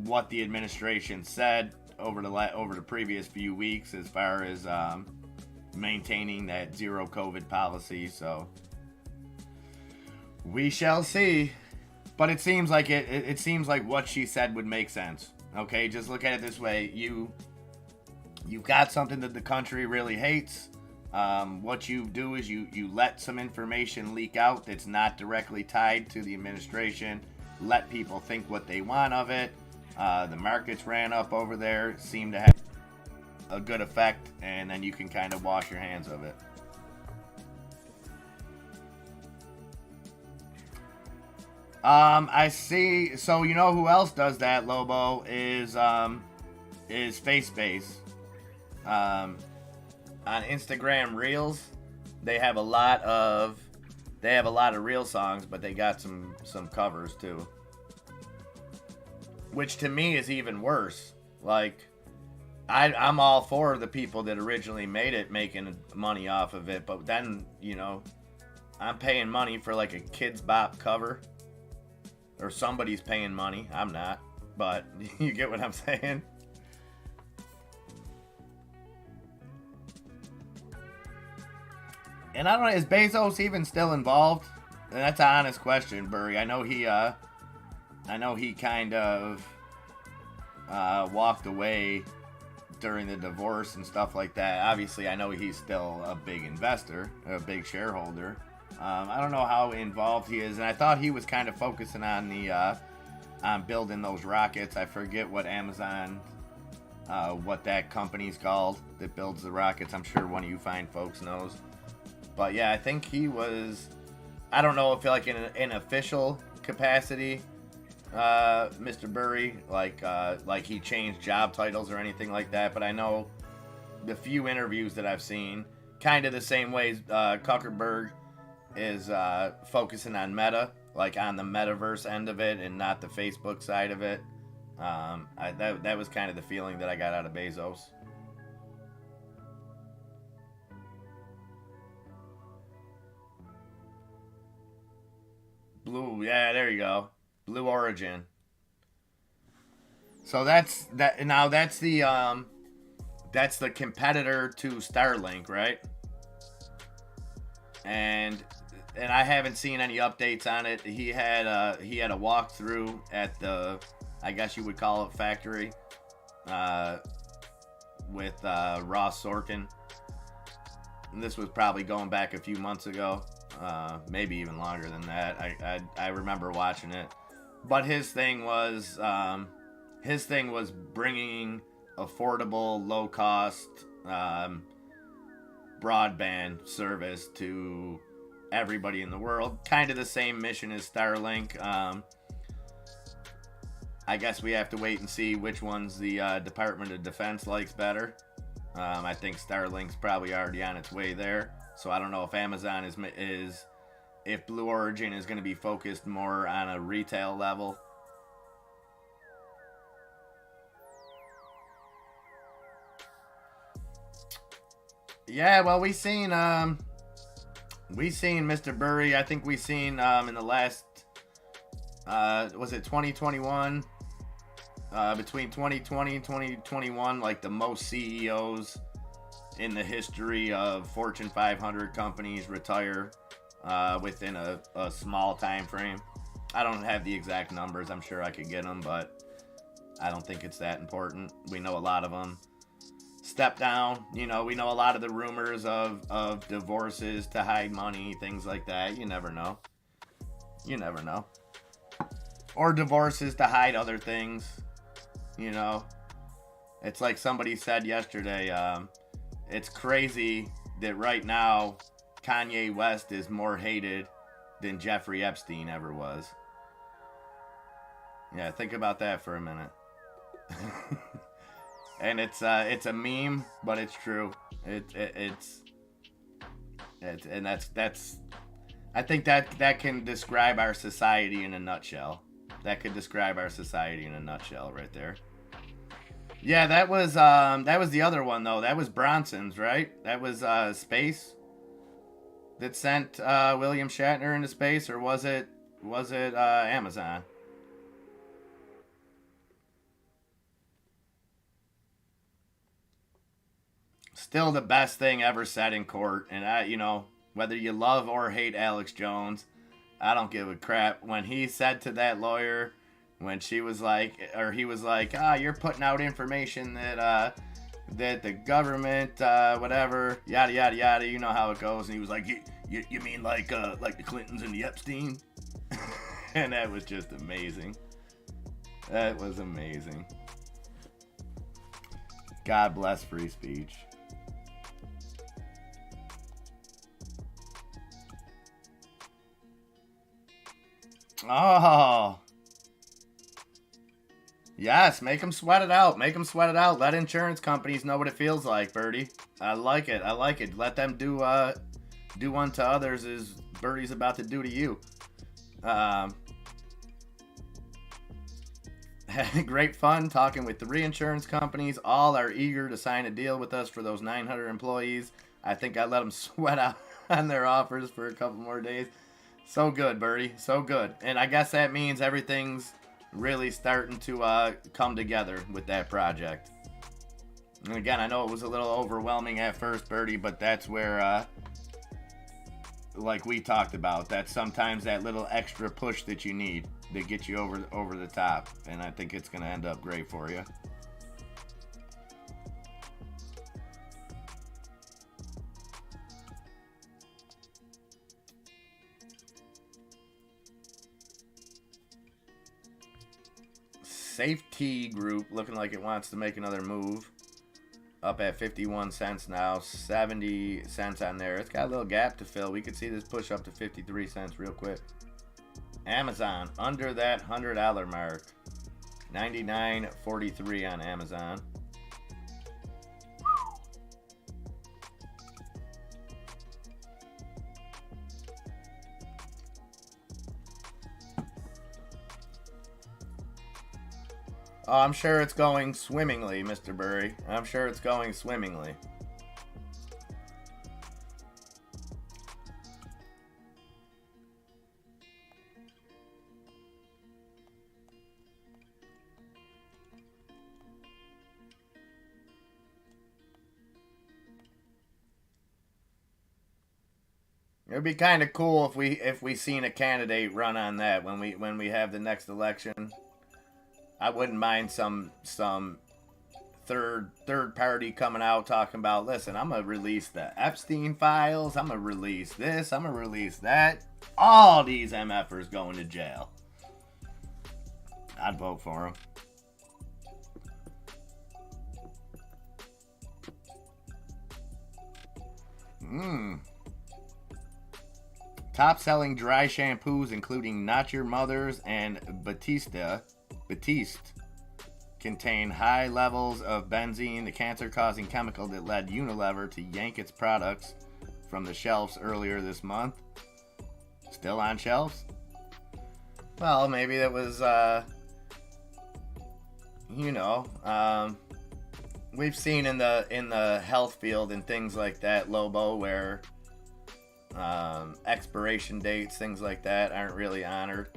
what the administration said over the previous few weeks as far as maintaining that zero COVID policy. So we shall see. But it seems like it seems like what she said would make sense. Okay, just look at it this way: you've got something that the country really hates. What you do is you let some information leak out that's not directly tied to the administration. Let people think what they want of it. The markets ran up over there, seem to have a good effect, and then you can kind of wash your hands of it. I see. So you know who else does that, Lobo, is FaceBase. On Instagram Reels, they have a lot of real songs, but they got some covers too. Which to me is even worse. Like, I'm all for the people that originally made it making money off of it, but then, you know, I'm paying money for like a Kids Bop cover. Or somebody's paying money. I'm not. But you get what I'm saying? And I don't know, is Bezos even still involved? And that's an honest question, Burry. I know he kind of walked away during the divorce and stuff like that. Obviously, I know he's still a big investor, a big shareholder. I don't know how involved he is, and I thought he was kind of focusing on on building those rockets. I forget what Amazon, what that company's called that builds the rockets. I'm sure one of you fine folks knows. But yeah, I think he was. I don't know if like in an official capacity, Mr. Burry, like he changed job titles or anything like that. But I know the few interviews that I've seen, kind of the same way Zuckerberg is focusing on Meta, like on the metaverse end of it and not the Facebook side of it. That was kind of the feeling that I got out of Bezos. Blue, yeah, there you go. Blue Origin. So that's that. Now that's the competitor to Starlink, right? And I haven't seen any updates on it. He had a walkthrough at the, I guess you would call it, factory, with Ross Sorkin. And this was probably going back a few months ago, maybe even longer than that. I remember watching it, but his thing was bringing affordable, low cost broadband service to everybody in the world. Kind of the same mission as Starlink. I guess we have to wait and see which ones the Department of Defense likes better. I think Starlink's probably already on its way there. So I don't know if Amazon if Blue Origin is going to be focused more on a retail level. Yeah, well, we seen Mr. Burry. I think we seen in the last was it 2021? Between 2020 and 2021, like the most CEOs in the history of Fortune 500 companies retire within a small time frame. I don't have the exact numbers. I'm sure I could get them, but I don't think it's that important. We know a lot of them step down. You know, we know a lot of the rumors of divorces to hide money, things like that. You never know. You never know. Or divorces to hide other things. You know, it's like somebody said yesterday, it's crazy that right now Kanye West is more hated than Jeffrey Epstein ever was. Yeah, think about that for a minute. And it's a meme, but it's true. It's and that's I think that can describe our society in a nutshell. That could describe our society in a nutshell right there. Yeah, that was the other one though. That was Bronson's, right? That was space that sent William Shatner into space, or was it Amazon? Still the best thing ever said in court, and whether you love or hate Alex Jones, I don't give a crap. When he said to that lawyer, when she was like, or he was like, you're putting out information that the government, whatever, yada yada yada, you know how it goes, and he was like, you mean like the Clintons and the Epstein? And that was just amazing. That was amazing. God bless free speech. Oh, yes, make them sweat it out. Make them sweat it out. Let insurance companies know what it feels like, Birdie. I like it. I like it. Let them do unto others as Birdie's about to do to you. Had great fun talking with 3 insurance companies. All are eager to sign a deal with us for those 900 employees. I think I let them sweat out on their offers for a couple more days. So good, Birdie. So good. And I guess that means everything's really starting to come together with that project. And again, I know it was a little overwhelming at first, Birdie, but that's where, like we talked about, that's sometimes that little extra push that you need that gets you over the top. And I think it's going to end up great for you. Safety Group looking like it wants to make another move. Up at 51 cents now, 70 cents on there. It's got a little gap to fill. We could see this push up to 53 cents real quick. Amazon under that $100 mark. 99.43 on Amazon. Oh, I'm sure it's going swimmingly, Mr. Burry. I'm sure it's going swimmingly. It would be kind of cool if we seen a candidate run on that when we have the next election. I wouldn't mind some third party coming out talking about, listen, I'm gonna release the Epstein files, I'm gonna release this, I'm gonna release that. All these MFers going to jail. I'd vote for them. Top selling dry shampoos, including Not Your Mother's and Batiste, contain high levels of benzene, the cancer-causing chemical that led Unilever to yank its products from the shelves earlier this month. Still on shelves? Well, maybe that was, we've seen in the health field and things like that, Lobo, where expiration dates, things like that, aren't really honored.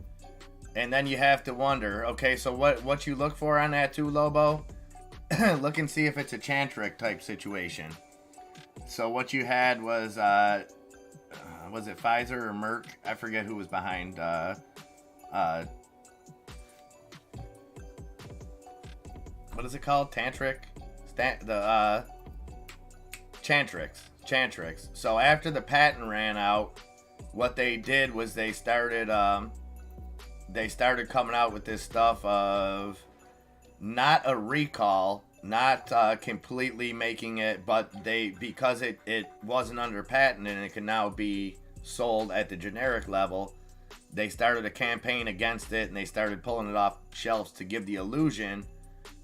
And then you have to wonder, okay, so what you look for on that too, Lobo? Look and see if it's a Chantric type situation. So what you had was it Pfizer or Merck? I forget who was behind what is it called? Tantric? Chantrix. So after the patent ran out, what they did was they started coming out with this stuff of not a recall, not completely making it, but because it wasn't under patent and it can now be sold at the generic level, they started a campaign against it, and they started pulling it off shelves to give the illusion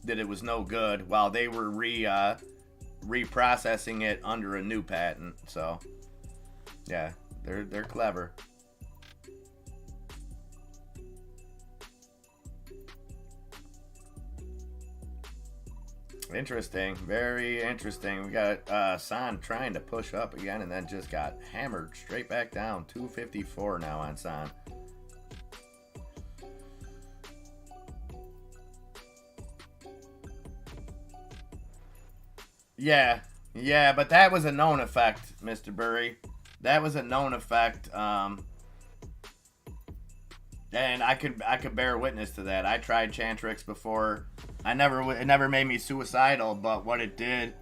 that it was no good, while they were reprocessing it under a new patent. So, yeah, they're clever. Interesting, very interesting. We got San trying to push up again, and then just got hammered straight back down. 254 now on San. Yeah, but that was a known effect, Mr. Burry. That was a known effect, and I could bear witness to that. I tried Chantrix before. It never made me suicidal, but what it did,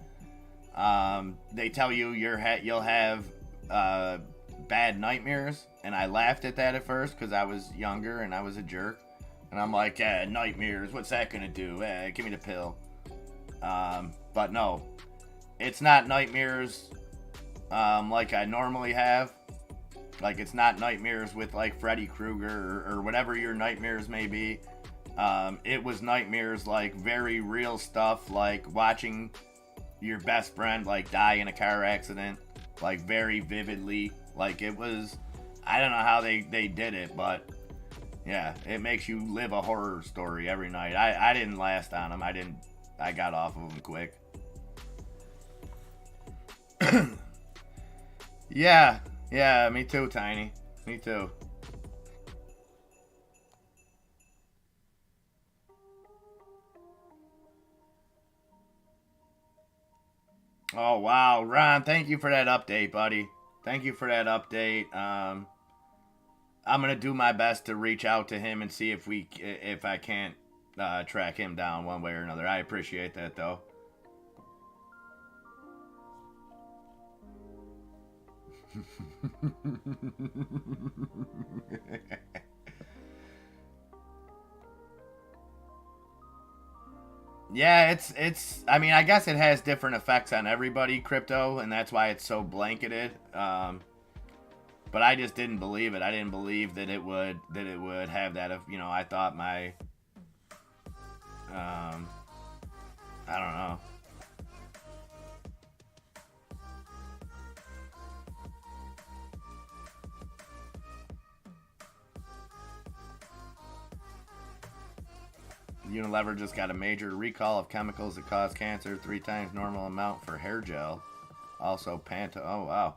they tell you you'll have bad nightmares, and I laughed at that at first because I was younger and I was a jerk, and I'm like, nightmares, what's that gonna do? Give me the pill. But no, it's not nightmares like I normally have. Like, it's not nightmares with like Freddy Krueger or whatever your nightmares may be. It was nightmares like very real stuff, like watching your best friend like die in a car accident, like very vividly. Like, it was, I don't know how they did it, but yeah, it makes you live a horror story every night. I didn't last on them. I got off of them quick. Yeah, me too, Tiny. Me too. Oh, wow. Ron, thank you for that update, buddy. Thank you for that update. I'm going to do my best to reach out to him and see if I can't track him down one way or another. I appreciate that, though. Yeah, it's I mean, I guess it has different effects on everybody, crypto, and that's why it's so blanketed. But I just didn't believe it. I didn't believe that it would have that. If, I thought my I don't know. Unilever just got a major recall of chemicals that cause cancer, 3 times normal amount for hair gel. Also, oh wow.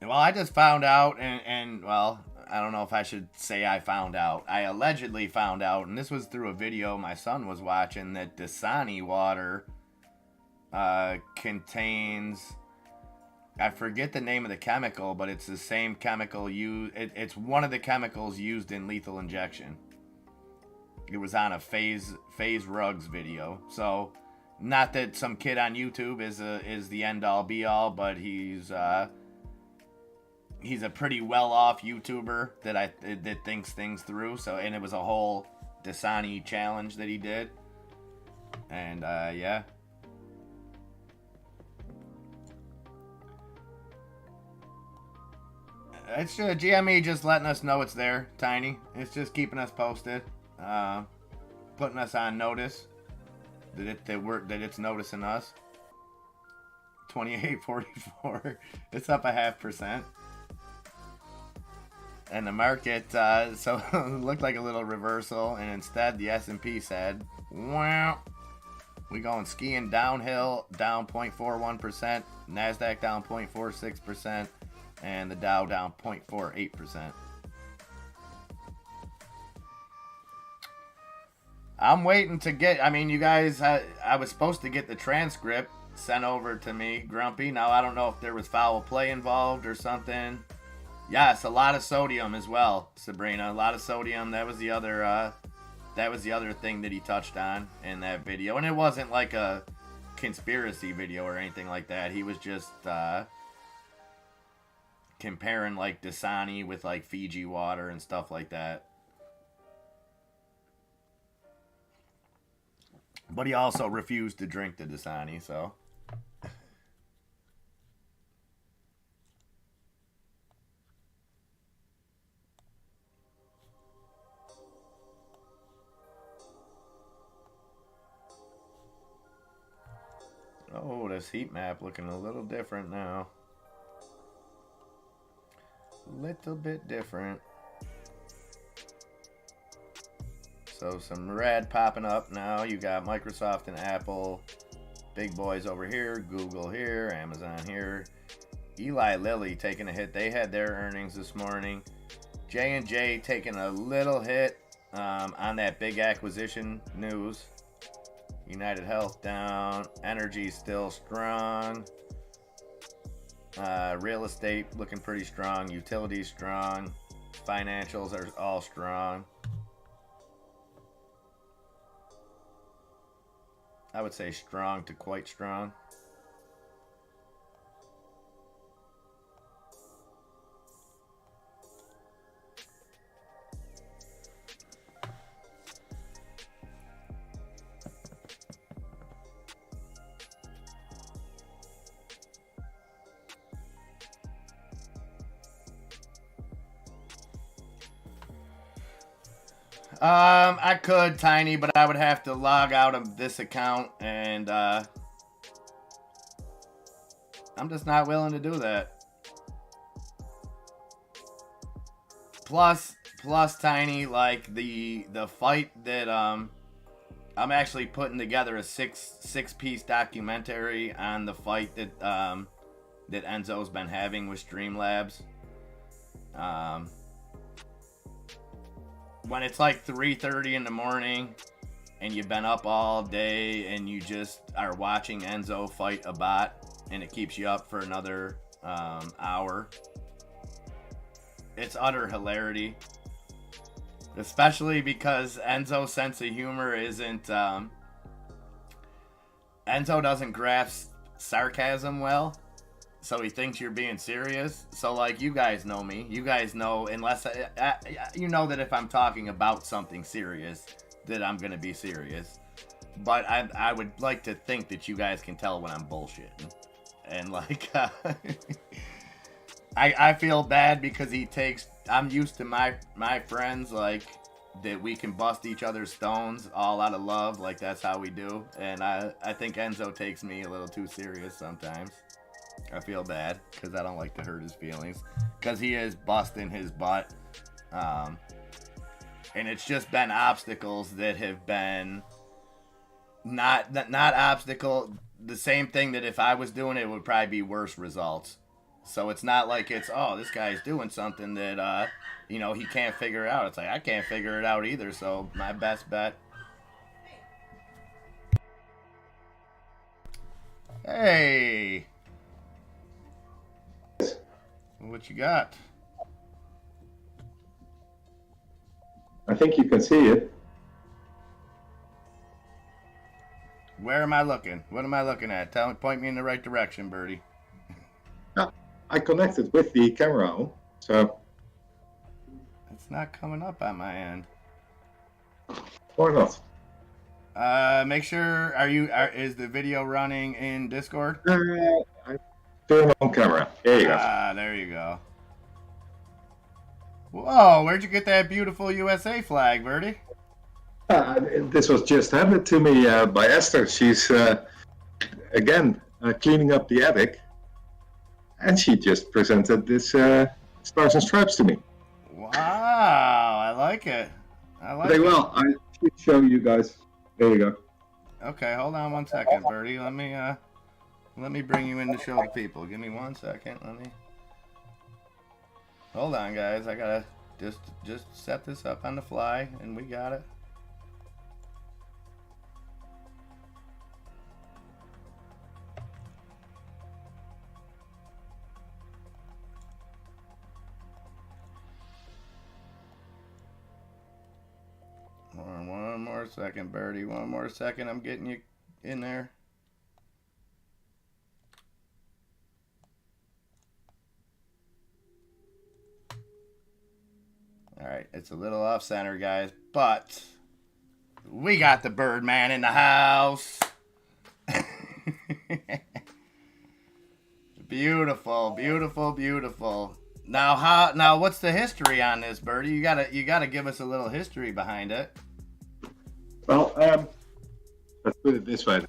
Well, I just found out, and well, I don't know if I should say I found out. I allegedly found out, and this was through a video my son was watching, that Dasani water contains, I forget the name of the chemical, but it's the same chemical used. It's one of the chemicals used in lethal injection. It was on a Phase Rugs video. So, not that some kid on YouTube is the end all be all, but he's a pretty well off YouTuber that thinks things through. So, and it was a whole Dasani challenge that he did, and yeah. It's just GME just letting us know it's there, Tiny. It's just keeping us posted, putting us on notice that it's noticing us. 28.44. It's up 0.5%. And the market, so it looked like a little reversal, and instead the S&P said, wow. We going skiing downhill, down 0.41%. NASDAQ down 0.46%. And the Dow down 0.48%. I'm waiting to get, I mean, you guys, I was supposed to get the transcript sent over to me, Grumpy. Now, I don't know if there was foul play involved or something. Yes, a lot of sodium as well, Sabrina. A lot of sodium. That was the other thing that he touched on in that video. And it wasn't like a conspiracy video or anything like that. He was just, comparing like Dasani with like Fiji water and stuff like that. But he also refused to drink the Dasani, so. Oh, this heat map looking a little different now. Little bit different. So some red popping up now. You got Microsoft and Apple, big boys over here, Google here, Amazon here. Eli Lilly taking a hit. They had their earnings this morning. J&J taking a little hit on that big acquisition news. United Health down. Energy still strong. Real estate looking pretty strong. Utilities strong. Financials are all strong. I would say strong to quite strong. I could, Tiny, but I would have to log out of this account, and I'm just not willing to do that. Plus, Tiny, like the fight that I'm actually putting together a six piece documentary on the fight that that Enzo's been having with Streamlabs. When it's like 3:30 in the morning and you've been up all day and you just are watching Enzo fight a bot and it keeps you up for another hour, it's utter hilarity. Especially because Enzo's sense of humor isn't... Enzo doesn't grasp sarcasm well. So he thinks you're being serious. So, like, you guys know me. You guys know, unless... you know that if I'm talking about something serious, that I'm going to be serious. But I would like to think that you guys can tell when I'm bullshitting. And, like... I feel bad because he takes... I'm used to my friends, like, that we can bust each other's stones all out of love. Like, that's how we do. And I think Enzo takes me a little too serious sometimes. I feel bad because I don't like to hurt his feelings because he is busting his butt. And it's just been obstacles that have been not obstacle. The same thing that if I was doing it would probably be worse results. So it's not like it's, oh, this guy's doing something that, you know, he can't figure it out. It's like, I can't figure it out either. So my best bet. Hey. What you got? I think you can see it. Where am I looking? What am I looking at? Point me in the right direction, Birdie. I connected with the camera on, so... It's not coming up on my end. Why not? Make sure, is the video running in Discord? I'm doing on camera. There you go. There you go. Whoa, where'd you get that beautiful USA flag, Birdie? This was just handed to me by Esther. She's, again, cleaning up the attic. And she just presented this Stars and Stripes to me. Wow, I like it. Very well. I should show you guys. There you go. Okay, hold on one second, Birdie. Let me bring you in to show the people. Give me 1 second. Hold on, guys. I gotta just set this up on the fly, and we got it. One more second, Birdie. One more second. I'm getting you in there. All right, it's a little off center, guys, but We got the Birdman in the house. Beautiful, beautiful, beautiful. Now what's the history on this, Birdie? You gotta give us a little history behind it. Well, let's put it this way.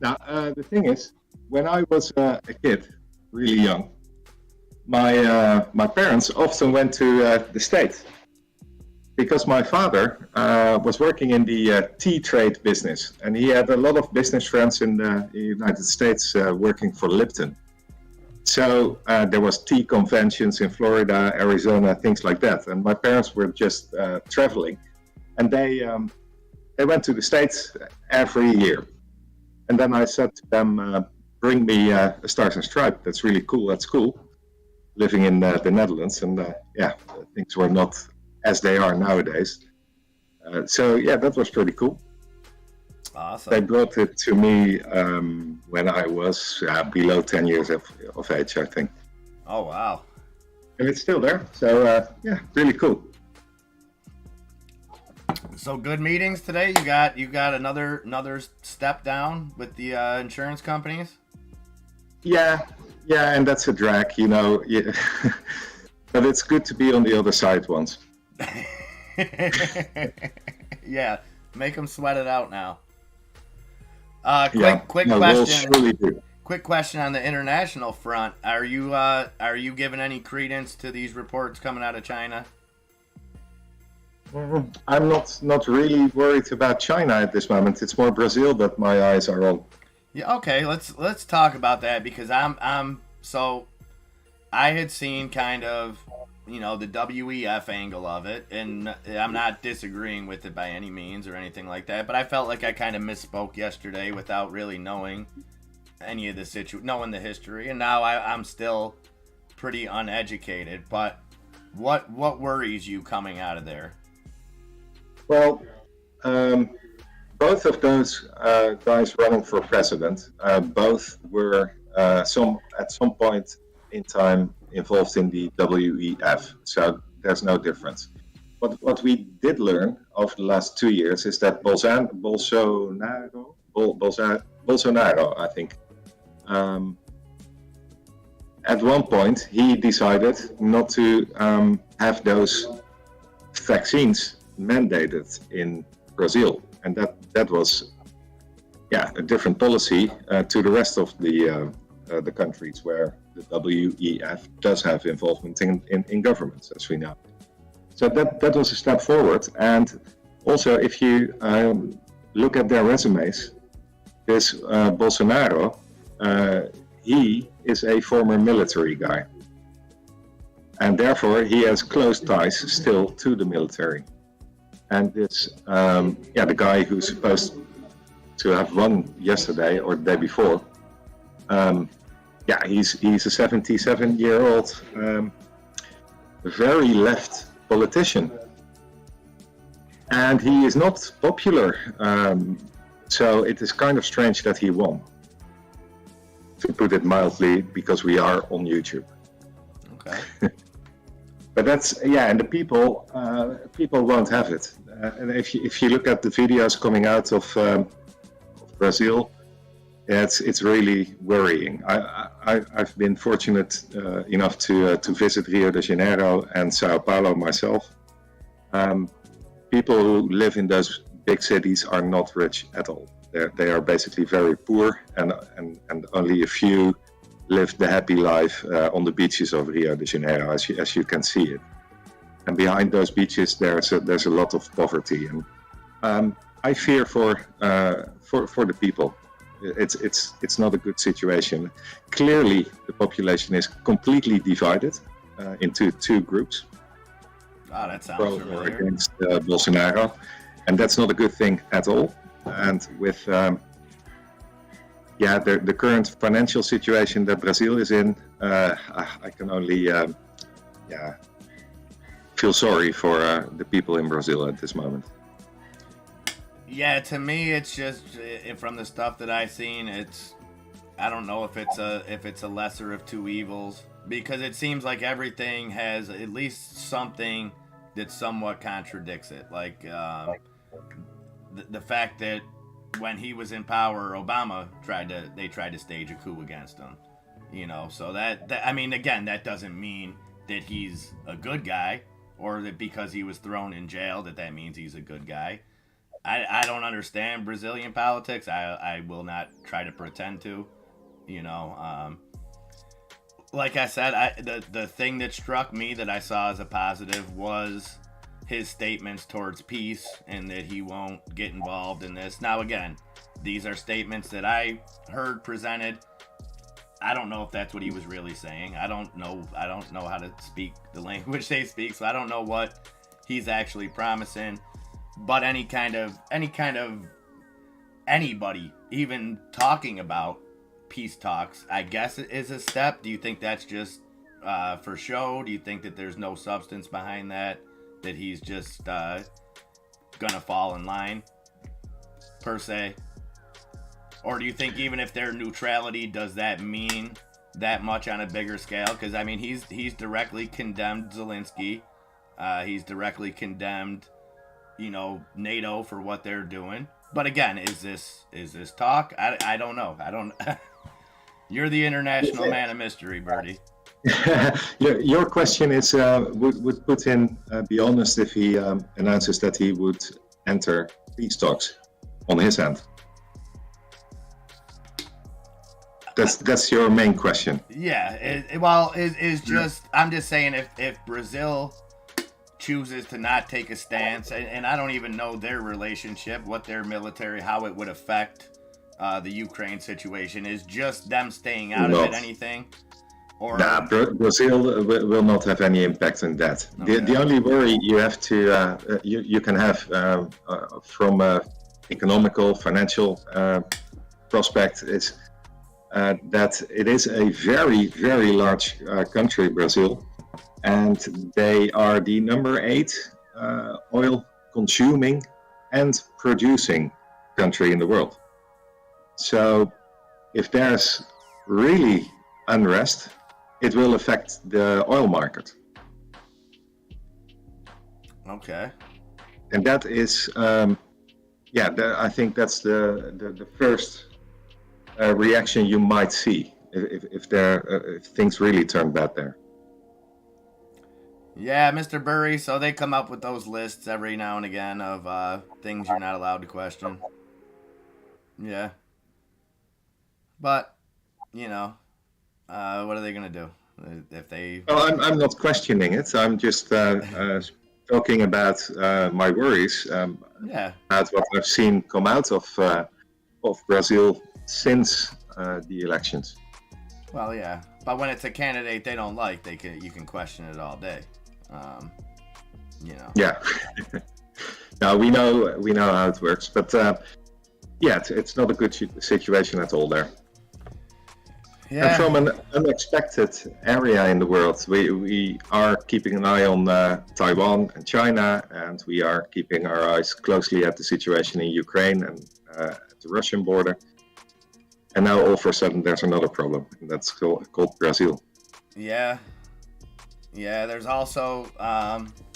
Now, the thing is, when I was a kid, really young, my parents often went to the States because my father was working in the tea trade business, and he had a lot of business friends in the United States working for Lipton. So there was tea conventions in Florida, Arizona, things like that. And my parents were just traveling, and they went to the States every year. And then I said to them, bring me a Stars and Stripes. That's really cool. That's cool. Living in the Netherlands, and yeah, things were not as they are nowadays. So yeah, that was pretty cool. Awesome. They brought it to me when I was below 10 years of age, I think. Oh wow! And it's still there. So yeah, really cool. So good meetings today. You got another step down with the insurance companies. Yeah, and that's a drag, you know. Yeah. But it's good to be on the other side once. Yeah, make them sweat it out now. Quick no, question. we'll surely do. Quick question on the international front. Are you giving any credence to these reports coming out of China? I'm not really worried about China at this moment. It's more Brazil that my eyes are on. Yeah, okay. Let's talk about that because so I had seen kind of the WEF angle of it, and I'm not disagreeing with it by any means or anything like that, but I felt like I kind of misspoke yesterday without really knowing any of the knowing the history, and now I'm still pretty uneducated. But what worries you coming out of there? Well, both of those guys running for president, both were at some point in time involved in the WEF, so there's no difference. What we did learn over the last 2 years is that Bolsonaro, I think, at one point he decided not to have those vaccines mandated in Brazil, and that was a different policy to the rest of the countries where the WEF does have involvement in governments, as we know. So that was a step forward. And also, if you look at their resumes, this Bolsonaro, he is a former military guy, and therefore he has close ties still to the military. And this, the guy who's supposed to have won yesterday or the day before, he's a 77-year-old, very left politician, and he is not popular. So it is kind of strange that he won, to put it mildly, because we are on YouTube. Okay. But that's and the people won't have it. And if you look at the videos coming out of Brazil, it's really worrying. I've been fortunate enough to visit Rio de Janeiro and Sao Paulo myself. People who live in those big cities are not rich at all. They are basically very poor, and only a few live the happy life on the beaches of Rio de Janeiro, as you can see it. And behind those beaches, there's a lot of poverty, and I fear for the people. It's not a good situation. Clearly, the population is completely divided into two groups. Oh, that sounds pro familiar. Or against Bolsonaro, and that's not a good thing at all. And with the current financial situation that Brazil is in, I can only feel sorry for the people in Brazil at this moment. Yeah, to me, it's just from the stuff that I've seen, I don't know if it's a lesser of two evils, because it seems like everything has at least something that somewhat contradicts it. Like the fact that when he was in power, Obama tried to stage a coup against him. You know, so that I mean, again, that doesn't mean that he's a good guy, or that because he was thrown in jail that means he's a good guy. I don't understand Brazilian politics. I will not try to pretend to. You know, like I said, the thing that struck me that I saw as a positive was his statements towards peace and that he won't get involved in this. Now, again, these are statements that I heard presented. I don't know if that's what he was really saying. I don't know how to speak the language they speak, so I don't know what he's actually promising. But any kind of anybody even talking about peace talks, I guess it is a step. Do you think that's just for show? Do you think that there's no substance behind that he's just gonna fall in line per se? Or do you think even if their neutrality, does that mean that much on a bigger scale? Because I mean, he's directly condemned Zelensky. He's directly condemned, you know, NATO for what they're doing. But again, is this talk? I don't know. I don't. You're the international man of mystery, Bertie. Your question is, would Putin be honest if he announces that he would enter peace talks on his end? That's your main question. Yeah. I'm just saying if Brazil chooses to not take a stance, and I don't even know their relationship, what their military, how it would affect the Ukraine situation, is just them staying out of it anything? Or Brazil will not have any impact on that. Okay. The only worry you have to you can have from a economical, financial prospect is that it is a very, very large country, Brazil, and they are the number 8 oil consuming and producing country in the world. So if there's really unrest, it will affect the oil market. Okay. And that is, I think that's the first reaction you might see if things really turn bad there. Yeah, Mr. Burry, so they come up with those lists every now and again of things you're not allowed to question. Yeah. But, you know, what are they going to do? If they... Well, I'm not questioning it. I'm just talking about my worries about what I've seen come out of Brazil since the elections. Well, yeah, but when it's a candidate they don't like, you can question it all day. You know. Yeah. Now we know how it works, but it's not a good situation at all there. Yeah. And from an unexpected area in the world, we are keeping an eye on Taiwan and China, and we are keeping our eyes closely at the situation in Ukraine and at the Russian border. And now all of a sudden there's another problem, and that's called Brazil. Yeah. Yeah, there's also,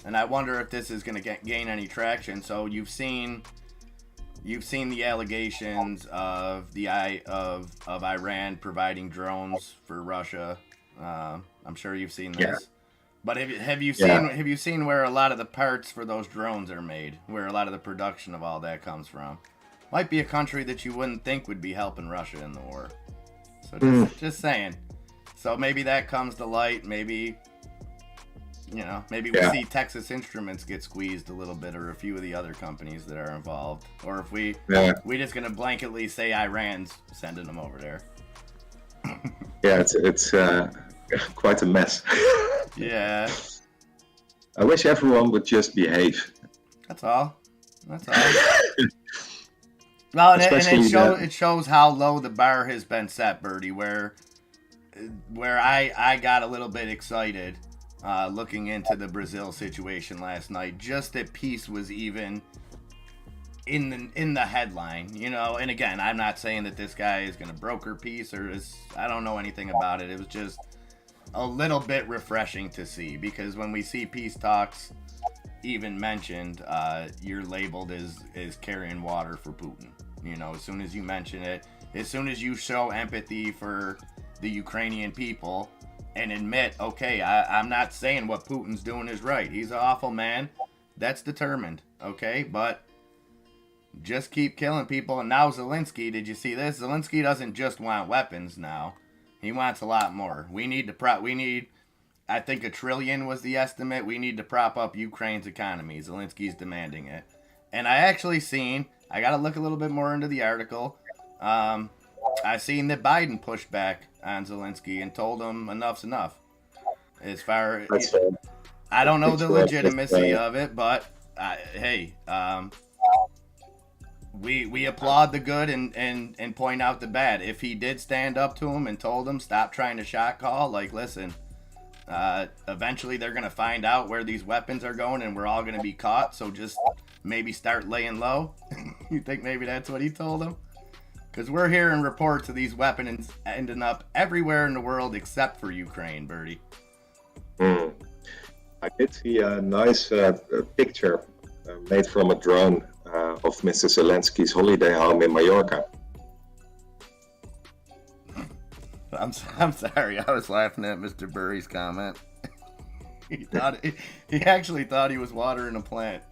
and I wonder if this is going to gain any traction. So you've seen the allegations of Iran providing drones for Russia. I'm sure you've seen this. Yeah. But have you seen where a lot of the parts for those drones are made? Where a lot of the production of all that comes from? Might be a country that you wouldn't think would be helping Russia in the war. So just saying. So maybe that comes to light. Maybe, you know, we see Texas Instruments get squeezed a little bit, or a few of the other companies that are involved. Or if we just gonna blanketly say Iran's sending them over there. Yeah, it's quite a mess. Yeah. I wish everyone would just behave. That's all. Well, and it shows how low the bar has been set, Bertie, where I got a little bit excited looking into the Brazil situation last night, just that peace was even in the headline, you know. And again, I'm not saying that this guy is going to broker peace I don't know anything about it. It was just a little bit refreshing to see, because when we see peace talks, even mentioned, you're labeled as carrying water for Putin. You know, as soon as you mention it, as soon as you show empathy for the Ukrainian people and admit, okay, I'm not saying what Putin's doing is right. He's an awful man. That's determined, okay? But just keep killing people. And now Zelensky, did you see this? Zelensky doesn't just want weapons now. He wants a lot more. We need, I think $1 trillion was the estimate. We need to prop up Ukraine's economy. Zelensky's demanding it. And I actually seen, I got to look a little bit more into the article. I seen that Biden pushed back on Zelensky and told him enough's enough. As far as, I don't know the legitimacy of it, but hey, we applaud the good and point out the bad. If he did stand up to him and told him stop trying to shot call, like, listen, eventually they're gonna find out where these weapons are going and we're all gonna be caught, so just maybe start laying low. You think maybe that's what he told him? Because we're hearing reports of these weapons ending up everywhere in the world except for Ukraine, Bertie. I did see a nice picture made from a drone of Mr. Zelensky's holiday home in Mallorca. I'm sorry, I was laughing at Mr. Burry's comment. He actually thought he was watering a plant.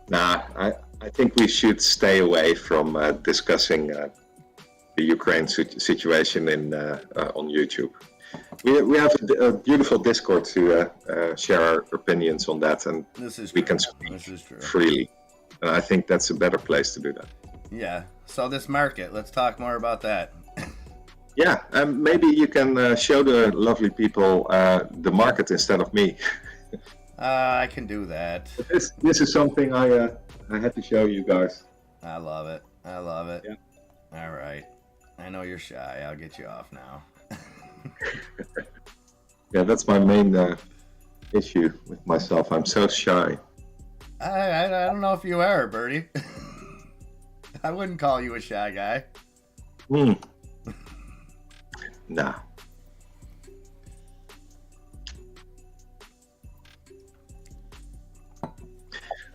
Nah, I think we should stay away from discussing the Ukraine situation on YouTube. We have a beautiful Discord to share our opinions on that, and we can speak freely. And I think that's a better place to do that. Yeah. So this market, let's talk more about that. Yeah, maybe you can show the lovely people the market instead of me. I can do that. This is something I had to show you guys. I love it. Yeah. All right. I know you're shy. I'll get you off now. Yeah, that's my main issue with myself. I'm so shy. I don't know if you are, Bertie. I wouldn't call you a shy guy. Nah.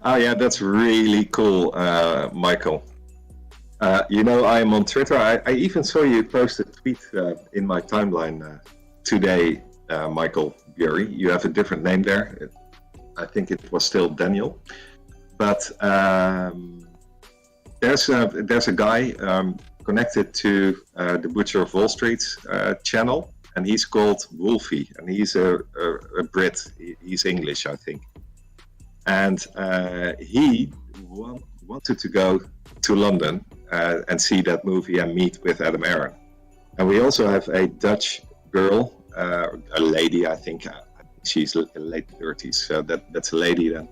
Oh yeah, that's really cool, Michael. You know, I'm on Twitter. I even saw you post a tweet in my timeline today, Michael Bury. You have a different name there. I think it was still Daniel. But there's a guy connected to the Butcher of Wall Street's channel, and he's called Wolfie, and he's a Brit. He's English, I think. And he wanted to go to London and see that movie and meet with Adam Aaron. And we also have a Dutch girl, a lady, I think she's late 30s, so that's a lady then.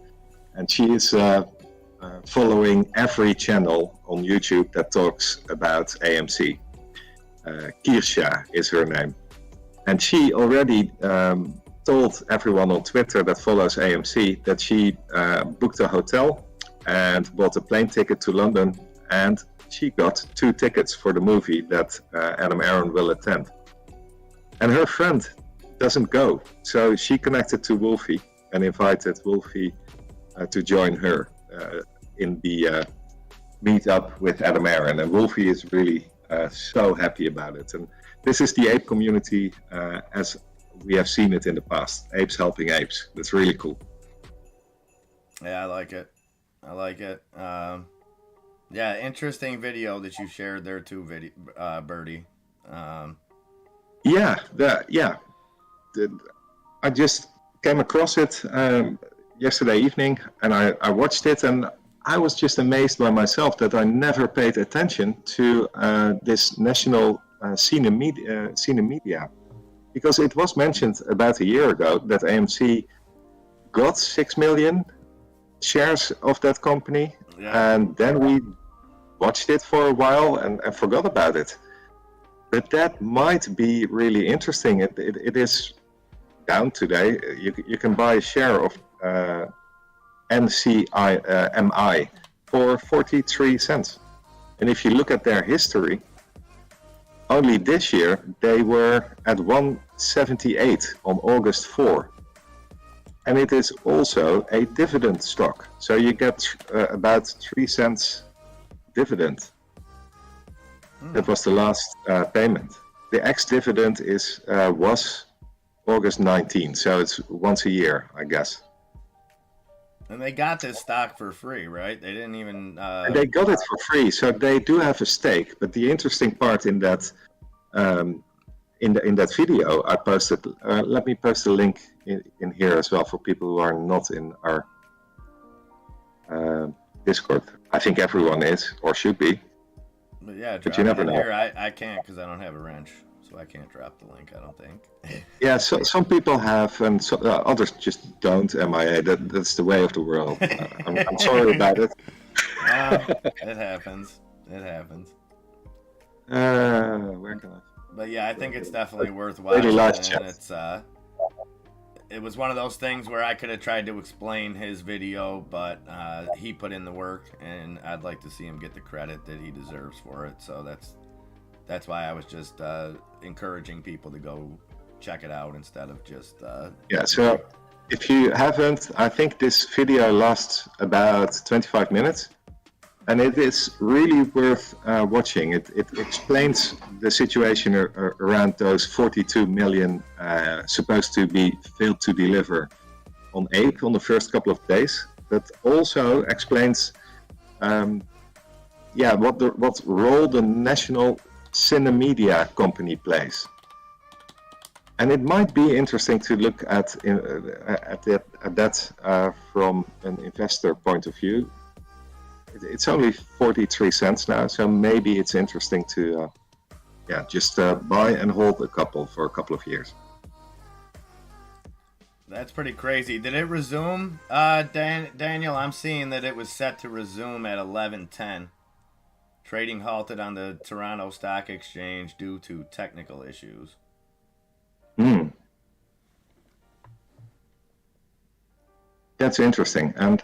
And she is following every channel on YouTube that talks about AMC. Kirsha is her name. And she already told everyone on Twitter that follows AMC that she booked a hotel and bought a plane ticket to London, and she got 2 tickets for the movie that Adam Aaron will attend. And her friend doesn't go, so she connected to Wolfie and invited Wolfie to join her in the meet-up with Adam Aaron. And Wolfie is really so happy about it. And this is the ape community as we have seen it in the past. Apes helping apes. That's really cool. Yeah, I like it. Yeah, interesting video that you shared there too, Bertie. I just came across it yesterday evening, and I watched it, and I was just amazed by myself that I never paid attention to this national cine media. Because it was mentioned about a year ago that AMC got 6 million shares of that company, and then we watched it for a while and forgot about it. But that might be really interesting. It is down today. You can buy a share of NCMI for 43 cents. And if you look at their history, only this year they were at 178 on August 4. and it is also a dividend stock. So you get about 3 cents dividend. That was the last payment. The ex-dividend was August 19, so it's once a year, I guess. And they got this stock for free, right? They didn't even. And they got it for free, so they do have a stake. But the interesting part in that in that video I posted, let me post a link in here as well for people who are not in our Discord. I think everyone is or should be. But yeah, but you never know. Here. I can't because I don't have a wrench, so I can't drop the link. I don't think. Yeah, so some people have, and others just don't. MIA. That's the way of the world. I'm sorry about it. It happens. It happens. Where can I? But yeah, I think it's definitely worth watching. And it's it was one of those things where I could have tried to explain his video, but he put in the work, and I'd like to see him get the credit that he deserves for it. So that's why I was just encouraging people to go check it out instead of just yeah. So if you haven't, I think this video lasts about 25 minutes, and it is really worth watching. It explains the situation around those 42 million supposed to be failed to deliver on APE on the first couple of days, but also explains what role the national Cinemedia company plays. And it might be interesting to look at that from an investor point of view. It's only 43 cents now, so maybe it's interesting to just buy and hold a couple for a couple of years. That's pretty crazy. Did it resume, Daniel? I'm seeing that it was set to resume at 11:10. Trading halted on the Toronto Stock Exchange due to technical issues. That's interesting. And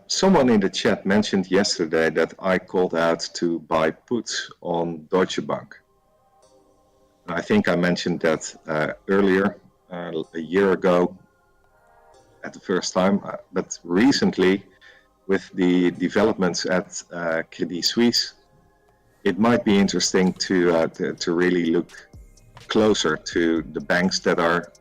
someone in the chat mentioned yesterday that I called out to buy puts on Deutsche Bank. I think I mentioned that earlier, a year ago, at the first time. But recently, with the developments at Credit Suisse, it might be interesting to really look closer to the banks that are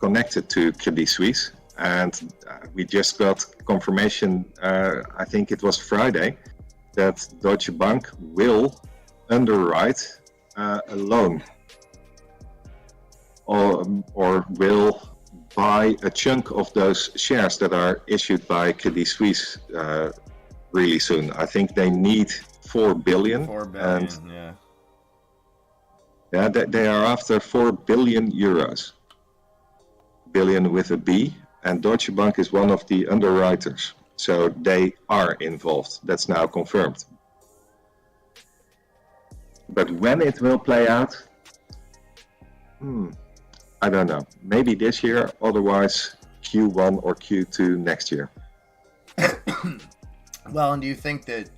connected to Credit Suisse. And we just got confirmation, I think it was Friday, that Deutsche Bank will underwrite a loan or will buy a chunk of those shares that are issued by Credit Suisse really soon. I think they need 4 billion. 4 billion, and, yeah. Yeah, they are after 4 billion euros. Billion with a B. And Deutsche Bank is one of the underwriters. So they are involved. That's now confirmed. But when it will play out, I don't know. Maybe this year, otherwise Q1 or Q2 next year. Well, and do you think that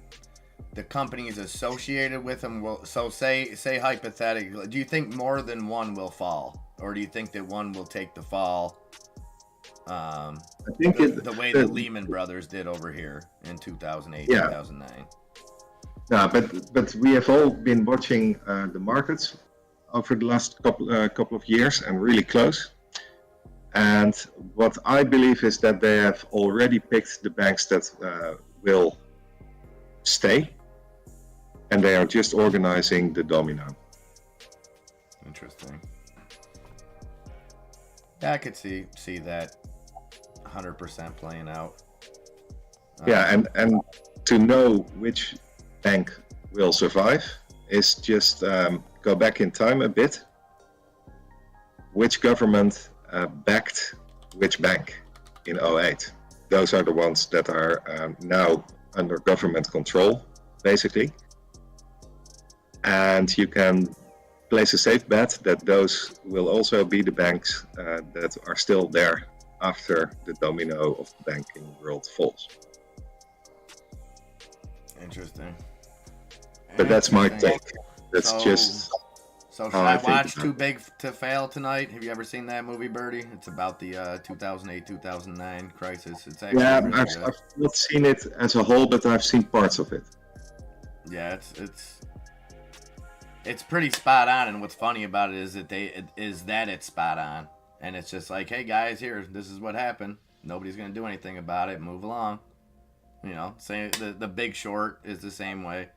the companies associated with them will, so say hypothetically, do you think more than one will fall? Or do you think that one will take the fall? I think the way that Lehman Brothers did over here in 2008, 2009. No, but we have all been watching the markets over the last couple of years and really close. And what I believe is that they have already picked the banks that will stay, and they are just organizing the domino. Interesting. Yeah, I could see that 100% playing out. Yeah, and to know which bank will survive is just go back in time a bit. Which government backed which bank in 2008? Those are the ones that are now under government control, basically. And you can place a safe bet that those will also be the banks that are still there after the domino of the banking world falls. Interesting. But that's my take. That's just So should how I I think watch about Too it. Big to Fail tonight? Have you ever seen that movie, Birdie? It's about the 2008-2009 crisis. It's actually Yeah, really good. I've not seen it as a whole, but I've seen parts of it. Yeah, it's pretty spot on. And what's funny about it is that it's spot on, and it's just like, hey guys, here, this is what happened. Nobody's gonna do anything about it. Move along. You know, say the Big Short is the same way.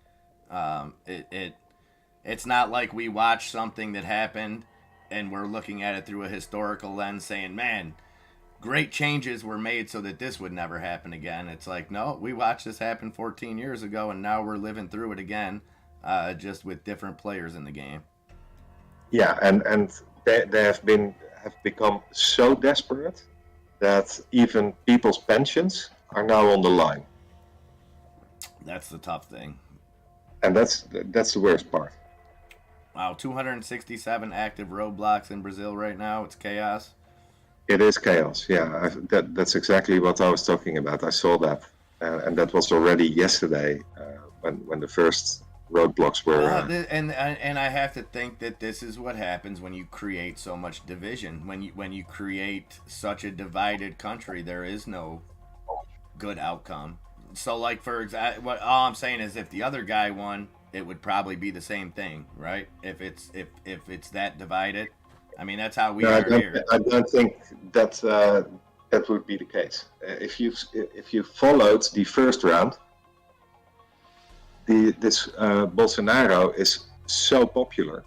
It's not like we watch something that happened and we're looking at it through a historical lens saying, man, great changes were made so that this would never happen again. It's like, no, we watched this happen 14 years ago and now we're living through it again, just with different players in the game. Yeah, and they have become so desperate that even people's pensions are now on the line, That's the tough thing. and that's the worst part. Wow, 267 active roadblocks in Brazil right now. It's chaos. It is chaos. Yeah, that's exactly what I was talking about. I saw that, and that was already yesterday when the first roadblocks were. And I have to think that this is what happens when you create so much division. When you create such a divided country, there is no good outcome. So, like, for example, what all I'm saying is, if the other guy won, it would probably be the same thing, right? If it's that divided, I mean, that's how we No, are here. I don't think that that would be the case. If you followed the first round, this Bolsonaro is so popular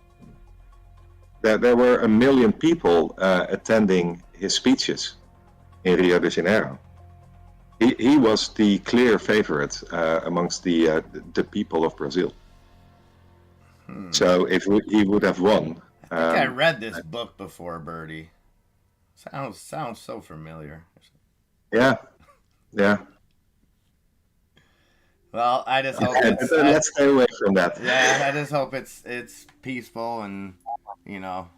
that there were 1 million people attending his speeches in Rio de Janeiro. He was the clear favorite amongst the people of Brazil. So if he would have won, I think I read this book before, Birdie. Sounds so familiar. yeah. Well, I just hope Okay, it's. but let's stay away from that. Yeah, I just hope it's peaceful and, you know,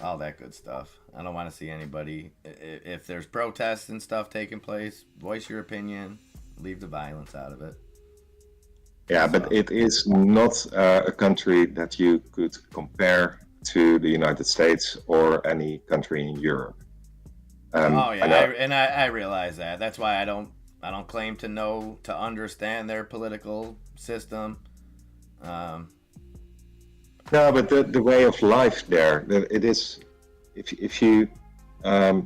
all that good stuff. I don't want to see anybody. If there's protests and stuff taking place, voice your opinion. Leave the violence out of it. Yeah, but it is not a country that you could compare to the United States or any country in Europe. Oh yeah, I realize that. That's why I don't claim to understand their political system. No, but the way of life there, it is. If you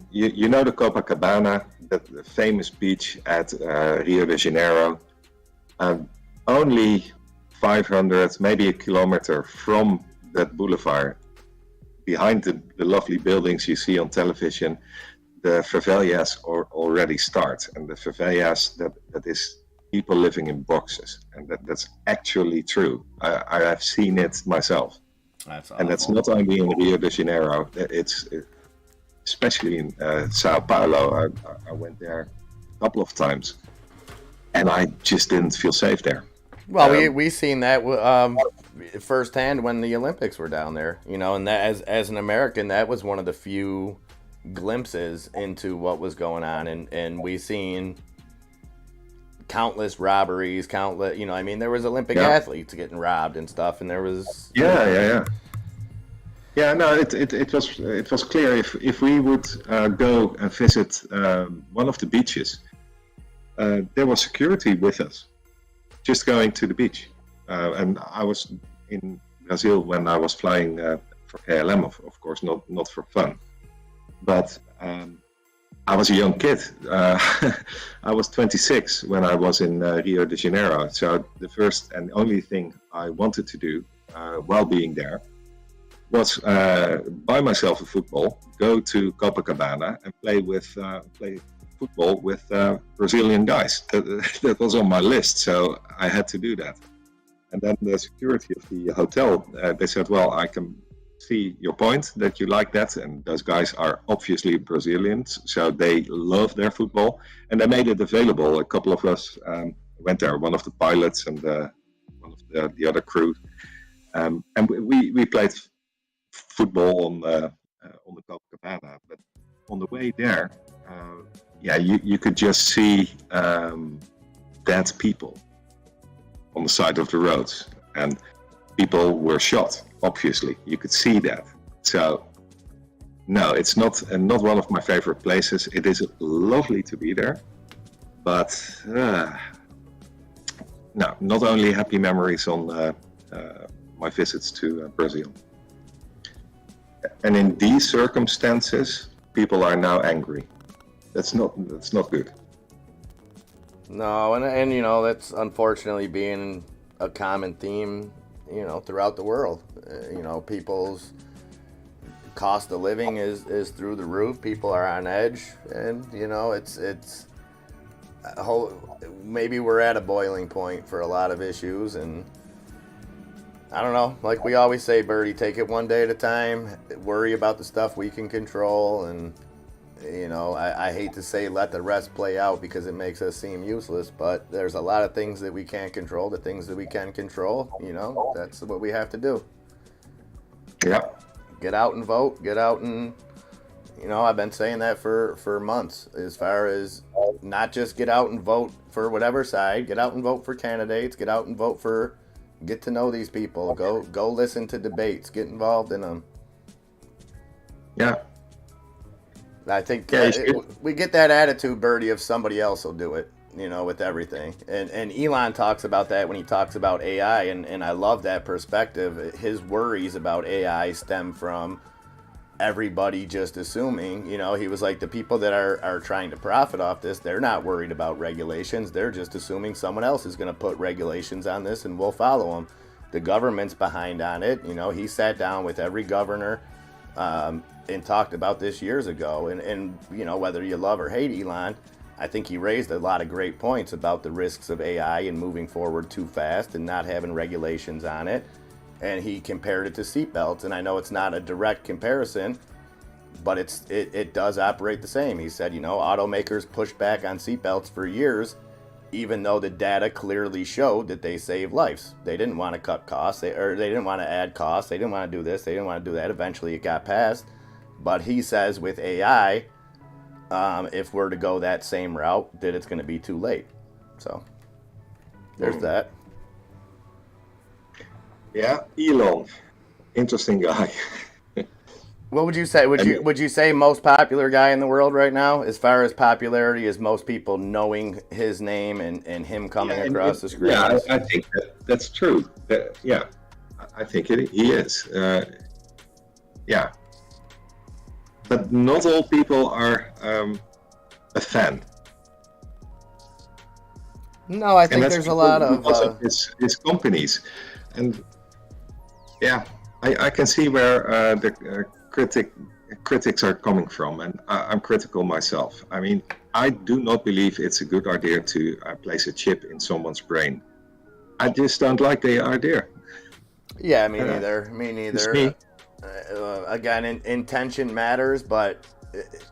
you know the Copacabana, that the famous beach at Rio de Janeiro. Only 500, maybe a kilometer from that boulevard, behind the lovely buildings you see on television, the favelas already start. And the favelas, that is people living in boxes. And that's actually true. I have seen it myself. That's awful. And that's not only in Rio de Janeiro, it's especially in Sao Paulo. I went there a couple of times, and I just didn't feel safe there. Well, we seen that firsthand when the Olympics were down there, you know, and that as an American, that was one of the few glimpses into what was going on, and we seen countless robberies, you know, I mean, there was Olympic athletes getting robbed and stuff, and there was Yeah. No, it was clear if we would go and visit one of the beaches, there was security with us, just going to the beach. And I was in Brazil when I was flying for KLM, of course, not for fun. But I was a young kid. I was 26 when I was in Rio de Janeiro. So the first and only thing I wanted to do while being there was buy myself a football, go to Copacabana and play football with Brazilian guys. That was on my list, so I had to do that. And then the security of the hotel, they said, well, I can see your point that you like that, and those guys are obviously Brazilians, so they love their football, and they made it available. A couple of us went there, one of the pilots and one of the other crew, and we played football on the Copacabana. But on the way there, you could just see dead people on the side of the roads, and people were shot. obviously. You could see that. So, no, it's not one of my favorite places. It is lovely to be there, but no, not only happy memories on my visits to Brazil. And in these circumstances, people are now angry. That's not good. No, and you know, that's unfortunately being a common theme, you know, throughout the world. You know, people's cost of living is through the roof. People are on edge, and you know, it's a whole, maybe we're at a boiling point for a lot of issues, and I don't know, like we always say, Birdie, take it one day at a time, worry about the stuff we can control, and you know, I hate to say let the rest play out because it makes us seem useless, but there's a lot of things that we can't control. The things that we can control, you know, that's what we have to do. Yeah. Get out and vote, get out and, you know, I've been saying that for months, as far as not just get out and vote for whatever side, get out and vote for candidates, get out and vote for, get to know these people, go listen to debates, get involved in them. Yeah. I think Yeah, we get that attitude, Birdie, of somebody else will do it, you know, with everything. And Elon talks about that when he talks about AI, and I love that perspective. His worries about AI stem from everybody just assuming, you know, he was like, the people that are trying to profit off this, they're not worried about regulations. They're just assuming someone else is going to put regulations on this and we'll follow them. The government's behind on it. You know, he sat down with every governor and talked about this years ago. And, you know, whether you love or hate Elon, I think he raised a lot of great points about the risks of AI and moving forward too fast and not having regulations on it. And he compared it to seatbelts. And I know it's not a direct comparison, but it does operate the same. He said, you know, automakers pushed back on seatbelts for years, even though the data clearly showed that they save lives. They didn't want to cut costs, they didn't want to add costs, they didn't want to do this, they didn't want to do that. Eventually it got passed. But he says with AI, if we're to go that same route, that it's going to be too late. So there's that. Yeah, Elon, interesting guy. What would you say? Would you say most popular guy in the world right now, as far as popularity, is most people knowing his name and him coming across the screen? Yeah, I think that's true. Yeah, I think he is. Yeah, but not all people are a fan. No, I think there's a lot of his companies, and yeah, I can see where the critics are coming from, and I'm critical myself. I mean, I do not believe it's a good idea to place a chip in someone's brain. I just don't like the idea. Yeah, me neither. Me neither. Me. Again, intention matters, but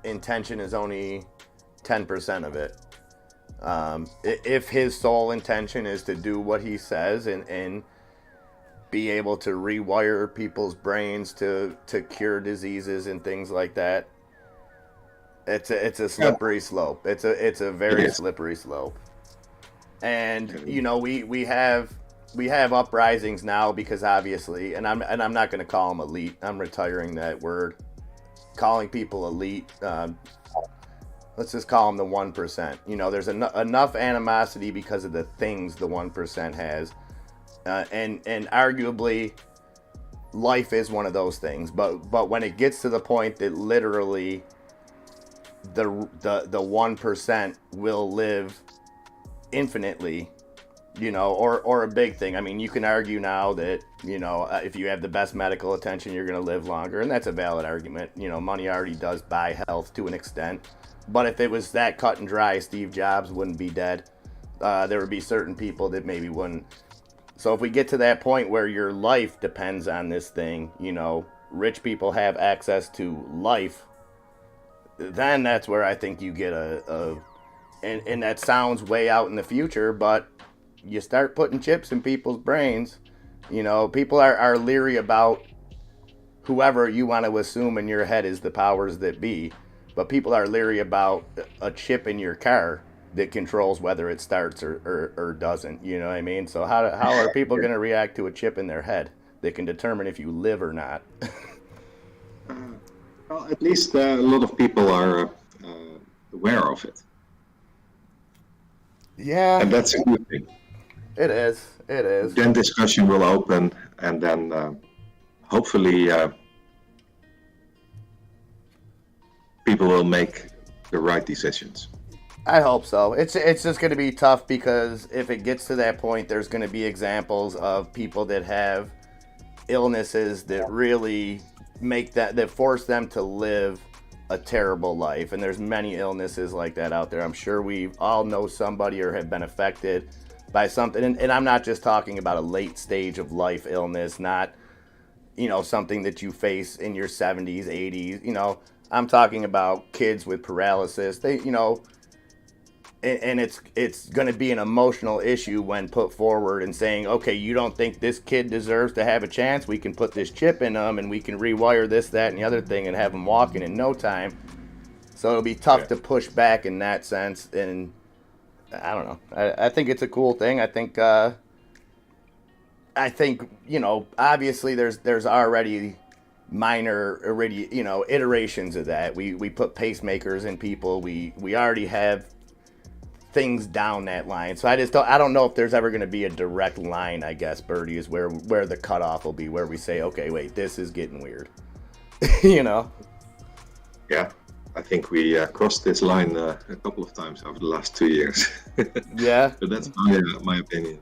intention is only 10% of it. If his sole intention is to do what he says and be able to rewire people's brains to cure diseases and things like that, it's a slippery slope. It's a very slippery slope. And you know, we have uprisings now because obviously, and I'm not going to call them elite. I'm retiring that word. Calling people elite, let's just call them the 1%. You know, there's enough animosity because of the things the 1% has. And arguably, life is one of those things. But when it gets to the point that literally the 1% will live infinitely, you know, or a big thing. I mean, you can argue now that, you know, if you have the best medical attention, you're going to live longer, and that's a valid argument. You know, money already does buy health to an extent. But if it was that cut and dry, Steve Jobs wouldn't be dead. There would be certain people that maybe wouldn't. So if we get to that point where your life depends on this thing, you know, rich people have access to life, then that's where I think you get and that sounds way out in the future, but you start putting chips in people's brains, you know, people are leery about whoever you want to assume in your head is the powers that be, but people are leery about a chip in your car that controls whether it starts or doesn't, you know what I mean? So how are people going to react to a chip in their head? that can determine if you live or not. Well, at least a lot of people are aware of it. Yeah, And that's a good thing. it is. It is. Then discussion will open, and then hopefully people will make the right decisions. I hope so. It's just going to be tough because if it gets to that point, there's going to be examples of people that have illnesses that really that force them to live a terrible life. And there's many illnesses like that out there. I'm sure we all know somebody or have been affected by something. And I'm not just talking about a late stage of life illness, not, something that you face in your 70s, 80s. I'm talking about kids with paralysis. They, and it's going to be an emotional issue when put forward and saying, okay, you don't think this kid deserves to have a chance? We can put this chip in them and we can rewire this, that, and the other thing and have them walking in no time. So it'll be tough to push back in that sense. And I don't know. I think it's a cool thing. I think obviously there's already minor iterations of that. We put pacemakers in people. We already have things down that line. So I don't know if there's ever going to be a direct line, I guess, Birdie, is where the cutoff will be, where we say, okay, wait, this is getting weird. Yeah, I think we crossed this line a couple of times over the last 2 years. Yeah. But that's my opinion.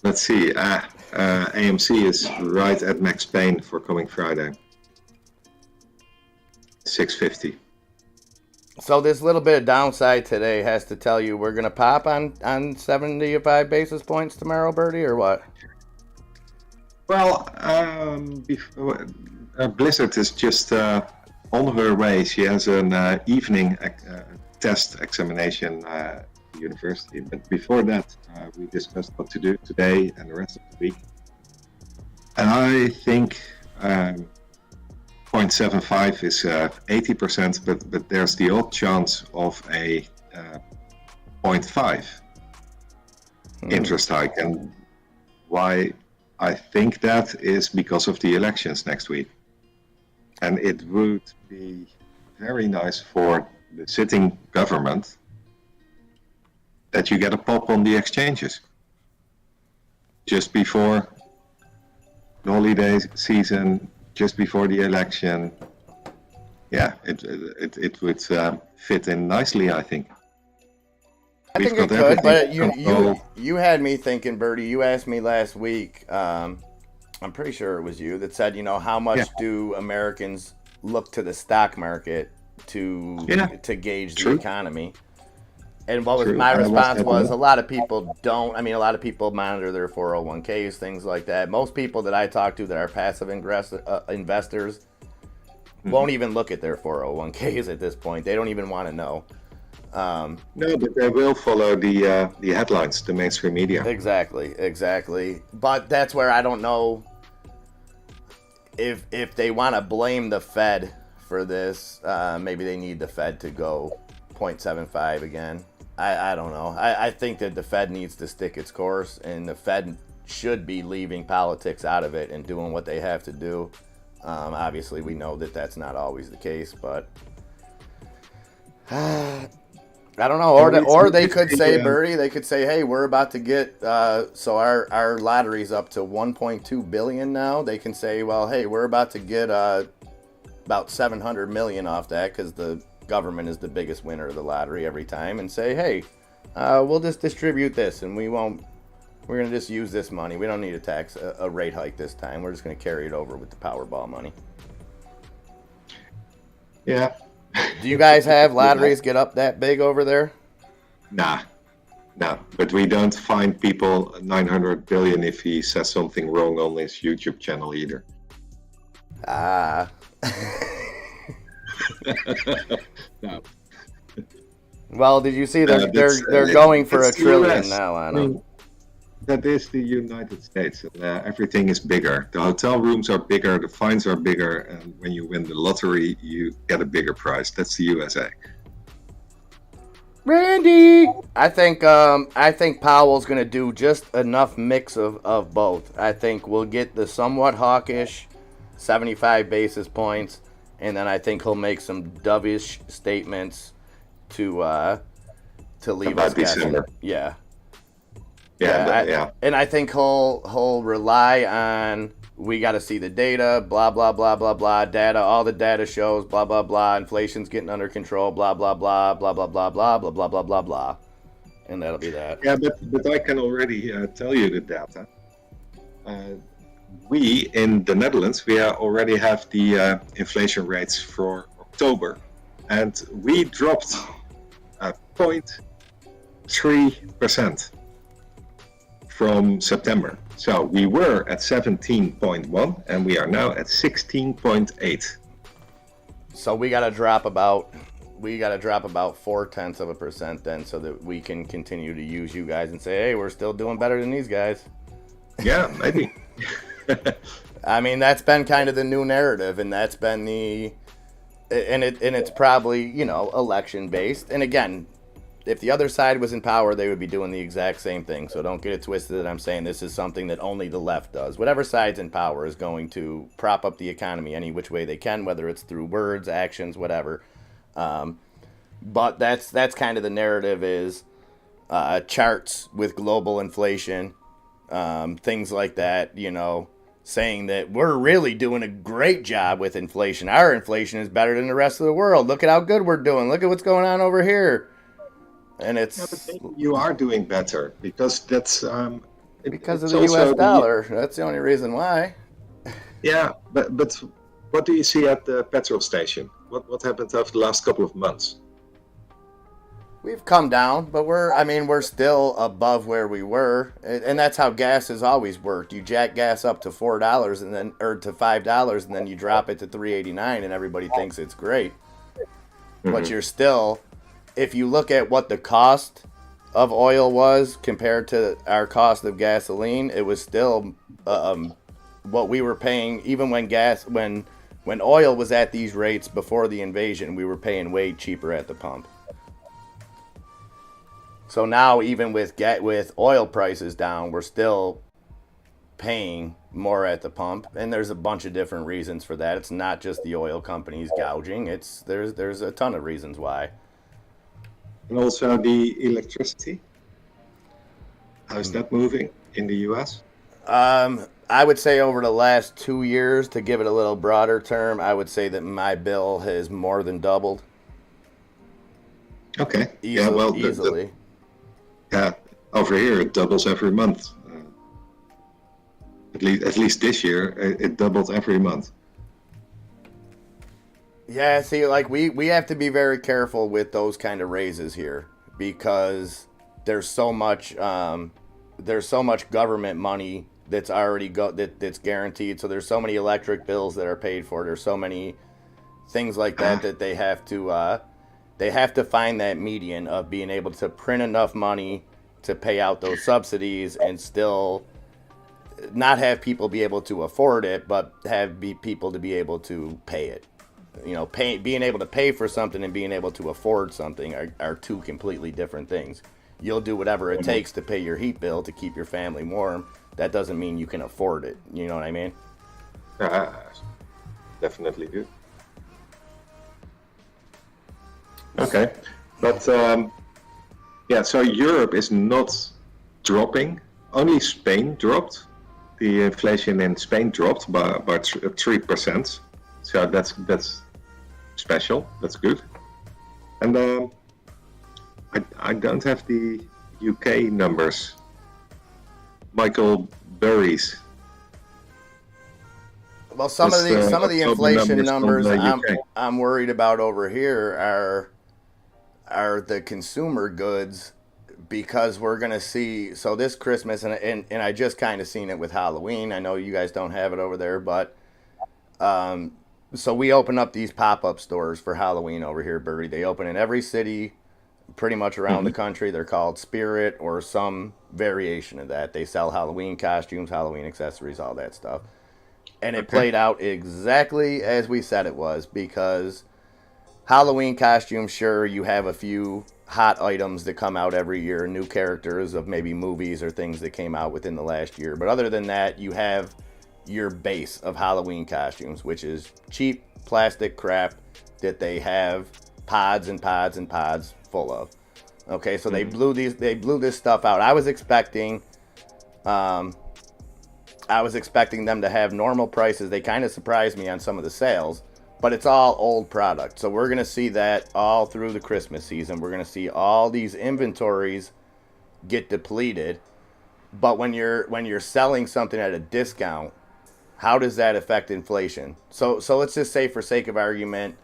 Let's see. AMC is right at max pain for coming Friday. 650. So this little bit of downside today has to tell you we're going to pop on 75 basis points tomorrow, Birdie, or what? Well, Blizzard is just on her way. She has an evening test examination at the university. But before that, we discussed what to do today and the rest of the week. And I think 0.75 is 80%, but there's the odd chance of a 0.5 interest hike. And why I think that is because of the elections next week. And it would be very nice for the sitting government that you get a pop on the exchanges just before the holiday season, just before the election. Yeah, it would fit in nicely, I think. I think it could, but you had me thinking, Birdie. You asked me last week, I'm pretty sure it was you, that said, how much do Americans look to the stock market to gauge the economy? And what was my response was a lot of people don't. I mean, a lot of people monitor their 401ks, things like that. Most people that I talk to that are passive investors won't even look at their 401ks at this point. They don't even want to know. No, but they will follow the headlines, the mainstream media. Exactly. But that's where I don't know if they want to blame the Fed for this. Maybe they need the Fed to go 0.75 again. I don't know. I think that the Fed needs to stick its course, and the Fed should be leaving politics out of it and doing what they have to do. Obviously, we know that that's not always the case, but I don't know. Or they could say, Birdie, they could say, hey, we're about to get, so our lottery's up to 1.2 billion now. They can say, well, hey, we're about to get about 700 million off that because the government is the biggest winner of the lottery every time, and say, hey, we'll just distribute this, and we're going to just use this money. We don't need a rate hike this time. We're just going to carry it over with the Powerball money. Yeah. Do you guys have lotteries get up that big over there? Nah. But we don't find people 900 billion if he says something wrong on his YouTube channel either. No. Well, did you see they're going for $1 trillion now on them? That is the United States. Everything is bigger. The hotel rooms are bigger. The fines are bigger. And when you win the lottery, you get a bigger prize. That's the USA. Randy. I think Powell's gonna do just enough mix of both. I think we'll get the somewhat hawkish 75 basis points, and then I think he'll make some dovish statements to leave us About guessing. December. Yeah. Yeah. And I think he'll rely on, we got to see the data, blah blah blah blah blah, data, all the data shows, blah blah blah, inflation's getting under control, blah blah blah blah blah blah blah blah blah blah blah blah, and that'll be that. Yeah, but I can already tell you the data. We in the Netherlands, we already have the inflation rates for October, and we dropped 0.3% from September. So we were at 17.1 and we are now at 16.8. So we got to drop about 0.4% then, so that we can continue to use you guys and say, hey, we're still doing better than these guys. Yeah, maybe. I mean, that's been kind of the new narrative, and that's been it's probably, election based. And again, if the other side was in power, they would be doing the exact same thing. So don't get it twisted that I'm saying this is something that only the left does. Whatever side's in power is going to prop up the economy any which way they can, whether it's through words, actions, whatever. But that's kind of the narrative, is charts with global inflation, things like that, saying that we're really doing a great job with inflation. Our inflation is better than the rest of the world. Look at how good we're doing. Look at what's going on over here. And it's you are doing better because that's because of the U.S. dollar. That's the only reason why. Yeah, but what do you see at the petrol station? What happened over the last couple of months? We've come down, but we're still above where we were, and that's how gas has always worked. You jack gas up to $4 and then, or to $5, and then you drop it to $3.89, and everybody thinks it's great. Mm-hmm. But you're still, if you look at what the cost of oil was compared to our cost of gasoline, it was still what we were paying. Even when oil was at these rates before the invasion, we were paying way cheaper at the pump. So now, even with oil prices down, we're still paying more at the pump, and there's a bunch of different reasons for that. It's not just the oil companies gouging. There's a ton of reasons why. And also the electricity. How's that moving in the U.S.? I would say over the last 2 years, to give it a little broader term, I would say that my bill has more than doubled. Okay. Easily. Yeah, over here it doubles every month. At least this year it doubled every month. Yeah, see, like we have to be very careful with those kind of raises here, because there's so much government money that's already that's guaranteed. So there's so many electric bills that are paid for. There's so many things like that that they have to find that median of being able to print enough money to pay out those subsidies and still not have people be able to afford it, but have people to be able to pay it. Being able to pay for something and being able to afford something are two completely different things. You'll do whatever it takes to pay your heat bill to keep your family warm. That doesn't mean you can afford it. You know what I mean? Definitely do. Okay, but so Europe is not dropping. Only Spain dropped. The inflation in Spain dropped by 3%. So that's special. That's good. And I don't have the UK numbers. Michael Burry's. Well, some of the inflation numbers I'm worried about over here are the consumer goods, because we're gonna see. So this Christmas, and I just kind of seen it with Halloween. I know you guys don't have it over there, but so we open up these pop-up stores for Halloween over here, Burry. They open in every city, pretty much around the country. They're called Spirit or some variation of that. They sell Halloween costumes, Halloween accessories, all that stuff. And it played out exactly as we said it was, because Halloween costumes, sure, you have a few hot items that come out every year, new characters of maybe movies or things that came out within the last year. But other than that, you have your base of Halloween costumes, which is cheap plastic crap that they have pods and pods and pods full of. Okay, so they blew this stuff out. I was expecting them to have normal prices. They kind of surprised me on some of the sales, but it's all old product. So we're going to see that all through the Christmas season. We're going to see all these inventories get depleted. But when you're selling something at a discount, how does that affect inflation? So let's just say, for sake of argument,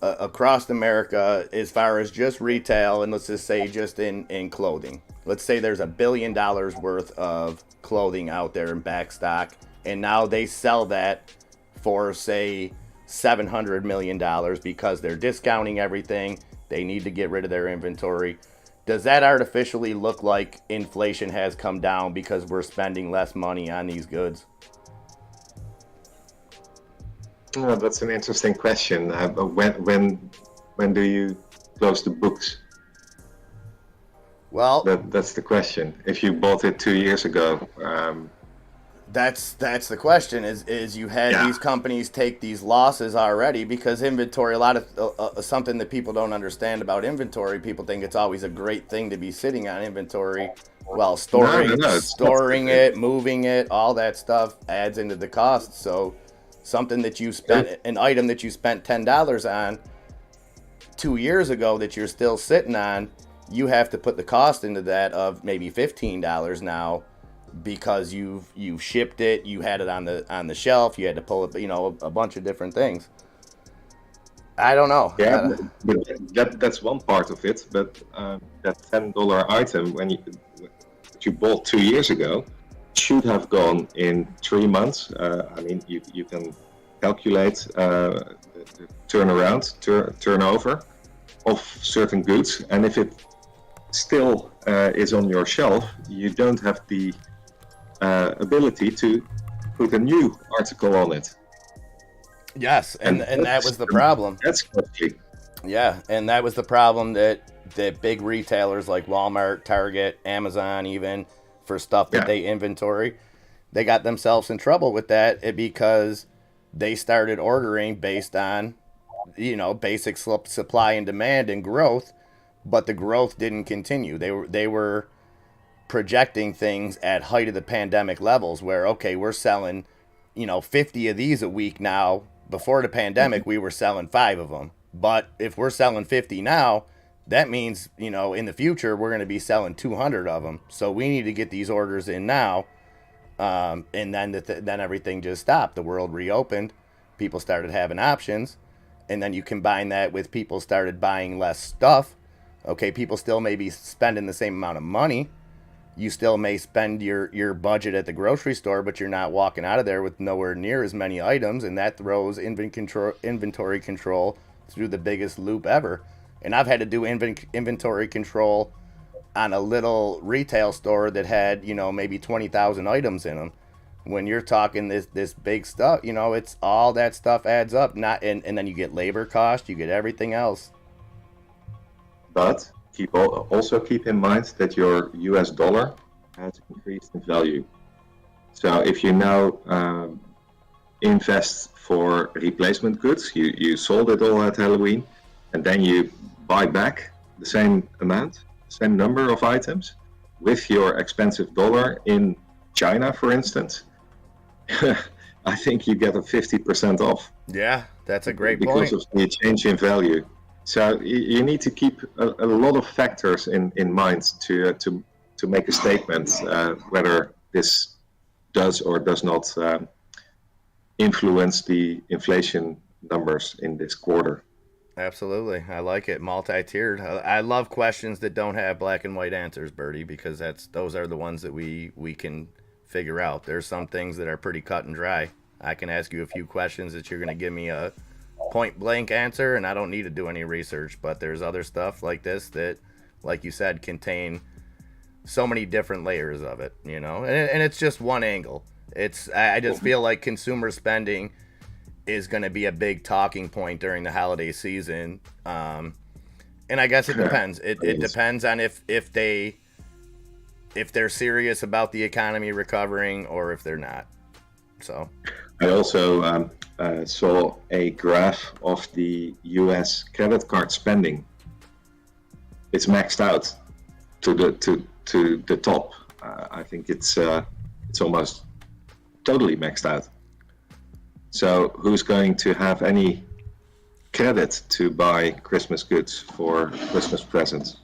across America, as far as just retail, and let's just say just in clothing, let's say there's $1 billion worth of clothing out there in back stock, and now they sell that for, say, $700 million because they're discounting everything. They need to get rid of their inventory. Does that artificially look like inflation has come down because we're spending less money on these goods? Oh, that's an interesting question. When do you close the books? Well, that's the question. If you bought it 2 years ago, that's the question. Is you had these companies take these losses already because inventory. A lot of something that people don't understand about inventory. People think it's always a great thing to be sitting on inventory. Well, storing it, moving it, all that stuff adds into the cost. So something that you spent, an item that you spent $10 on 2 years ago that you're still sitting on, you have to put the cost into that of maybe $15 now because you've shipped it, you had it on the shelf, you had to pull it, a bunch of different things. I don't know. Yeah, but that's one part of it. But that $10 item when you bought 2 years ago should have gone in 3 months. You can calculate the turnover of certain goods, and if it still is on your shelf, you don't have the ability to put a new article on it. Yes, and that was the problem. That's costly. Yeah, and that was the problem that big retailers like Walmart, Target, Amazon, even for stuff that they inventory, they got themselves in trouble with that because they started ordering based on, basic supply and demand and growth, but the growth didn't continue. They were projecting things at height of the pandemic levels where, okay, we're selling, 50 of these a week now. Before the pandemic, we were selling 5 of them. But if we're selling 50 now, that means, in the future, we're going to be selling 200 of them. So we need to get these orders in now. And then everything just stopped. The world reopened. People started having options. And then you combine that with people started buying less stuff. Okay, people still may be spending the same amount of money. You still may spend your budget at the grocery store, but you're not walking out of there with nowhere near as many items. And that throws inventory control through the biggest loop ever. And I've had to do inventory control on a little retail store that had, maybe 20,000 items in them. When you're talking this big stuff, it's all that stuff adds up. And then you get labor cost, you get everything else. But also keep in mind that your US dollar has increased in value. So if you now invest for replacement goods, you sold it all at Halloween, and then you buy back the same amount, same number of items with your expensive dollar in China, for instance, I think you get a 50% off. Yeah, that's a great point. Because of the change in value. So you need to keep a lot of factors in mind to make a statement whether this does or does not influence the inflation numbers in this quarter. Absolutely. I like it. Multi-tiered. I love questions that don't have black and white answers, Bertie, because those are the ones that we can figure out. There's some things that are pretty cut and dry. I can ask you a few questions that you're going to give me a point blank answer, and I don't need to do any research. But there's other stuff like this that, like you said, contain so many different layers of it, and it's just one angle. I just feel like consumer spending is going to be a big talking point during the holiday season. And I guess it depends. It depends on if they're serious about the economy recovering or if they're not. So I also saw a graph of the U.S. credit card spending. It's maxed out to the top. I think it's almost totally maxed out. So who's going to have any credit to buy Christmas goods for Christmas presents?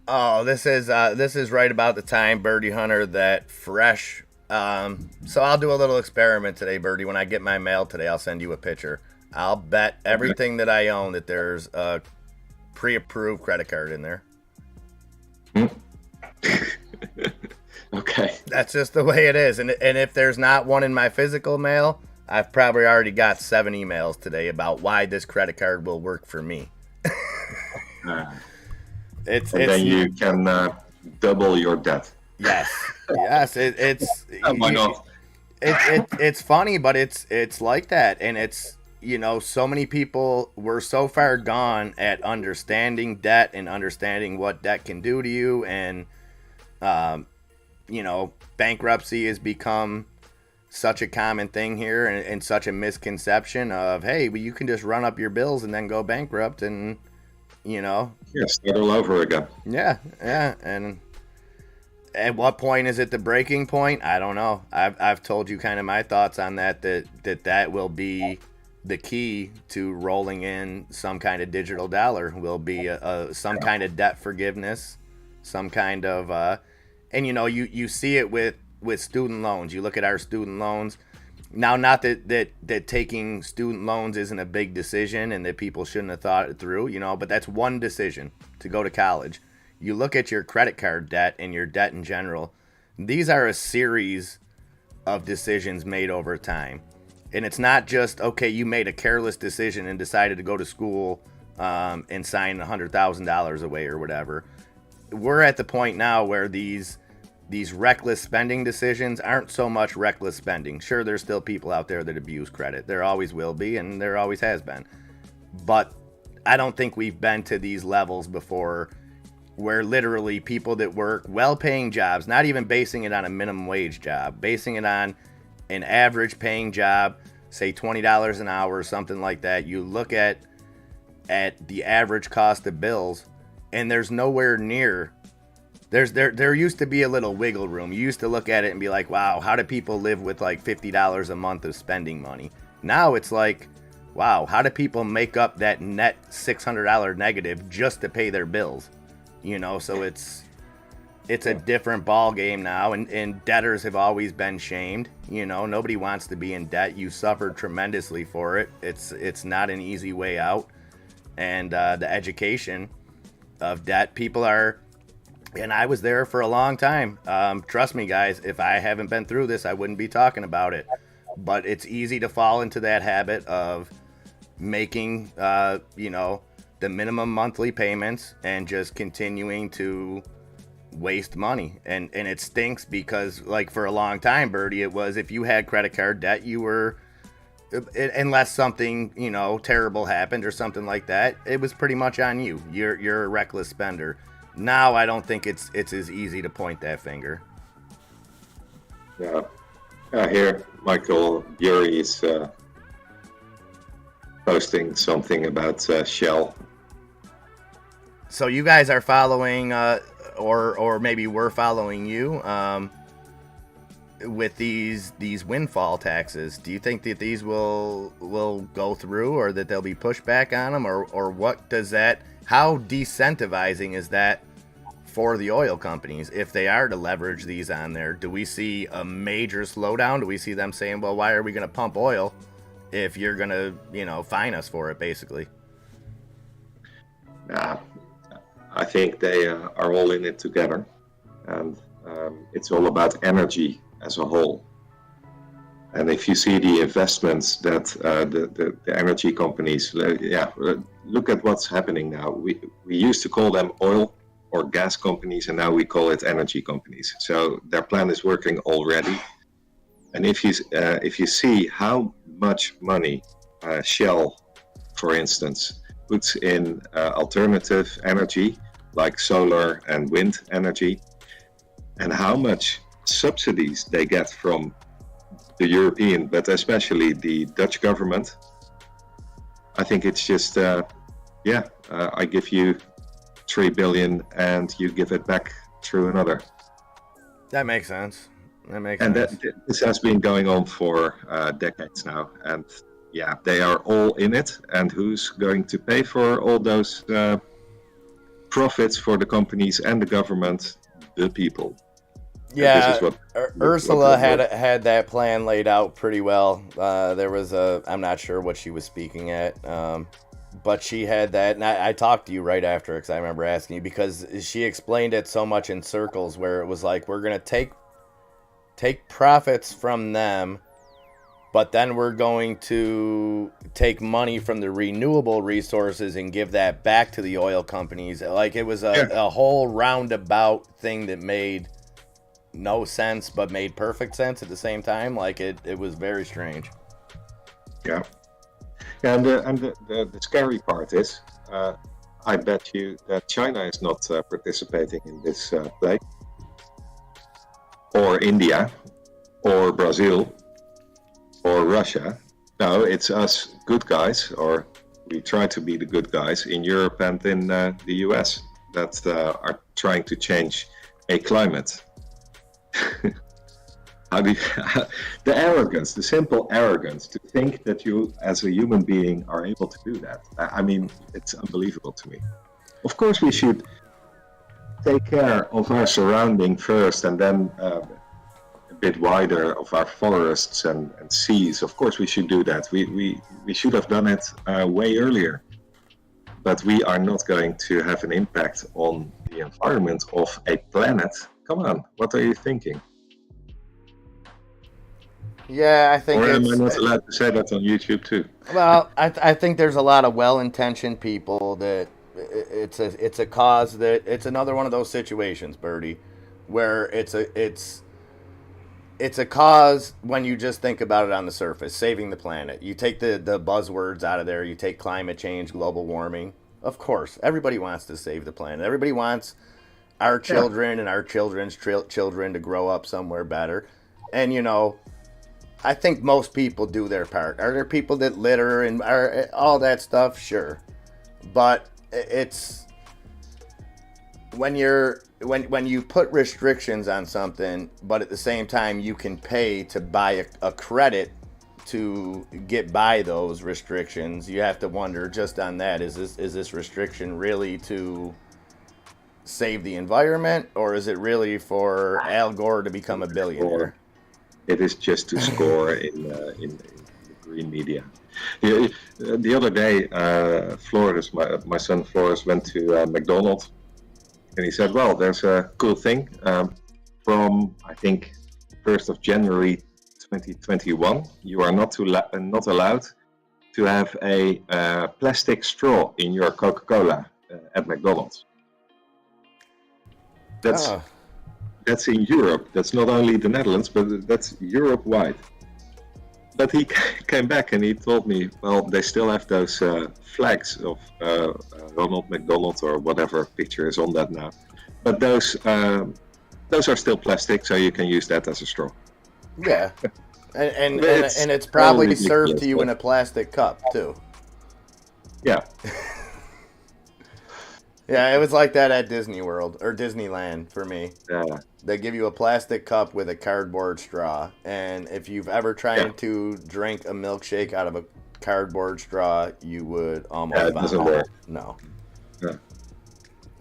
Oh, this is right about the time, Birdie Hunter, that fresh. So I'll do a little experiment today, Birdie. When I get my mail today, I'll send you a picture. I'll bet everything that I own that there's a pre-approved credit card in there. Okay. That's just the way it is. And if there's not one in my physical mail, I've probably already got 7 emails today about why this credit card will work for me. Then you can double your debt. Yes. Why not? It's funny, but it's like that, and it's, you know, so many people were so far gone at understanding debt and understanding what debt can do to you, and you know, bankruptcy has become such a common thing here, and such a misconception of, hey, well, you can just run up your bills and then go bankrupt, and you know, start all over again. Yeah, and at what point is it the breaking point? I don't know. I've told you kind of my thoughts on that will be the key to rolling in some kind of digital dollar. Will be some kind of debt forgiveness, some kind of and you know, you see it with student loans. You look at our student loans now. Not that taking student loans isn't a big decision and that people shouldn't have thought it through, you know, but that's one decision to go to college. You look at your credit card debt and your debt in general. These are a series of decisions made over time. And it's not just, okay, you made a careless decision and decided to go to school and sign $100,000 away or whatever. We're at the point now where these reckless spending decisions aren't so much reckless spending. Sure, there's still people out there that abuse credit. There always will be, and there always has been. But I don't think we've been to these levels before, where literally people that work well-paying jobs, not even basing it on a minimum wage job, basing it on an average paying job, say $20 an hour or something like that. You look at the average cost of bills, and there's nowhere near. There used to be a little wiggle room. You used to look at it and be like, wow, how do people live with like $50 a month of spending money? Now it's like, wow, how do people make up that net $600 negative just to pay their bills? You know, so it's a different ball game now, and debtors have always been shamed. You know, nobody wants to be in debt. You suffered tremendously for it. It's not an easy way out, and the education of debt, people are, and I was there for a long time. Trust me, guys, if I haven't been through this, I wouldn't be talking about it. But it's easy to fall into that habit of making, you know, the minimum monthly payments and just continuing to waste money. And it stinks because, like, for a long time, Birdie, it was, if you had credit card debt, you were, unless something, you know, terrible happened or something like that, it was pretty much on you. You're a reckless spender. Now I don't think it's as easy to point that finger. Yeah. Here Michael Bury is posting something about Shell. So you guys are following, or maybe we're following you with these windfall taxes. Do you think that these will go through, or that there'll be pushback on them, or what does that? How decentivizing is that for the oil companies if they are to leverage these on there? Do we see a major slowdown? Do we see them saying, well, why are we going to pump oil if you're going to, you know, fine us for it, basically? I think they are all in it together, and it's all about energy as a whole. And if you see the investments that the energy companies, look at what's happening now. We used to call them oil or gas companies, and now we call it energy companies. So their plan is working already. And if you see how much money Shell, for instance, puts in alternative energy like solar and wind energy, and how much subsidies they get from the European, but especially the Dutch government, I think it's just, I give you 3 billion and you give it back through another. That makes sense. This has been going on for decades now, and they are all in it. And who's going to pay for all those profits for the companies and the government? The people. Yeah, Ursula had that plan laid out pretty well. There was I'm not sure what she was speaking at, but she had that, and I talked to you right after because I remember asking you, because she explained it so much in circles where it was like, we're gonna take profits from them, but then we're going to take money from the renewable resources and give that back to the oil companies. Like, it was a whole roundabout thing that made no sense but made perfect sense at the same time. Like, it was very strange. Yeah, and the scary part is, I bet you that China is not participating in this play, or India, or Brazil, or Russia. No, it's us good guys, or we try to be the good guys in Europe and in the US that are trying to change a climate. The arrogance, the simple arrogance to think that you as a human being are able to do that. I mean, it's unbelievable to me. Of course we should take care of our surrounding first, and then a bit wider of our forests and seas. Of course we should do that. We should have done it way earlier. But we are not going to have an impact on the environment of a planet. Come on, what are you thinking? Yeah, I think. Or am I not allowed to say that on YouTube too? Well, I think there's a lot of well-intentioned people that it's a cause that it's another one of those situations, Birdie, where it's a cause when you just think about it on the surface, saving the planet. You take the buzzwords out of there. You take climate change, global warming. Of course, everybody wants to save the planet. Everybody wants our children and our children's children to grow up somewhere better. And, you know, I think most people do their part. Are there people that litter and all that stuff? Sure. But it's when you put restrictions on something, but at the same time you can pay to buy a credit to get by those restrictions, you have to wonder just on that, is this restriction really to save the environment, or is it really for Al Gore to become a billionaire? It is just to score in the green media. The other day, Floris, my son Floris, went to McDonald's, and he said, well, there's a cool thing. From, I think, 1st of January 2021, you are not allowed to have a plastic straw in your Coca-Cola at McDonald's. That's in Europe. That's not only the Netherlands, but that's Europe-wide. But he came back and he told me, well, they still have those flags of Ronald McDonald or whatever picture is on that now. But those are still plastic, so you can use that as a straw. Yeah, and it's probably served to you in a plastic cup too. Yeah. Yeah, it was like that at Disney World or Disneyland for me. Yeah. They give you a plastic cup with a cardboard straw, and if you've ever tried to drink a milkshake out of a cardboard straw, you would almost vomit. Doesn't work. No. Yeah.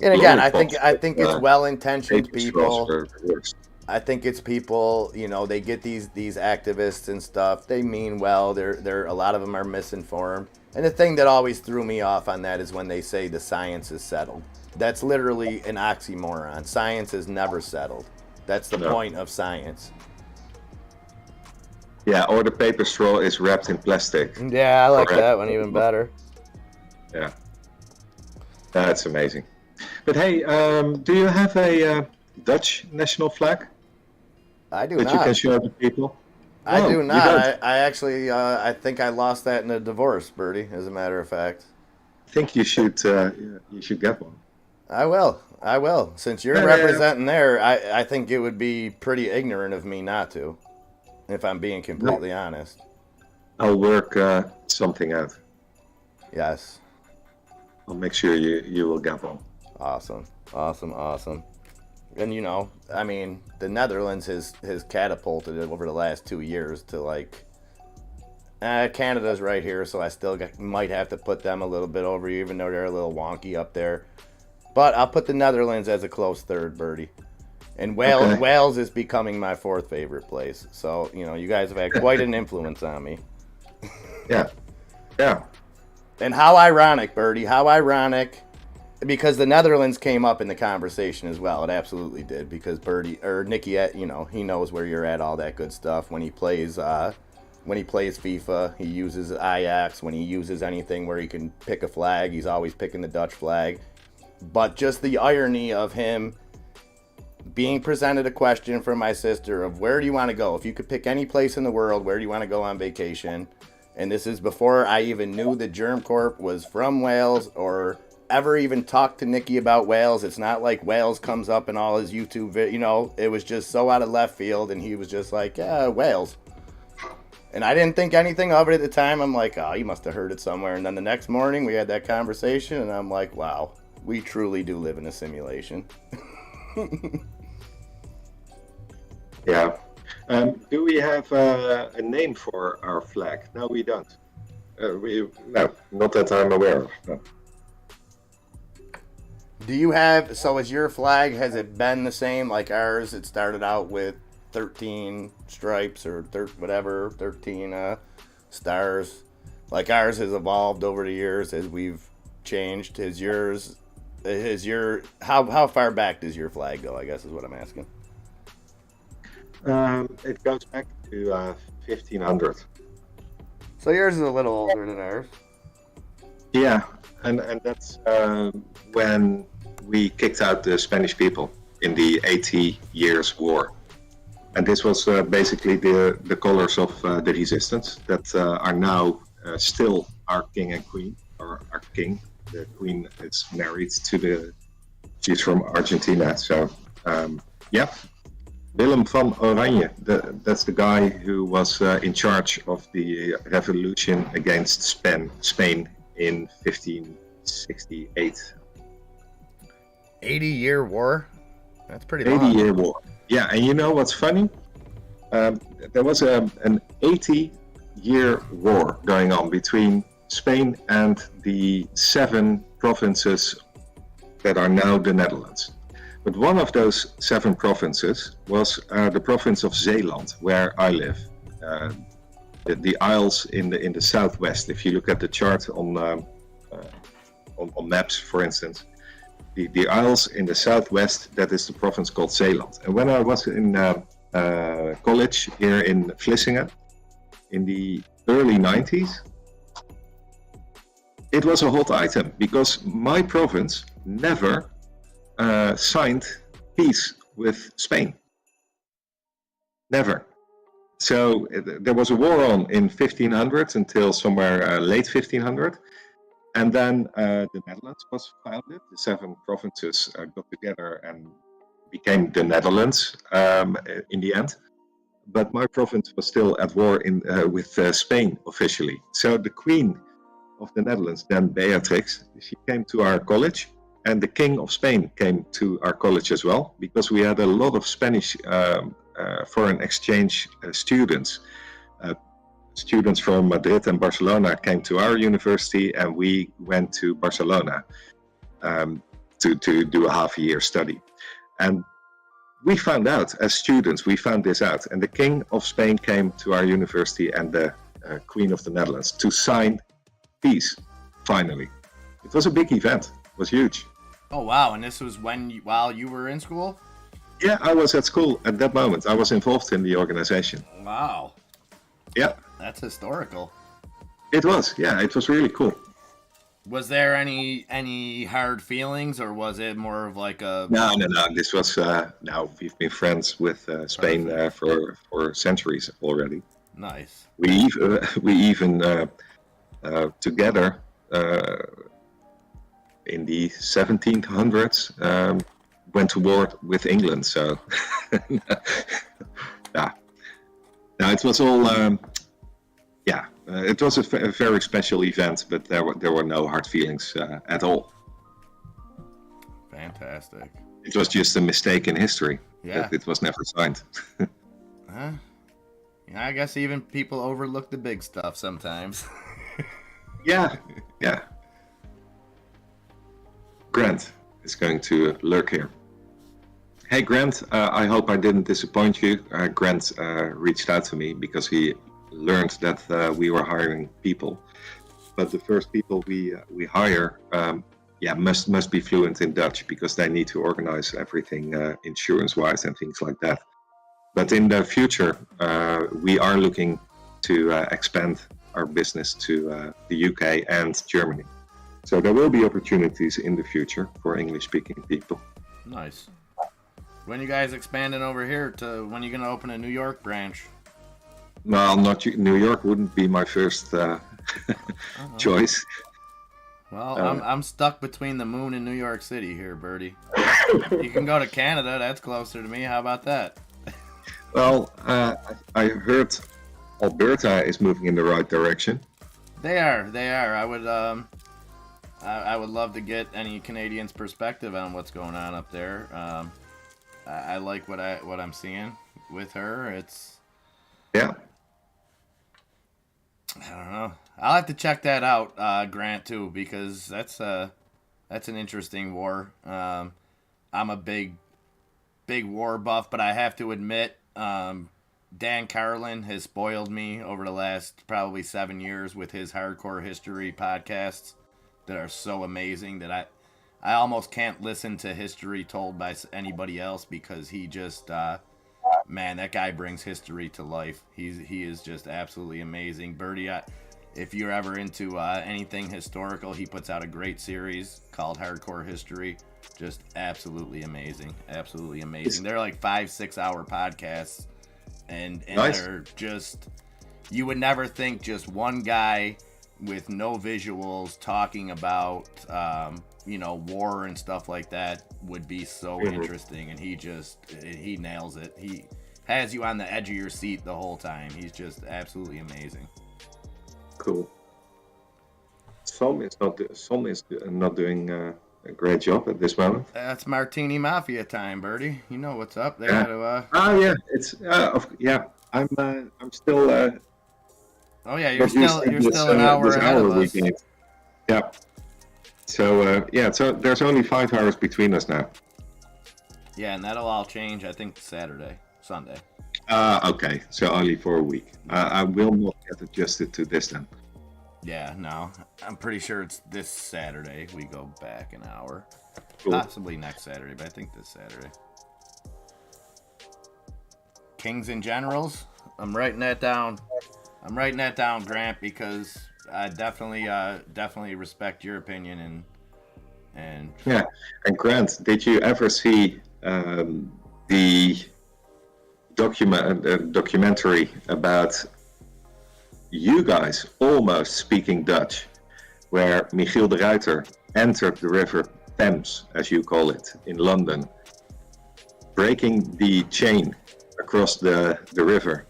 And again, I think it's well-intentioned people. I think it's people, you know, they get these activists and stuff. They mean well. They're a lot of them are misinformed. And the thing that always threw me off on that is when they say the science is settled. That's literally an oxymoron. Science is never settled. That's the point of science. Yeah, or the paper straw is wrapped in plastic. Yeah, I like that one even better. Yeah. That's amazing. But hey, do you have a Dutch national flag? I do that not. You can show the people? I Oh, do you not. don't? I actually, I think I lost that in a divorce, Bertie, as a matter of fact. I think you should get one. I will. I will. Since you're Yeah, yeah, yeah. representing there, I think it would be pretty ignorant of me not to, if I'm being No, completely honest. I'll work something out. Yes. I'll make sure you will get one. Awesome. Awesome. Awesome. And I mean, the Netherlands has catapulted it over the last 2 years to like, Canada's right here, so I still might have to put them a little bit over you, even though they're a little wonky up there. But I'll put the Netherlands as a close third, Birdie. And Okay. Wales is becoming my fourth favorite place. So, you guys have had quite an influence on me. Yeah. Yeah. And how ironic, Birdie, how ironic. Because the Netherlands came up in the conversation as well. It absolutely did. Because Birdie, or Nicky, he knows where you're at, all that good stuff. When he plays FIFA, he uses Ajax. When he uses anything where he can pick a flag, he's always picking the Dutch flag. But just the irony of him being presented a question from my sister of where do you want to go? If you could pick any place in the world, where do you want to go on vacation? And this is before I even knew that Germ Corp was from Wales or ever even talked to Nicky about Wales. It's not like Wales comes up in all his YouTube videos. It was just so out of left field, and he was just like, yeah, Wales. And I didn't think anything of it at the time. I'm like, oh, you must have heard it somewhere. And then the next morning we had that conversation, and I'm like, wow, we truly do live in a simulation. Yeah. Do we have a name for our flag? No, we don't. No, not that I'm aware of. No. Do you have, so is your flag, has it been the same like ours? It started out with 13 stripes or 13 stars. Like ours has evolved over the years as we've changed. How far back does your flag go, I guess is what I'm asking. It goes back to 1500. So yours is a little older than ours. Yeah, and that's when we kicked out the Spanish people in the 80 Years' War. And this was basically the colors of the resistance that are now still our king and queen, or our king. The queen is married to she's from Argentina. So, yeah. Willem van Oranje, that's the guy who was in charge of the revolution against Spain in 1568. 80-year war? That's pretty long. 80-year war. Yeah, and you know what's funny? There was an 80-year war going on between Spain and the 7 provinces that are now the Netherlands. But one of those 7 provinces was the province of Zeeland, where I live. The Isles in the southwest. If you look at the chart on maps, for instance, the Isles in the southwest, that is the province called Zeeland. And when I was in college here in Vlissingen in the early 90s, it was a hot item because my province never signed peace with Spain. Never. So there was a war on in 1500 until somewhere late 1500. And then the Netherlands was founded. The 7 provinces got together and became the Netherlands in the end. But my province was still at war with Spain officially. So the Queen of the Netherlands, then Beatrix, she came to our college. And the King of Spain came to our college as well, because we had a lot of Spanish foreign exchange students. Students from Madrid and Barcelona came to our university, and we went to Barcelona to do a half-a-year study. And we found out, as students, we found this out. And the King of Spain came to our university and the Queen of the Netherlands to sign peace, finally. It was a big event. It was huge. Oh, wow. And this was while you were in school? Yeah, I was at school at that moment. I was involved in the organization. Wow. Yeah. That's historical. It was. Yeah, it was really cool. Was there any hard feelings, or was it more of like a... No. This was... now, we've been friends with Spain for centuries already. Nice. We even together in the 1700s went to war with England. So yeah, now it was all it was a very special event, but there were no hard feelings at all. Fantastic. It was just a mistake in history Yeah. that it was never signed. Huh? Yeah, I guess even people overlook the big stuff sometimes. Yeah. Grant is going to lurk here. Hey Grant, I hope I didn't disappoint you. Grant reached out to me because he learned that we were hiring people, but the first people we hire, must be fluent in Dutch because they need to organize everything insurance-wise and things like that. But in the future, we are looking to expand our business to the UK and Germany. So there will be opportunities in the future for English-speaking people. Nice. When you guys expanding over here to when you gonna open a New York branch? Well, not New York wouldn't be my first choice. Well, I'm stuck between the moon and New York City here, Birdie. You can go to Canada. That's closer to me. How about that? Well, I heard Alberta is moving in the right direction. They are. I would love to get any Canadians' perspective on what's going on up there. I like what I'm seeing with her. It's Yeah. I don't know. I'll have to check that out, Grant, too, because that's an interesting war. I'm a big war buff, but I have to admit, Dan Carlin has spoiled me over the last probably 7 years with his hardcore history podcasts that are so amazing that I almost can't listen to history told by anybody else because he just man, that guy brings history to life. He is just absolutely amazing. Birdie, if you're ever into anything historical, he puts out a great series called Hardcore History. Just absolutely amazing. Absolutely amazing. They're like 5-6 hour podcasts, and Nice. they're just, you would never think just one guy with no visuals talking about war and stuff like that would be so interesting, and he nails it. He has you on the edge of your seat the whole time. He's just absolutely amazing. Cool. Som is not doing a great job at this moment. That's Martini Mafia time, Birdie. You know what's up. They Yeah. got to. It's I'm still. Oh yeah, you're still an hour this ahead hour of us. we gained. Yeah. So so there's only 5 hours between us now. Yeah, and that'll all change. I think Sunday. Okay, so only for a week. I will not get adjusted to this then. Yeah, no, I'm pretty sure it's this Saturday. We go back an hour, Cool. possibly next Saturday, but I think this Saturday. Kings and Generals. I'm writing that down. Grant, because I definitely respect your opinion and Yeah, and Grant, did you ever see the documentary about you guys almost speaking Dutch, where Michiel de Ruiter entered the river Thames, as you call it, in London, breaking the chain across the river,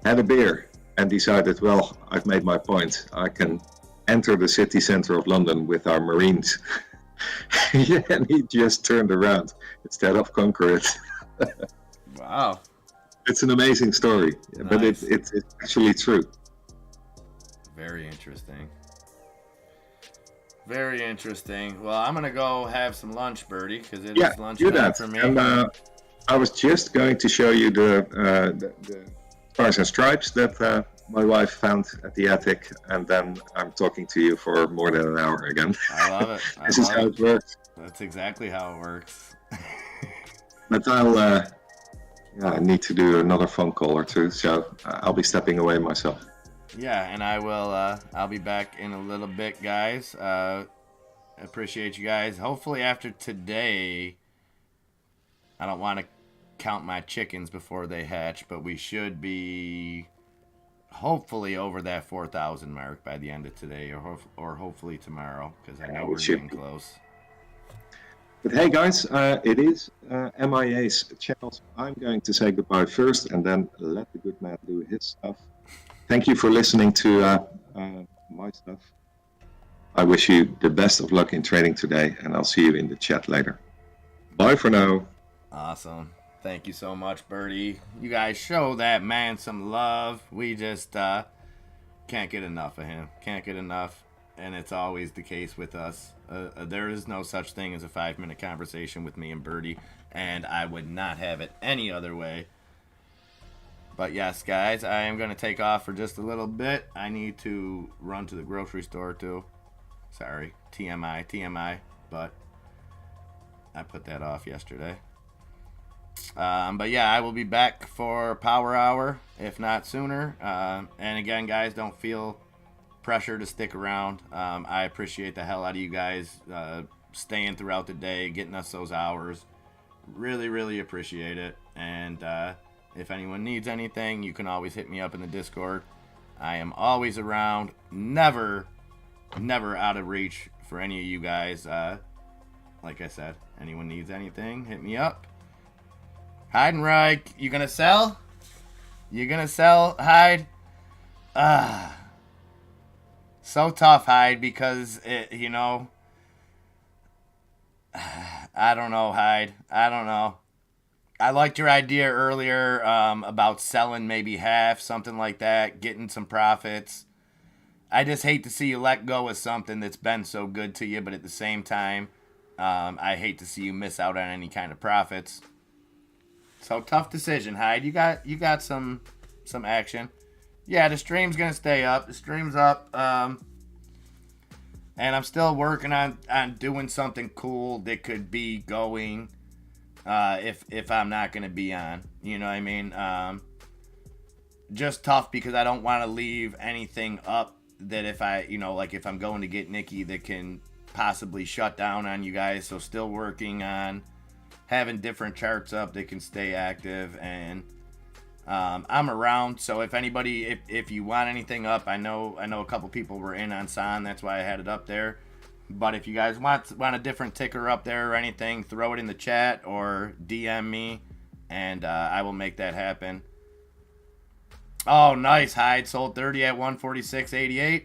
had a beer, and decided, well, I've made my point. I can enter the city center of London with our Marines. And he just turned around instead of conquer it. wow. It's an amazing story, but Nice. it's actually true. Very interesting. Very interesting. Well, I'm gonna go have some lunch, Birdie, because it is lunch do time that. for me. And I was just going to show you the Stars and Stripes that my wife found at the attic, and then I'm talking to you for more than an hour again. I love it. This is how it works. That's exactly how it works. But I need to do another phone call or two, so I'll be stepping away myself. Yeah, and I will. I'll be back in a little bit, guys. Appreciate you guys. Hopefully, after today, I don't want to count my chickens before they hatch, but we should be hopefully over that 4,000 mark by the end of today, or hopefully tomorrow, because I know it we're should getting be. close. But hey, guys, it is MIA's channel. So I'm going to say goodbye first, and then let the good man do his stuff. Thank you for listening to my stuff. I wish you the best of luck in trading today, and I'll see you in the chat later. Bye for now. Awesome. Thank you so much, Birdie. You guys show that man some love. We just can't get enough of him. Can't get enough. And it's always the case with us. There is no such thing as a 5-minute conversation with me and Birdie, and I would not have it any other way. But yes, guys, I am going to take off for just a little bit. I need to run to the grocery store, too. Sorry, TMI, but I put that off yesterday. But yeah, I will be back for Power Hour, if not sooner. And again, guys, don't feel pressure to stick around. I appreciate the hell out of you guys staying throughout the day, getting us those hours. Really, really appreciate it. And if anyone needs anything, you can always hit me up in the Discord. I am always around, never out of reach for any of you guys. Like I said, anyone needs anything, hit me up. Heidenreich, you gonna sell? You gonna sell, Hyde? So tough, Hyde, because I don't know, Hyde. I don't know. I liked your idea earlier about selling maybe half, something like that, getting some profits. I just hate to see you let go of something that's been so good to you, but at the same time, I hate to see you miss out on any kind of profits. So tough decision, Hyde. You got some action. Yeah, the stream's gonna stay up. The stream's up. And I'm still working on doing something cool that could be going if I'm not gonna be on. You know what I mean? Just tough because I don't want to leave anything up that if I'm going to get Nikki that can possibly shut down on you guys. So still working on having different charts up that can stay active, and I'm around. So if anybody, if you want anything up, I know a couple people were in on San, that's why I had it up there. But if you guys want a different ticker up there or anything, throw it in the chat or DM me, and I will make that happen. Oh, nice, Hyde. Sold 30 at 146.88.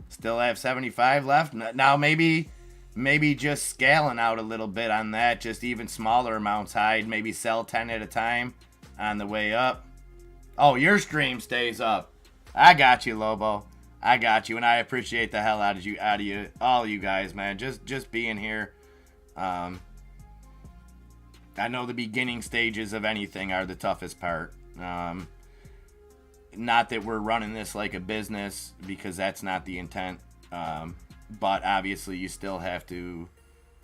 Still have 75 left. Now maybe just scaling out a little bit on that, just even smaller amounts, Hyde. Maybe sell 10 at a time on the way up. Oh, your stream stays up. I got you, Lobo. I got you, and I appreciate the hell out of you, all you guys, man. Just being here. I know the beginning stages of anything are the toughest part. Not that we're running this like a business, because that's not the intent. But obviously you still have to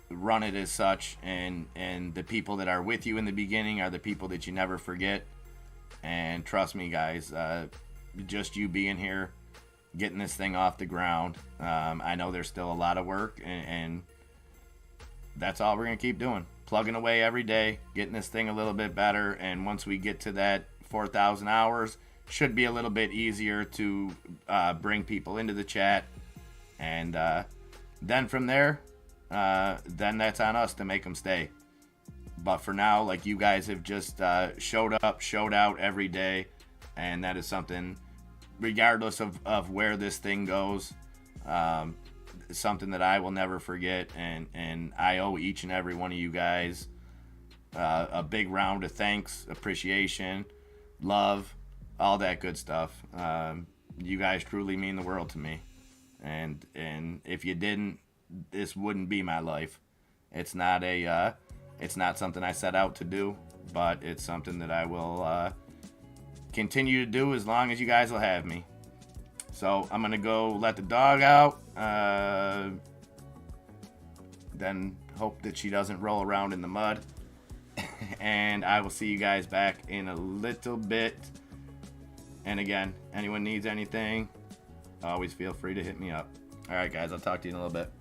run it as such, and the people that are with you in the beginning are the people that you never forget. And trust me, guys, just you being here, getting this thing off the ground, I know there's still a lot of work, and that's all we're going to keep doing. Plugging away every day, getting this thing a little bit better, and once we get to that 4,000 hours, should be a little bit easier to bring people into the chat. And then from there, then that's on us to make them stay. But for now, like, you guys have just showed up, showed out every day. And that is something, regardless of where this thing goes, something that I will never forget. And I owe each and every one of you guys a big round of thanks, appreciation, love, all that good stuff. You guys truly mean the world to me. And if you didn't, this wouldn't be my life. It's not something I set out to do, but it's something that I will continue to do as long as you guys will have me. So I'm gonna go let the dog out, then hope that she doesn't roll around in the mud. And I will see you guys back in a little bit. And again, anyone needs anything, always feel free to hit me up. All right, guys, I'll talk to you in a little bit.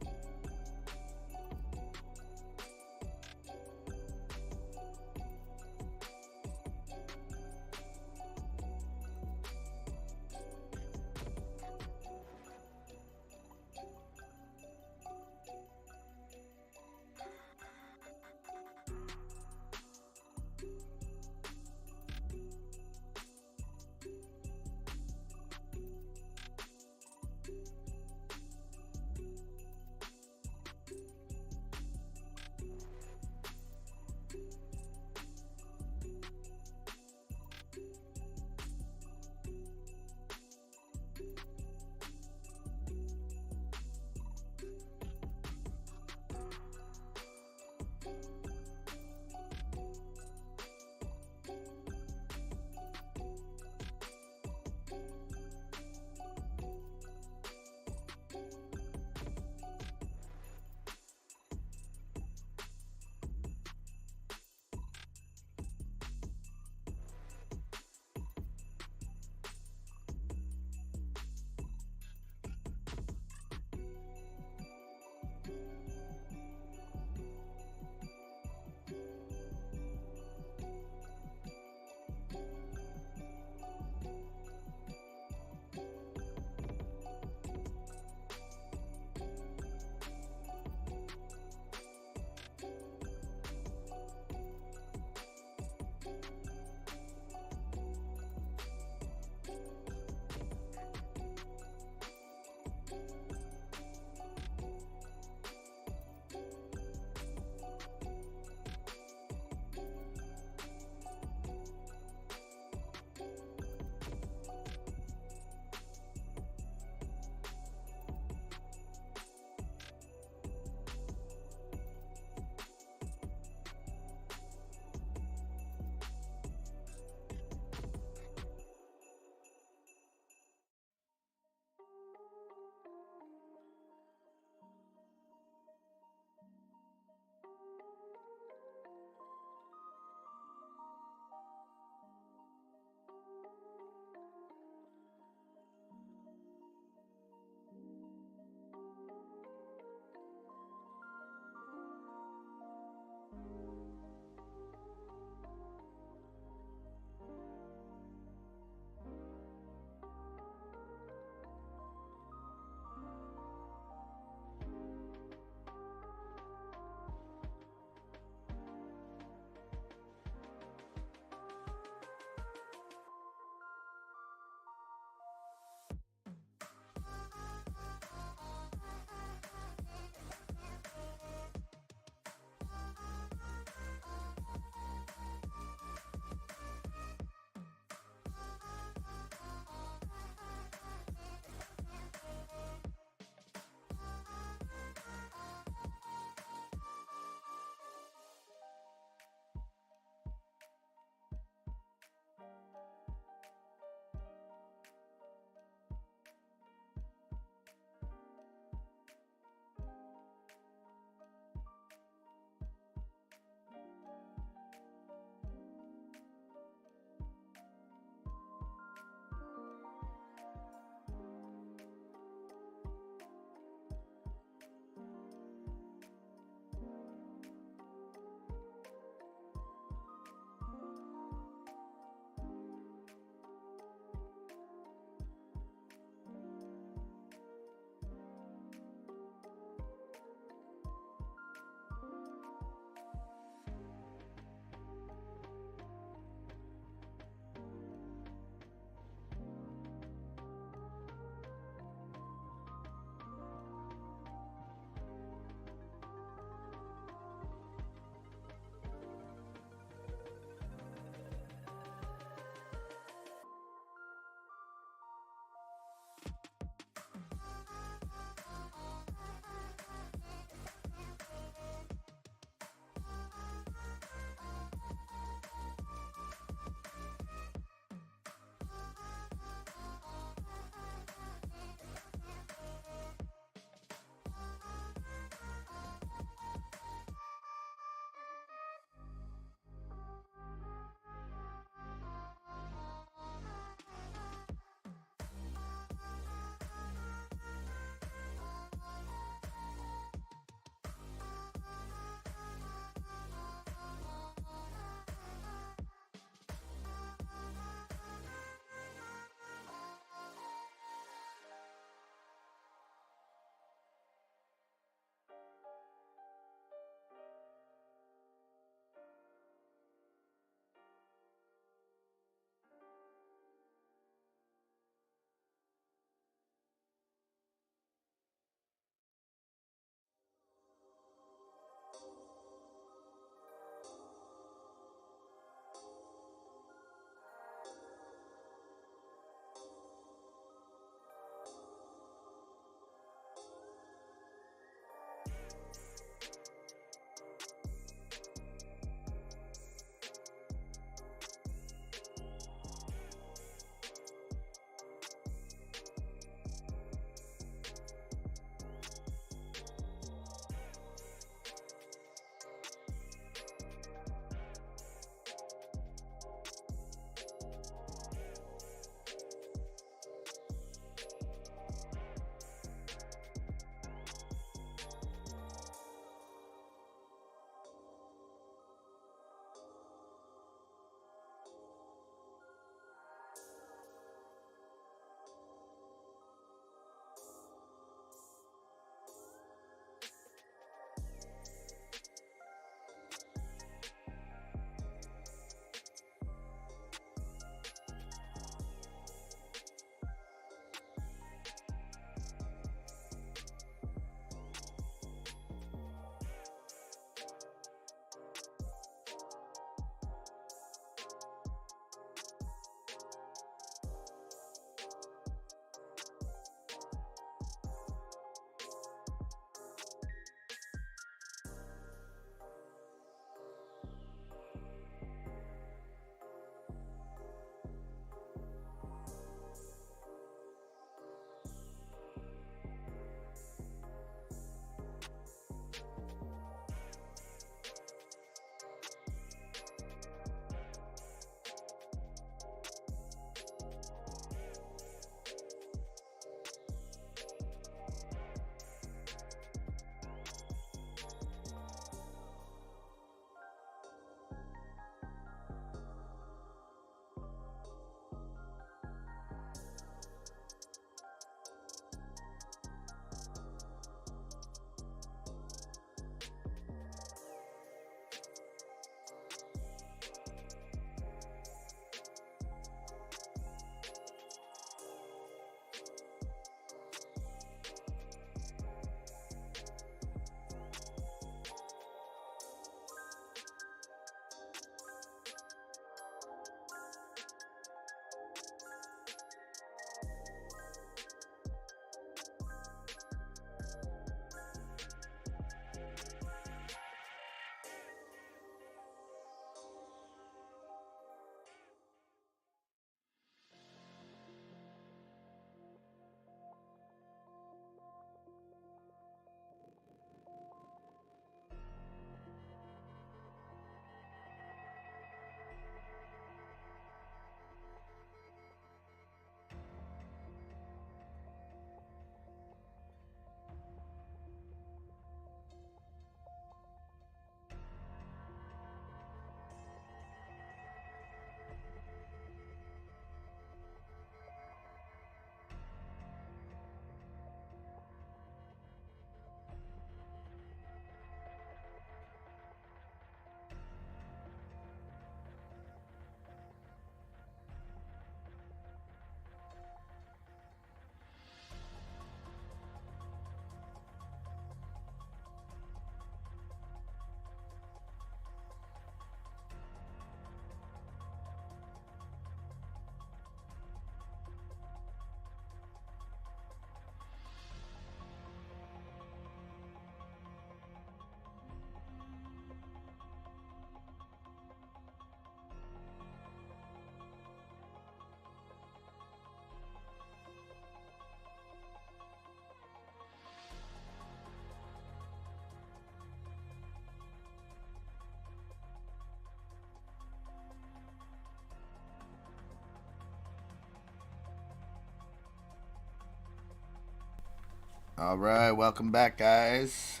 All right, welcome back, guys.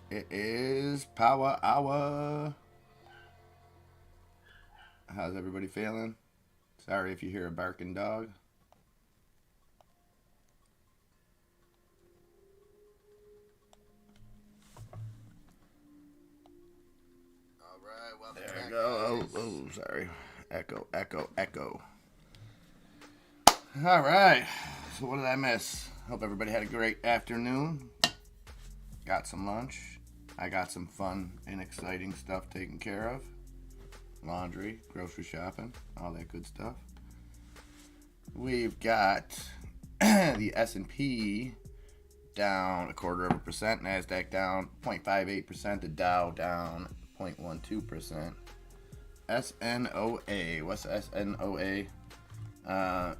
It is Power Hour. How's everybody feeling? Sorry if you hear a barking dog. All right, welcome back. There we go. Oh, sorry. Echo. All right. So what did I miss? Hope everybody had a great afternoon. Got some lunch. I got some fun and exciting stuff taken care of. Laundry, grocery shopping, all that good stuff. We've got the S&P down 0.25%, NASDAQ down 0.58%, the Dow down 0.12%. SNOA, what's SNOA?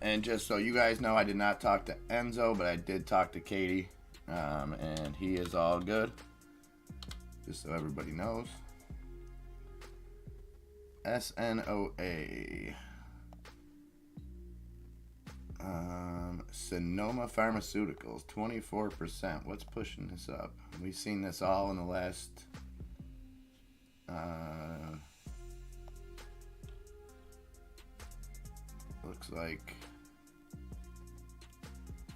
And just so you guys know, I did not talk to Enzo, but I did talk to Katie, and he is all good. Just so everybody knows. SNOA. Sonoma Pharmaceuticals, 24%. What's pushing this up? We've seen this all in the last looks like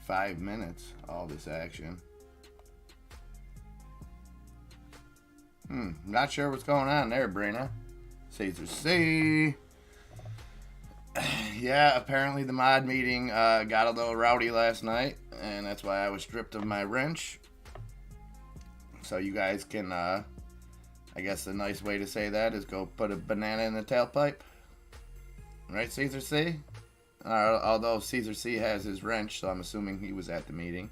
5 minutes, all this action. Not sure what's going on there, Brina. Caesar C. Yeah, apparently the mod meeting got a little rowdy last night, and that's why I was stripped of my wrench. So you guys can, I guess the nice way to say that is go put a banana in the tailpipe. Right, Caesar C? Although Caesar C has his wrench, so I'm assuming he was at the meeting.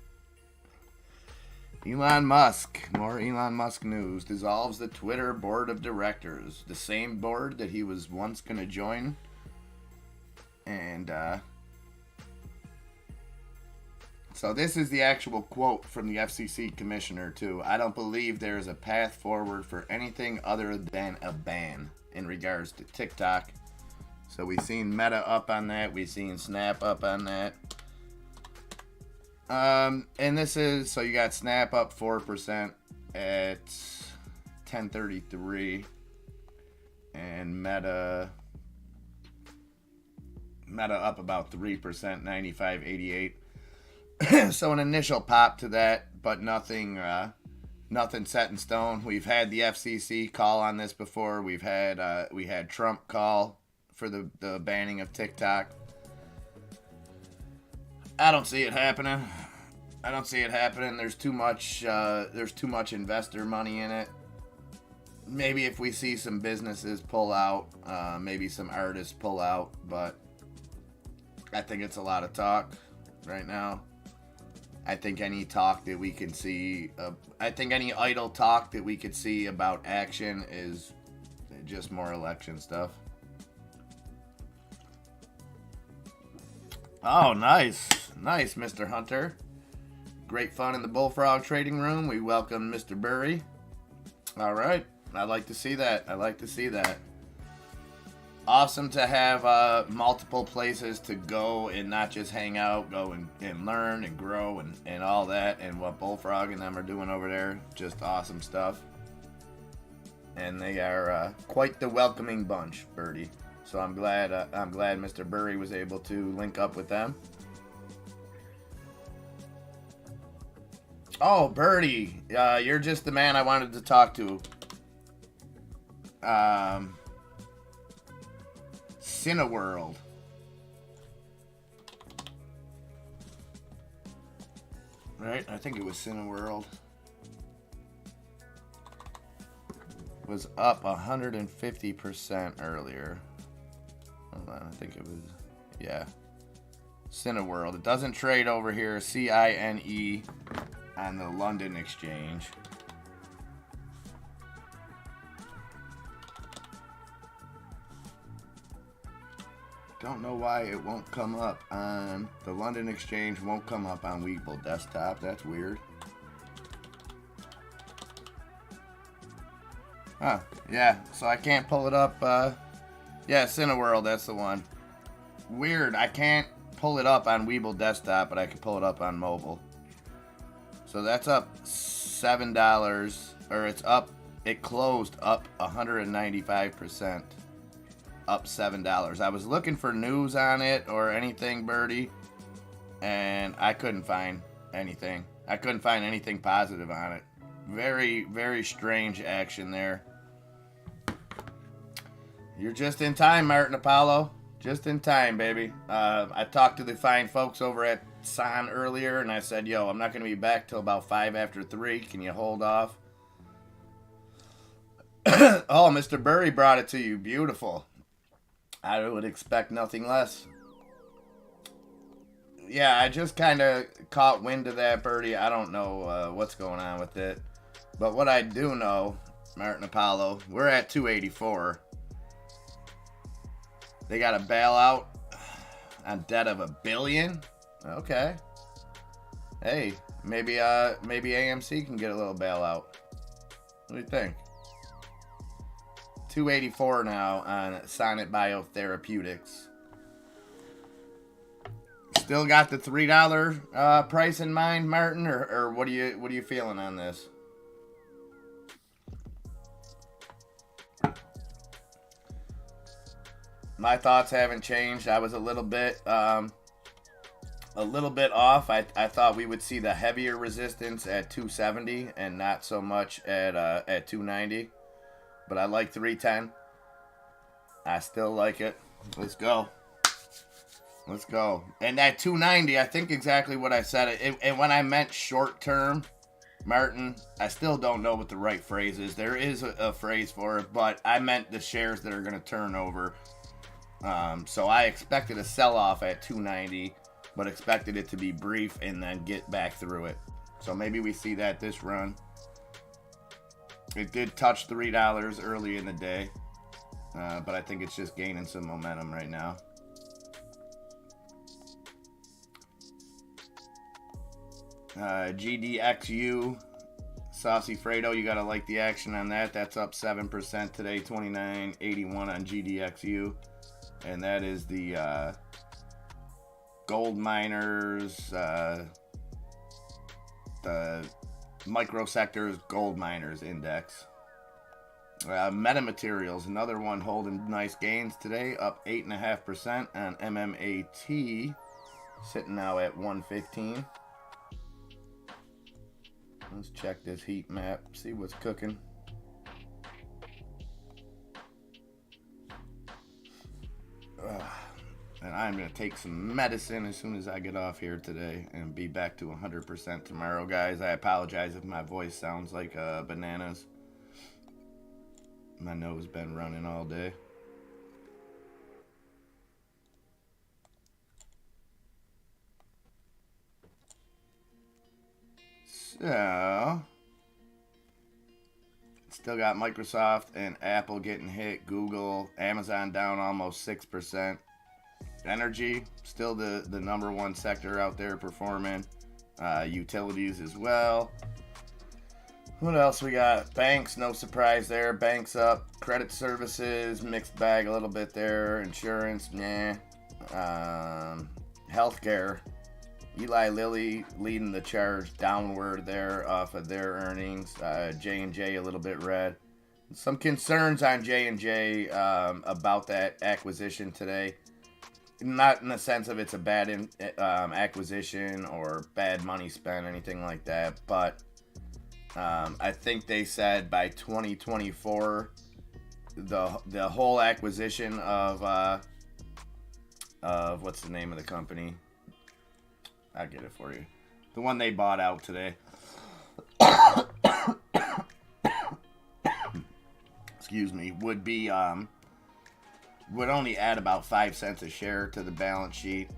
Elon Musk, more Elon Musk news, dissolves the Twitter board of directors. The same board that he was once going to join. And, so this is the actual quote from the FCC commissioner, too. I don't believe there is a path forward for anything other than a ban in regards to TikTok. So we've seen Meta up on that. We've seen Snap up on that. And this is, so you got Snap up 4% at 10:33. And Meta up about 3%, 95.88. So an initial pop to that, but nothing set in stone. We've had the FCC call on this before. We had Trump call for the banning of TikTok. I don't see it happening. There's too much investor money in it. Maybe if we see some businesses pull out, maybe some artists pull out, but I think it's a lot of talk right now. I think any talk that we can see, any idle talk that we could see about action is just more election stuff. Oh, nice, Mr. Hunter. Great fun in the Bullfrog trading room. We welcome Mr. Burry. All right, I like to see that. Awesome to have multiple places to go and not just hang out, go and learn and grow and all that, and what Bullfrog and them are doing over there. Just awesome stuff. And they are quite the welcoming bunch, Birdie. So I'm glad Mr. Burry was able to link up with them. Oh, Birdie, you're just the man I wanted to talk to. Cineworld. Right? I think it was Cineworld. Was up 150% earlier. Hold on, I think it was, yeah. Cineworld. It doesn't trade over here, CINE, on the London Exchange. Don't know why it won't come up on the London Exchange, won't come up on Weeble desktop. That's weird. Huh, yeah, so I can't pull it up. Yeah, Cineworld, that's the one. Weird, I can't pull it up on Weeble desktop, but I can pull it up on mobile. So that's up $7, or it's up. It closed up 195%, up $7. I was looking for news on it or anything, Birdie, and I couldn't find anything. I couldn't find anything positive on it. Very, very strange action there. You're just in time, Martin Apollo. Just in time, baby. I talked to the fine folks over at San earlier, and I said, yo, I'm not going to be back till about 5 after 3. Can you hold off? Oh, Mr. Burry brought it to you. Beautiful. I would expect nothing less. Yeah, I just kind of caught wind of that, Birdie. I don't know what's going on with it. But what I do know, Martin Apollo, we're at 284. They got a bailout on debt of $1 billion. Okay. Hey, maybe AMC can get a little bailout. What do you think? 284 now on Sonnet Biotherapeutics. Still got the $3 price in mind, Martin, or what are you feeling on this? My thoughts haven't changed. I was a little bit off. I thought we would see the heavier resistance at 270 and not so much at 290. But I like 310. I still like it. Let's go. Let's go. And that 290, I think exactly what I said. And when I meant short term, Martin, I still don't know what the right phrase is. There is a phrase for it, but I meant the shares that are going to turn over. So I expected a sell-off at 290, but expected it to be brief and then get back through it. So maybe we see that this run. It did touch $3 early in the day, but I think it's just gaining some momentum right now. GDXU, Saucy Fredo, you gotta like the action on that. That's up 7% today, 29.81 on GDXU. And that is the gold miners, the microsectors gold miners index. Metamaterials, another one holding nice gains today, up 8.5% on MMAT, sitting now at 115. Let's check this heat map, see what's cooking. And I'm going to take some medicine as soon as I get off here today and be back to 100% tomorrow, guys. I apologize if my voice sounds like bananas. My nose been running all day. So, still got Microsoft and Apple getting hit. Google, Amazon down almost 6%. Energy, still the number one sector out there performing. Utilities as well. What else we got? Banks, no surprise there. Banks up. Credit services, mixed bag a little bit there. Insurance, nah. Healthcare. Eli Lilly leading the charge downward there off of their earnings. J&J a little bit red. Some concerns on J&J about that acquisition today. Not in the sense of it's a bad acquisition or bad money spent, anything like that. But I think they said by 2024, the whole acquisition of what's the name of the company? I'll get it for you. The one they bought out today. Excuse me. Would be would only add about 5 cents a share to the balance sheet.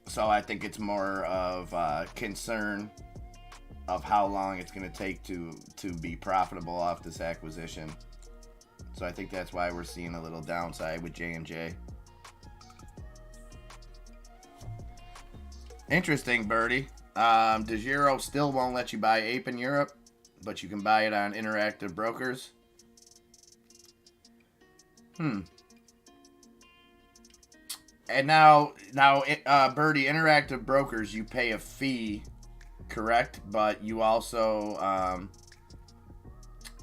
So I think it's more of concern of how long it's going to take to be profitable off this acquisition. So I think that's why we're seeing a little downside with J&J. Interesting, Birdie. DeGiro still won't let you buy APE in Europe, but you can buy it on Interactive Brokers. And now, Birdie, Interactive Brokers, you pay a fee correct, but you also,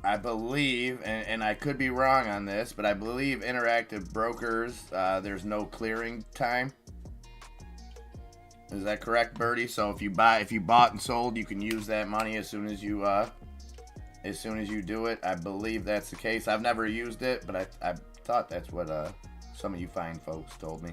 I believe, and I could be wrong on this, but I believe Interactive Brokers, there's no clearing time. Is that correct, Birdie? So if you bought and sold, you can use that money as soon as you do it. I believe that's the case. I've never used it, but I thought that's what some of you fine folks told me.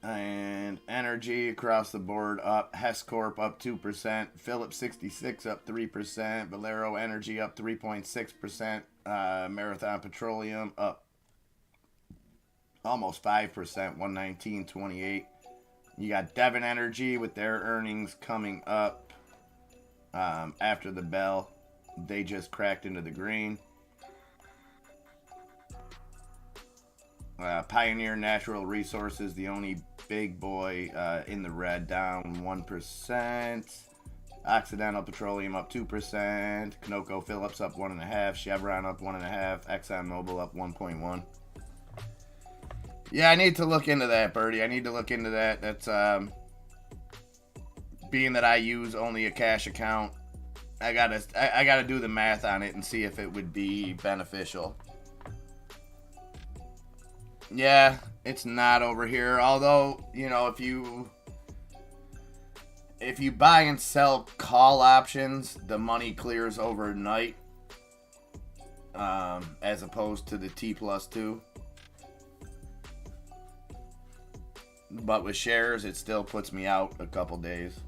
And energy across the board up. Hess Corp up 2%. Phillips 66 up 3%. Valero Energy up 3.6%. Marathon Petroleum up almost 5%, 119.28. You got Devon Energy with their earnings coming up after the bell. They just cracked into the green. Pioneer Natural Resources, the only big boy in the red, down 1%. Occidental Petroleum up 2%. ConocoPhillips up 1.5%. Chevron up 1.5%. ExxonMobil up 1.1%. Yeah, I need to look into that, Birdie. I need to look into that. That's being that I use only a cash account. I gotta do the math on it and see if it would be beneficial. Yeah, it's not over here. Although, you know, if you buy and sell call options, the money clears overnight, as opposed to the T+2. But with shares, it still puts me out a couple days.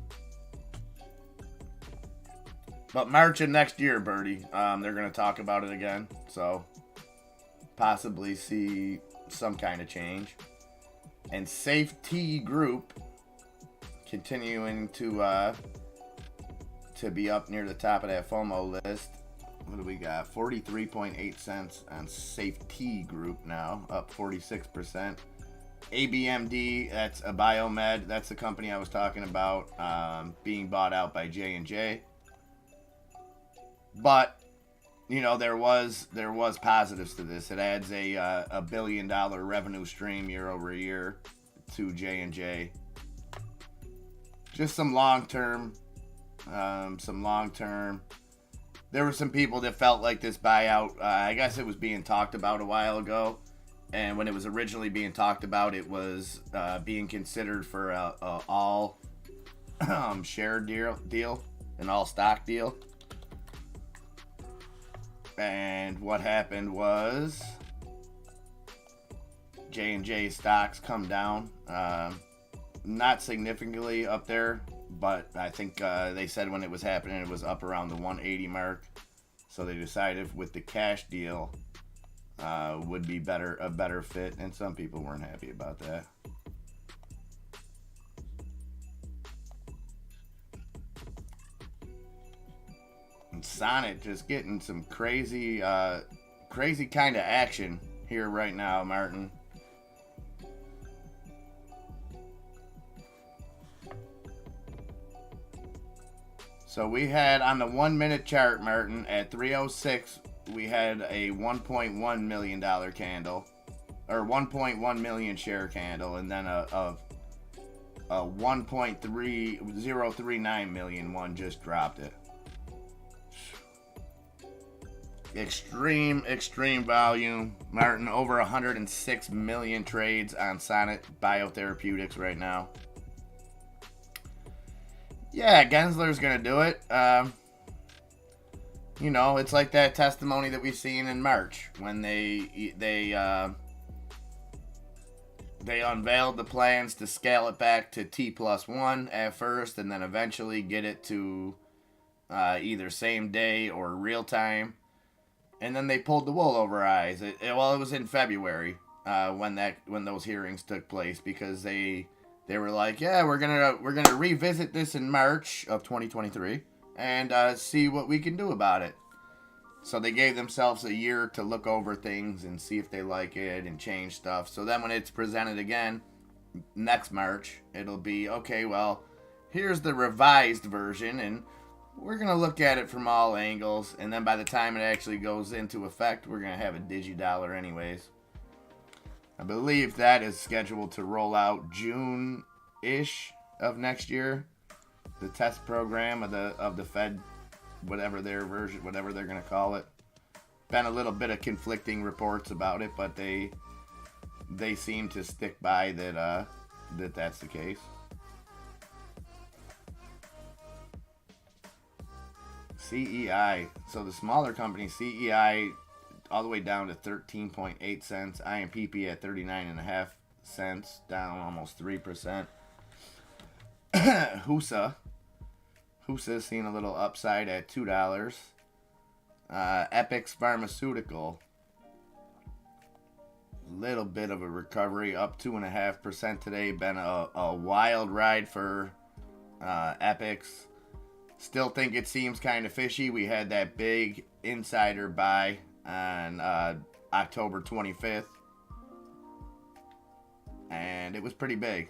But March of next year, Birdie, they're going to talk about it again. So, possibly see some kind of change. And Safety Group continuing to be up near the top of that FOMO list. What do we got? 43.8 cents on Safety Group now, up 46%. ABMD, that's a biomed. That's the company I was talking about, being bought out by J&J. But, you know, there was positives to this. It adds a $1 billion revenue stream year over year to J&J. Just some long term. There were some people that felt like this buyout, I guess it was being talked about a while ago. And when it was originally being talked about, it was being considered for a all share deal, an all stock deal. And what happened was J&J stocks come down, not significantly up there, but I think they said when it was happening, it was up around the 180 mark. So they decided with the cash deal would be a better fit, and some people weren't happy about that. And Sonnet just getting some crazy kind of action here right now, Martin. So we had on the 1 minute chart, Martin, at 3:06, we had a $1.1 million candle, or 1.1 million share candle, and then a 1.3039 million one just dropped it. Extreme volume, Martin. Over 106 million trades on Sonnet Biotherapeutics right now. Yeah, Gensler's gonna do it. You know, it's like that testimony that we've seen in March when they unveiled the plans to scale it back to T+1 at first, and then eventually get it to either same day or real time. And then they pulled the wool over our eyes. It was in February when those hearings took place, because they were like, yeah, we're gonna revisit this in March of 2023 and see what we can do about it. So they gave themselves a year to look over things and see if they like it and change stuff. So then when it's presented again next March, it'll be, okay, well, here's the revised version, and we're going to look at it from all angles, and then by the time it actually goes into effect, we're going to have a digidollar anyways. I believe that is scheduled to roll out June-ish of next year. The test program of the Fed, whatever their version, whatever they're going to call it. Been a little bit of conflicting reports about it, but they seem to stick by that's the case. CEI. So the smaller company, CEI, all the way down to 13.8 cents. IMPP at 39.5 cents, down almost 3%. HUSA seeing a little upside at $2. Epix Pharmaceutical, little bit of a recovery, up 2.5% today. Been a wild ride for Epix. Still think it seems kind of fishy. We had that big insider buy on October 25th, and it was pretty big.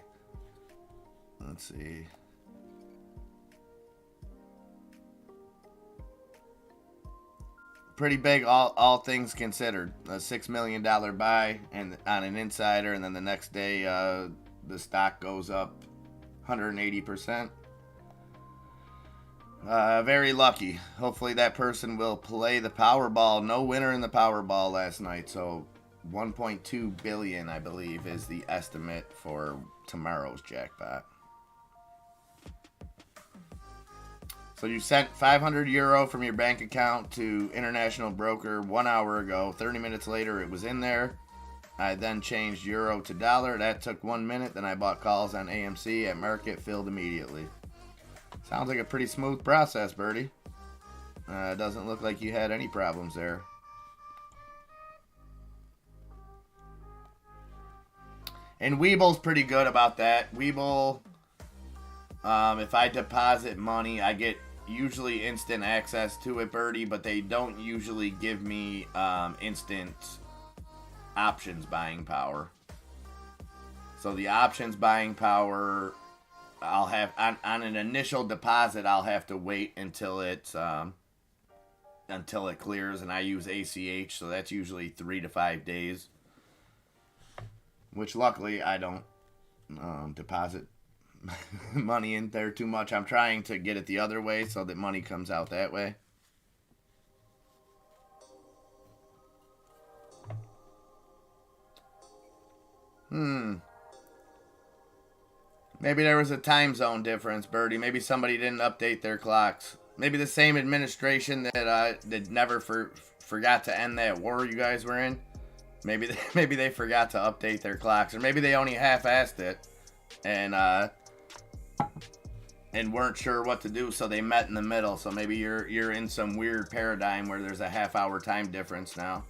Let's see. Pretty big, all things considered. A $6 million buy and on an insider, and then the next day the stock goes up 180%. Very lucky. Hopefully that person will play the Powerball. No winner in the Powerball last night, so 1.2 billion, I believe, is the estimate for tomorrow's jackpot. So you sent €500 from your bank account to international broker 1 hour ago. 30 minutes later, it was in there. I then changed euro to dollar. That took 1 minute. Then I bought calls on AMC at market, filled immediately. Sounds like a pretty smooth process, Birdie. Doesn't look like you had any problems there. And Weeble's pretty good about that. Weeble, if I deposit money, I get usually instant access to it, Birdie, but they don't usually give me instant options buying power. So the options buying power, I'll have on an initial deposit, I'll have to wait until it clears, and I use ACH, so that's usually 3 to 5 days. Which luckily I don't deposit money in there too much. I'm trying to get it the other way so that money comes out that way. Maybe there was a time zone difference, Birdie. Maybe somebody didn't update their clocks. Maybe the same administration that never forgot to end that war you guys were in. Maybe they forgot to update their clocks, or maybe they only half-assed it and weren't sure what to do, so they met in the middle. So maybe you're in some weird paradigm where there's a half-hour time difference now.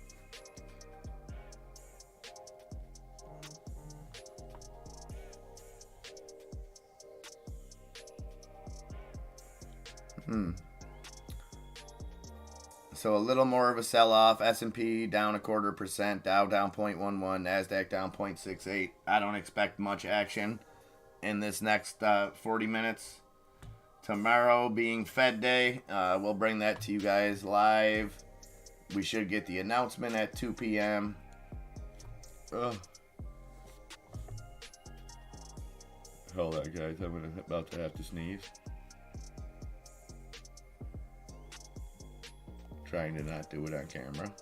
So a little more of a sell-off. S&P down 0.25%, Dow down 0.11%, NASDAQ down 0.68%. I don't expect much action in this next 40 minutes. Tomorrow being Fed Day, we'll bring that to you guys live. We should get the announcement at 2 p.m. Ugh. Hold on, guys. I'm about to have to sneeze. Trying to not do it on camera.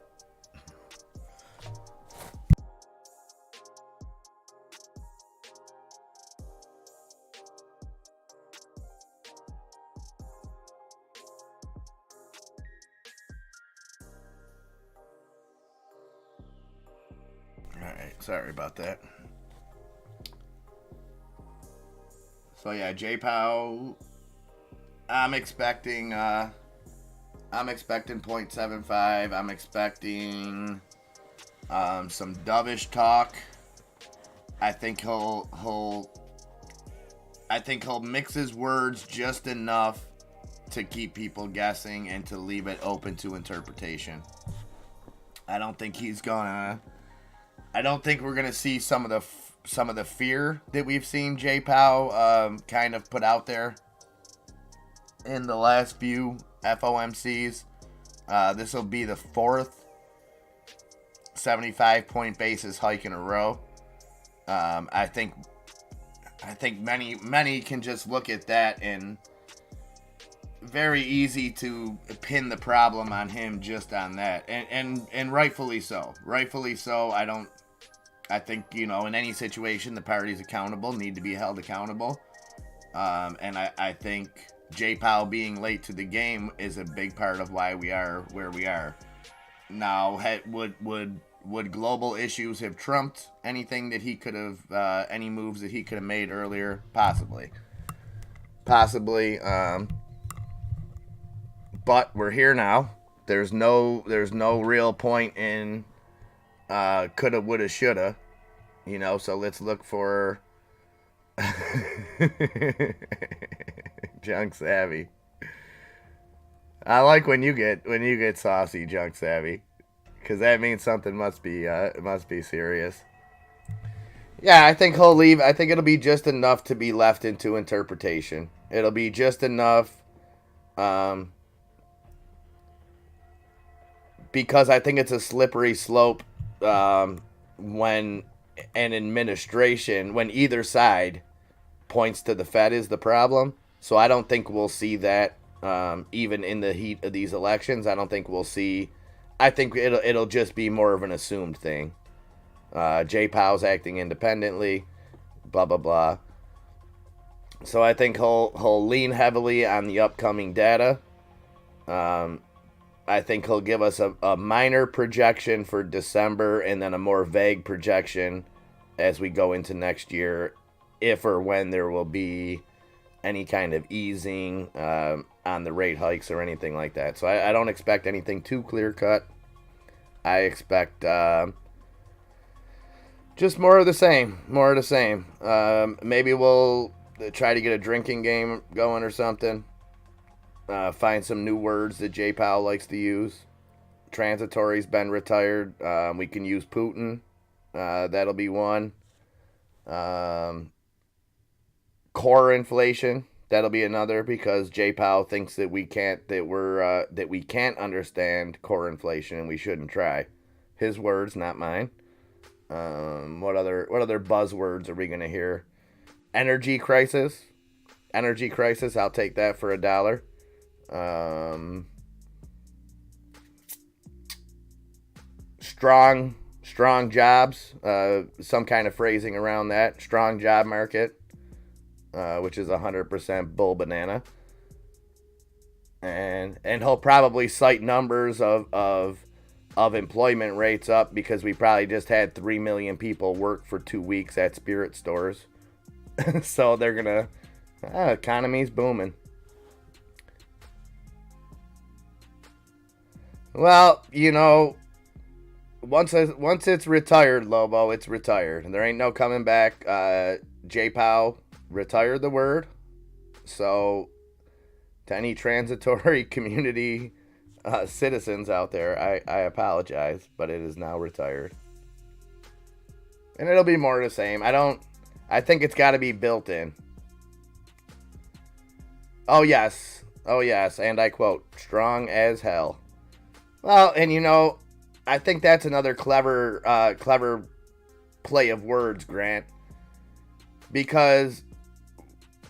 Alright, sorry about that. So yeah, JPOW, I'm expecting 0.75. I'm expecting some dovish talk. I think he'll mix his words just enough to keep people guessing and to leave it open to interpretation. I don't think we're gonna see some of the fear that we've seen JPOW kind of put out there in the last few FOMCs. This will be the fourth 75-point basis hike in a row. I think many can just look at that and very easy to pin the problem on him just on that, and rightfully so. Rightfully so. I think, in any situation, the parties accountable need to be held accountable. And I think J. Powell being late to the game is a big part of why we are where we are. Now, would global issues have trumped anything that he could have, any moves that he could have made earlier? Possibly. But we're here now. There's no real point in coulda, woulda, shoulda. So let's look for Junk Savvy. I like when you get saucy, Junk Savvy, because that means something must be serious. Yeah, I think he'll leave. I think it'll be just enough to be left into interpretation. It'll be just enough, because I think it's a slippery slope when an administration, when either side points to the Fed is the problem. So I don't think we'll see that even in the heat of these elections. I don't think we'll see. I think it'll just be more of an assumed thing. Jay Powell's acting independently, blah blah blah. So I think he'll lean heavily on the upcoming data. I think he'll give us a minor projection for December and then a more vague projection as we go into next year, if or when there will be any kind of easing on the rate hikes or anything like that. So I don't expect anything too clear-cut. I expect just more of the same. Maybe we'll try to get a drinking game going or something. Find some new words that Jay Powell likes to use. Transitory's been retired. We can use Putin. That'll be one. Core inflation. That'll be another, because Jay Powell thinks that we can't understand core inflation and we shouldn't try. His words, not mine. What other buzzwords are we gonna hear? Energy crisis. I'll take that for $1. Strong jobs, some kind of phrasing around that. Strong job market, which is 100% bull banana. And he'll probably cite numbers of employment rates up, because we probably just had 3 million people work for 2 weeks at spirit stores. So they're gonna, economy's booming. Well, once it's retired, Lobo, it's retired. And there ain't no coming back. Jay Powell retired the word. So, to any transitory community citizens out there, I apologize, but it is now retired. And it'll be more of the same. I think it's got to be built in. Oh, yes, and I quote, strong as hell. Well, and I think that's another clever play of words, Grant. Because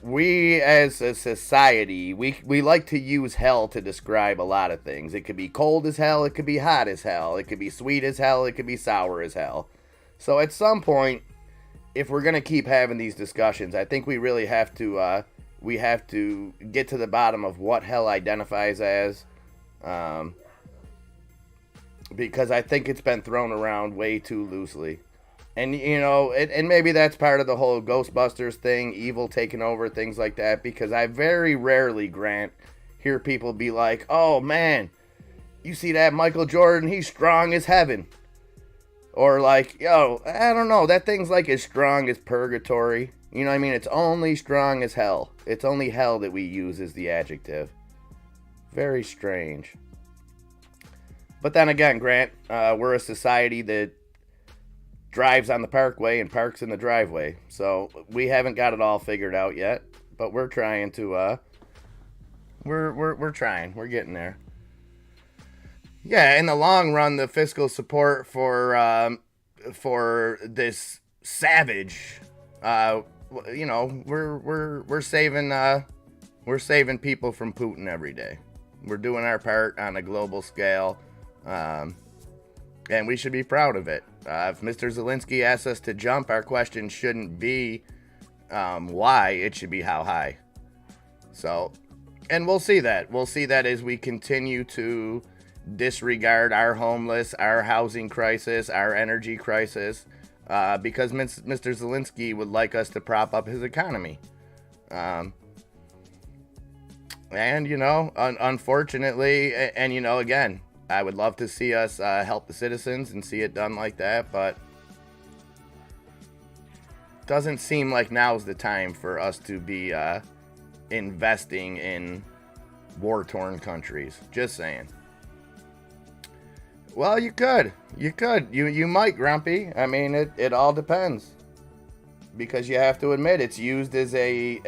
we as a society, we like to use hell to describe a lot of things. It could be cold as hell, it could be hot as hell, it could be sweet as hell, it could be sour as hell. So at some point, if we're going to keep having these discussions, I think we really have to get to the bottom of what hell identifies as. Because I think it's been thrown around way too loosely. And, and maybe that's part of the whole Ghostbusters thing, evil taking over, things like that. Because I very rarely, Grant, hear people be like, oh, man, you see that Michael Jordan? He's strong as heaven. Or like, yo, I don't know, that thing's like as strong as purgatory. You know what I mean? It's only strong as hell. It's only hell that we use as the adjective. Very strange. But then again, Grant, we're a society that drives on the parkway and parks in the driveway. So we haven't got it all figured out yet, but we're trying to We're trying. We're getting there. Yeah, in the long run, the fiscal support for this savage, we're saving people from Putin every day. We're doing our part on a global scale, and we should be proud of it. If Mr. Zelensky asks us to jump, our question shouldn't be why. It should be how high. So, and we'll see that. We'll see that as we continue to disregard our homeless, our housing crisis, our energy crisis, because Mr. Zelensky would like us to prop up his economy. And, unfortunately, and, again, I would love to see us help the citizens and see it done like that, but doesn't seem like now's the time for us to be investing in war-torn countries. Just saying. Well, you could. You might, Grumpy. I mean, it all depends. Because you have to admit it's used as a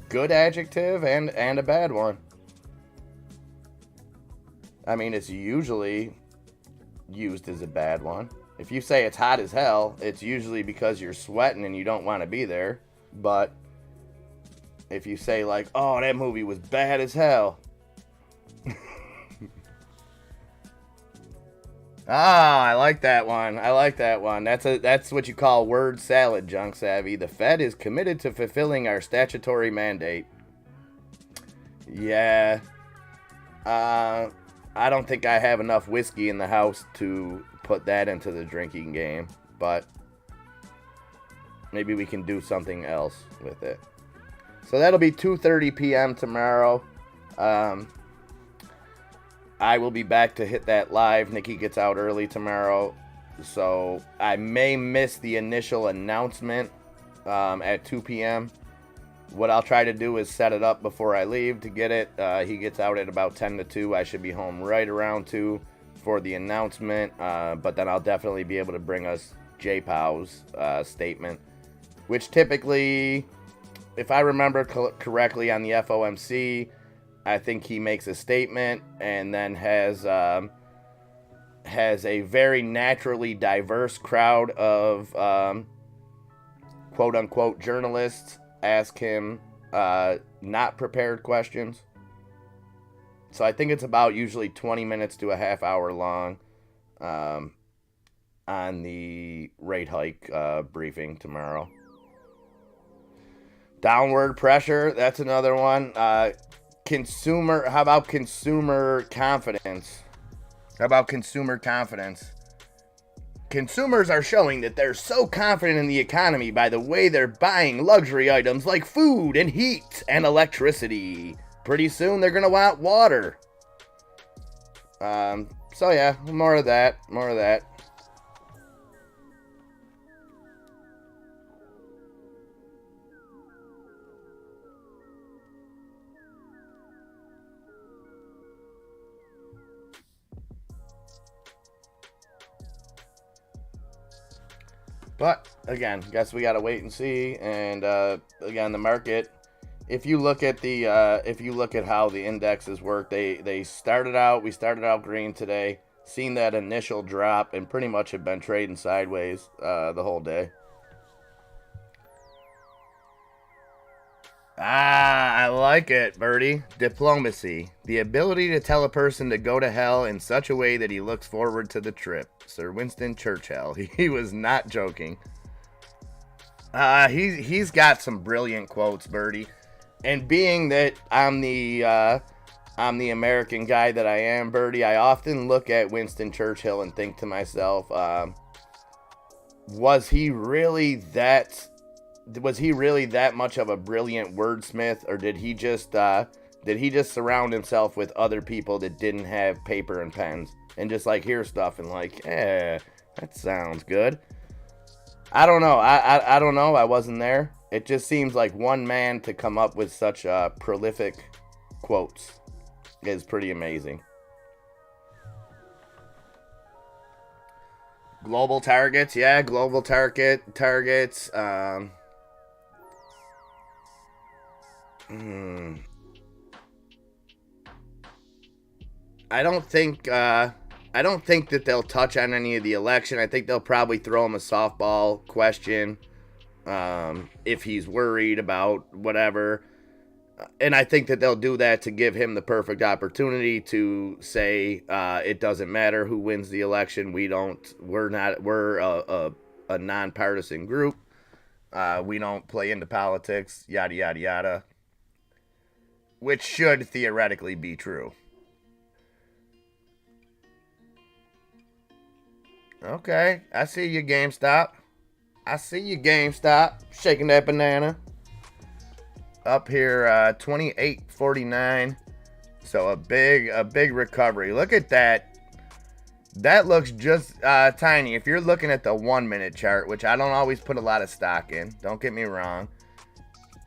good adjective and a bad one. I mean, it's usually used as a bad one. If you say it's hot as hell, it's usually because you're sweating and you don't want to be there. But if you say like, oh, that movie was bad as hell. I like that one. That's what you call word salad, Junk Savvy. The Fed is committed to fulfilling our statutory mandate. Yeah. I don't think I have enough whiskey in the house to put that into the drinking game, but maybe we can do something else with it. So that'll be 2:30 p.m. tomorrow. I will be back to hit that live. Nikki gets out early tomorrow, so I may miss the initial announcement at 2 p.m. What I'll try to do is set it up before I leave to get it. He gets out at about 10 to 2. I should be home right around 2 for the announcement, but then I'll definitely be able to bring us J-Pow's statement, which typically, if I remember correctly on the FOMC, I think he makes a statement and then has a very naturally diverse crowd of quote-unquote journalists ask him not prepared questions. So I think it's about usually 20 minutes to a half hour long on the rate hike briefing tomorrow. Downward pressure, that's another one. How about consumer confidence? Consumers are showing that they're so confident in the economy by the way they're buying luxury items like food and heat and electricity. Pretty soon they're going to want water. So yeah, more of that. But again, guess we gotta wait and see. And again, the market. If you look at how the indexes work, we started out green today, seen that initial drop, and pretty much have been trading sideways the whole day. I like it, Birdie. Diplomacy. The ability to tell a person to go to hell in such a way that he looks forward to the trip. Sir Winston Churchill. He was not joking. He's got some brilliant quotes, Birdie. And being that I'm the American guy that I am, Birdie, I often look at Winston Churchill and think to myself, was he really that much of a brilliant wordsmith, or did he just surround himself with other people that didn't have paper and pens and just like hear stuff and like, that sounds good? I don't know. I don't know. I wasn't there. It just seems like one man to come up with such prolific quotes is pretty amazing. Global targets, yeah, global targets. I don't think that they'll touch on any of the election. I think they'll probably throw him a softball question if he's worried about whatever. And I think that they'll do that to give him the perfect opportunity to say it doesn't matter who wins the election. We're a nonpartisan group. We don't play into politics, yada, yada, yada. Which should theoretically be true. Okay, I see you, GameStop. I see you, GameStop. Shaking that banana. Up here, 28.49. So a big recovery. Look at that. That looks just tiny. If you're looking at the 1 minute chart, which I don't always put a lot of stock in, don't get me wrong.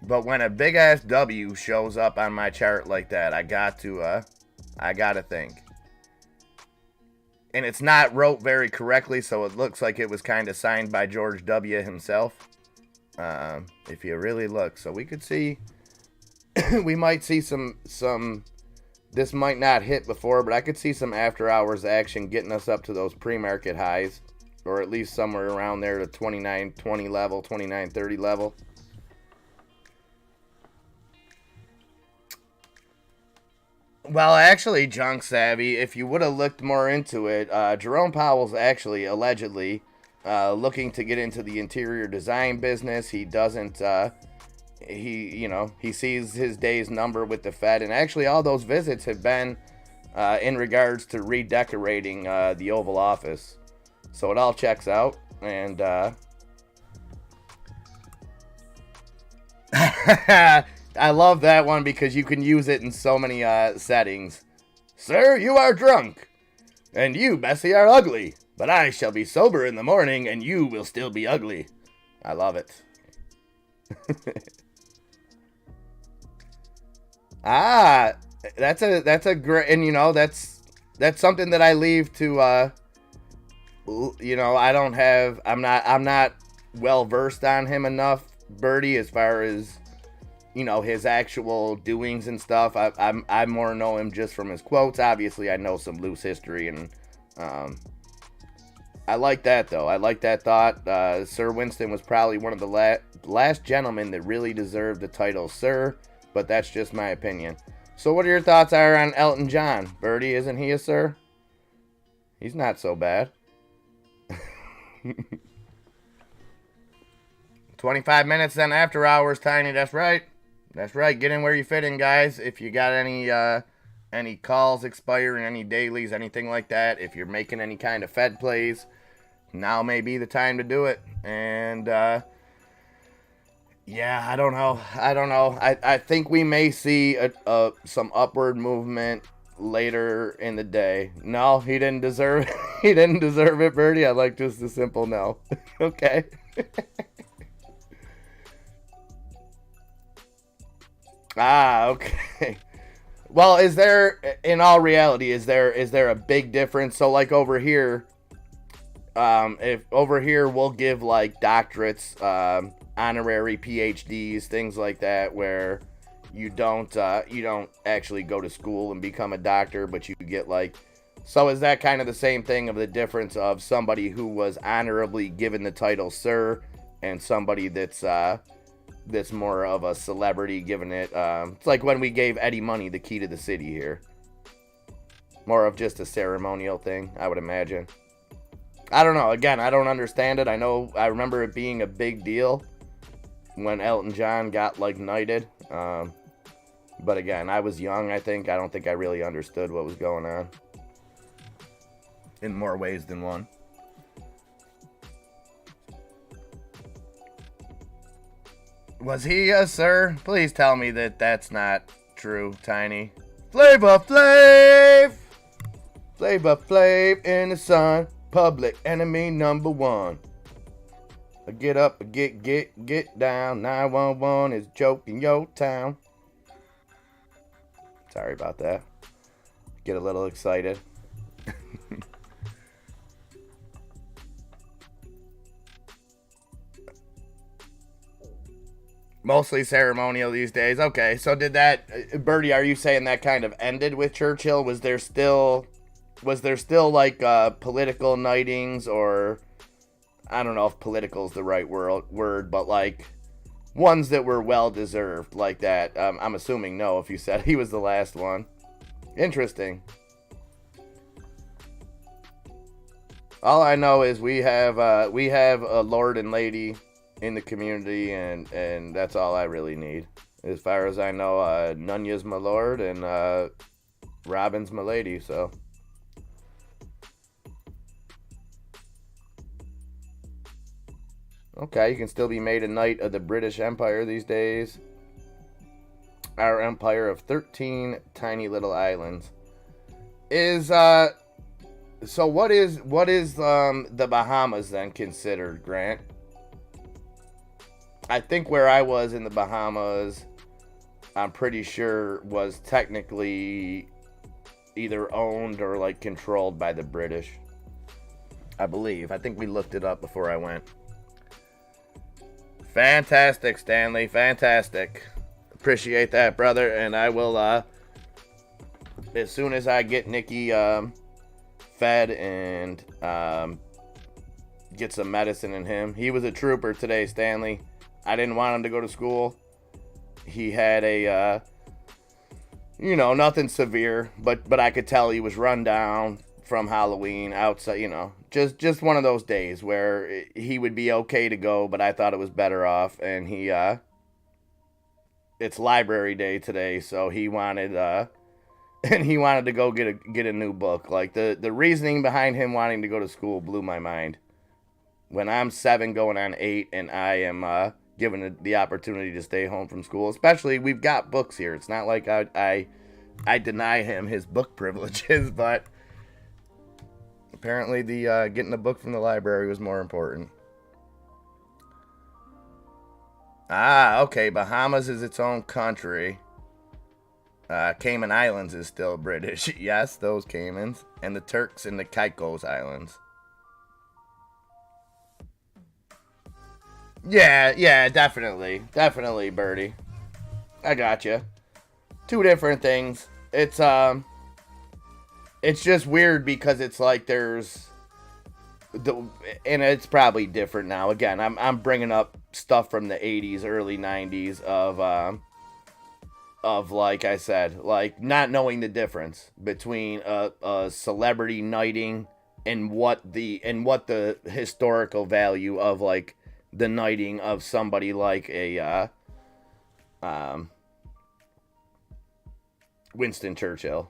But when a big ass W shows up on my chart like that, I got to think. And it's not wrote very correctly, so it looks like it was kind of signed by George W. himself. If you really look. So we could see, we might see some, this might not hit before, but I could see some after hours action getting us up to those pre-market highs, or at least somewhere around there to 29.20 level, 29.30 level. Well, actually, Junk Savvy, if you would have looked more into it, Jerome Powell's actually allegedly looking to get into the interior design business. He doesn't, he sees his day's number with the Fed, and actually all those visits have been in regards to redecorating the Oval Office. So it all checks out, and I love that one because you can use it in so many settings. Sir, you are drunk, and you, Bessie, are ugly, but I shall be sober in the morning, and you will still be ugly. I love it. That's a great, and that's something that I leave to, I'm not well versed on him enough, Birdie, as far as his actual doings and stuff. I more know him just from his quotes. Obviously, I know some loose history, and I like that, though. I like that thought. Sir Winston was probably one of the last gentlemen that really deserved the title Sir, but that's just my opinion. So what are your thoughts on Elton John? Birdie, isn't he a Sir? He's not so bad. 25 minutes then after hours, Tiny. That's right. That's right. Get in where you fit in, guys. If you got any calls expiring, any dailies, anything like that, if you're making any kind of Fed plays, now may be the time to do it. And yeah, I don't know. I think we may see some upward movement later in the day. No, he didn't deserve it. He didn't deserve it, Birdie. I like just a simple no. Okay. Okay. Well, in all reality, is there a big difference? So like over here, if over here we'll give like doctorates, honorary PhDs, things like that, where you don't actually go to school and become a doctor, but you get like, so is that kind of the same thing of the difference of somebody who was honorably given the title Sir and somebody that's more of a celebrity giving it, it's like when we gave Eddie Money the key to the city here. More of just a ceremonial thing, I would imagine. I don't know. Again, I don't understand it. I remember it being a big deal when Elton John got like knighted. But again, I was young, I think. I don't think I really understood what was going on. In more ways than one. Was he a Sir? Please tell me that that's not true, Tiny. Flavor Flav! Flavor Flav in the sun. Public enemy number one. Get up, get down. 911 is joking your town. Sorry about that. Get a little excited. Mostly ceremonial these days. Okay, so did that, Bertie? Are you saying that kind of ended with Churchill? Was there still like political knightings, or I don't know if political is the right word, but like ones that were well deserved like that? I'm assuming no. If you said he was the last one, interesting. All I know is we have a lord and lady in the community, and that's all I really need. As far as I know, Nunya's my lord and Robin's my lady. So okay, you can still be made a knight of the British Empire these days. Our empire of 13 tiny little islands is so what is the Bahamas then considered, Grant? I think where I was in the Bahamas, I'm pretty sure was technically either owned or like controlled by the British. I believe. I think we looked it up before I went. Fantastic, Stanley. Fantastic. Appreciate that, brother. And I will, as soon as I get Nikki fed and get some medicine in him. He was a trooper today, Stanley. I didn't want him to go to school. He had a, nothing severe, but I could tell he was run down from Halloween outside, just one of those days where he would be okay to go, but I thought it was better off. And it's library day today, so he wanted, and he wanted to go get a new book. Like the reasoning behind him wanting to go to school blew my mind. When I'm 7 going on 8 and I am given the opportunity to stay home from school, especially we've got books here. It's not like I deny him his book privileges, but apparently the getting a book from the library was more important. Ah, okay. Bahamas is its own country. Cayman Islands is still British. Yes, those Caymans. And the Turks and the Caicos Islands. Yeah, definitely. Definitely, Birdie. I got you. Two different things. It's just weird because it's like there's and it's probably different now. Again, I'm bringing up stuff from the 80s, early 90s of like I said, like not knowing the difference between a celebrity knighting and what the historical value of like the knighting of somebody like a Winston Churchill.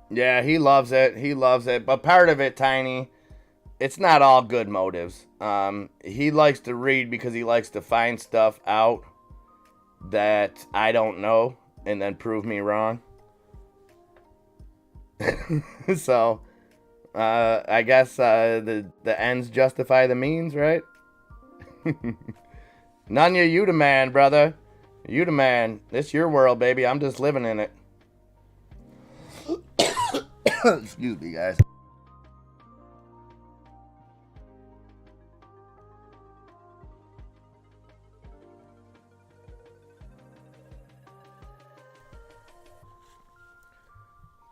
Yeah, he loves it. He loves it. But part of it, Tiny, it's not all good motives. He likes to read because he likes to find stuff out that I don't know and then prove me wrong. So, I guess the ends justify the means, right? Nanya, you the man, brother. You the man. It's your world, baby. I'm just living in it. Excuse me, guys.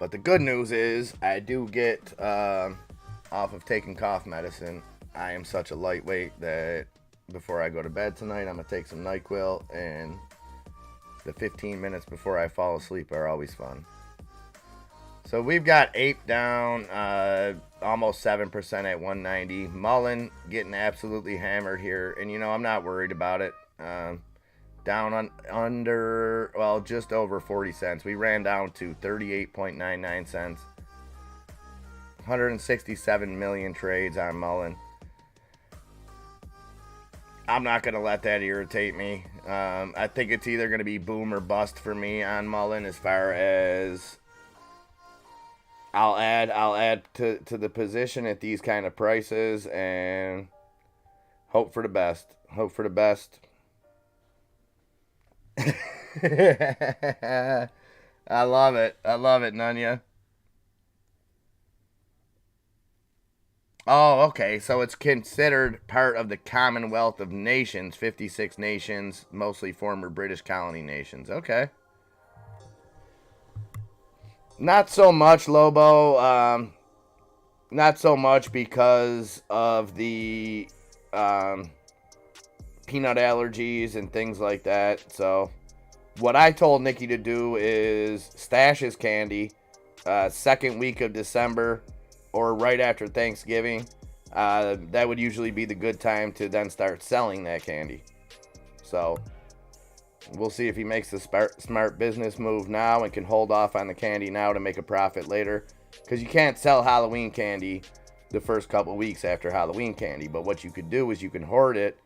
But the good news is, I do get off of taking cough medicine. I am such a lightweight that before I go to bed tonight, I'm gonna take some NyQuil, and the 15 minutes before I fall asleep are always fun. So we've got Ape down almost 7% at 190. Mullen getting absolutely hammered here, and I'm not worried about it. Down on under, well, just over 40 cents. We ran down to 38.99 cents. 167 million trades on Mullen. I'm not going to let that irritate me. I think it's either going to be boom or bust for me on Mullen as far as I'll add to the position at these kind of prices and hope for the best. Hope for the best. I love it. I love it, Nunya. Oh, okay. So it's considered part of the Commonwealth of Nations, 56 nations, mostly former British colony nations. Okay. Not so much, Lobo. Not so much because of the um, peanut allergies and things like that. So what I told Nikki to do is stash his candy second week of December or right after Thanksgiving. That would usually be the good time to then start selling that candy. So we'll see if he makes the smart business move now and can hold off on the candy now to make a profit later. Because you can't sell Halloween candy the first couple weeks after Halloween candy. But what you could do is you can hoard it.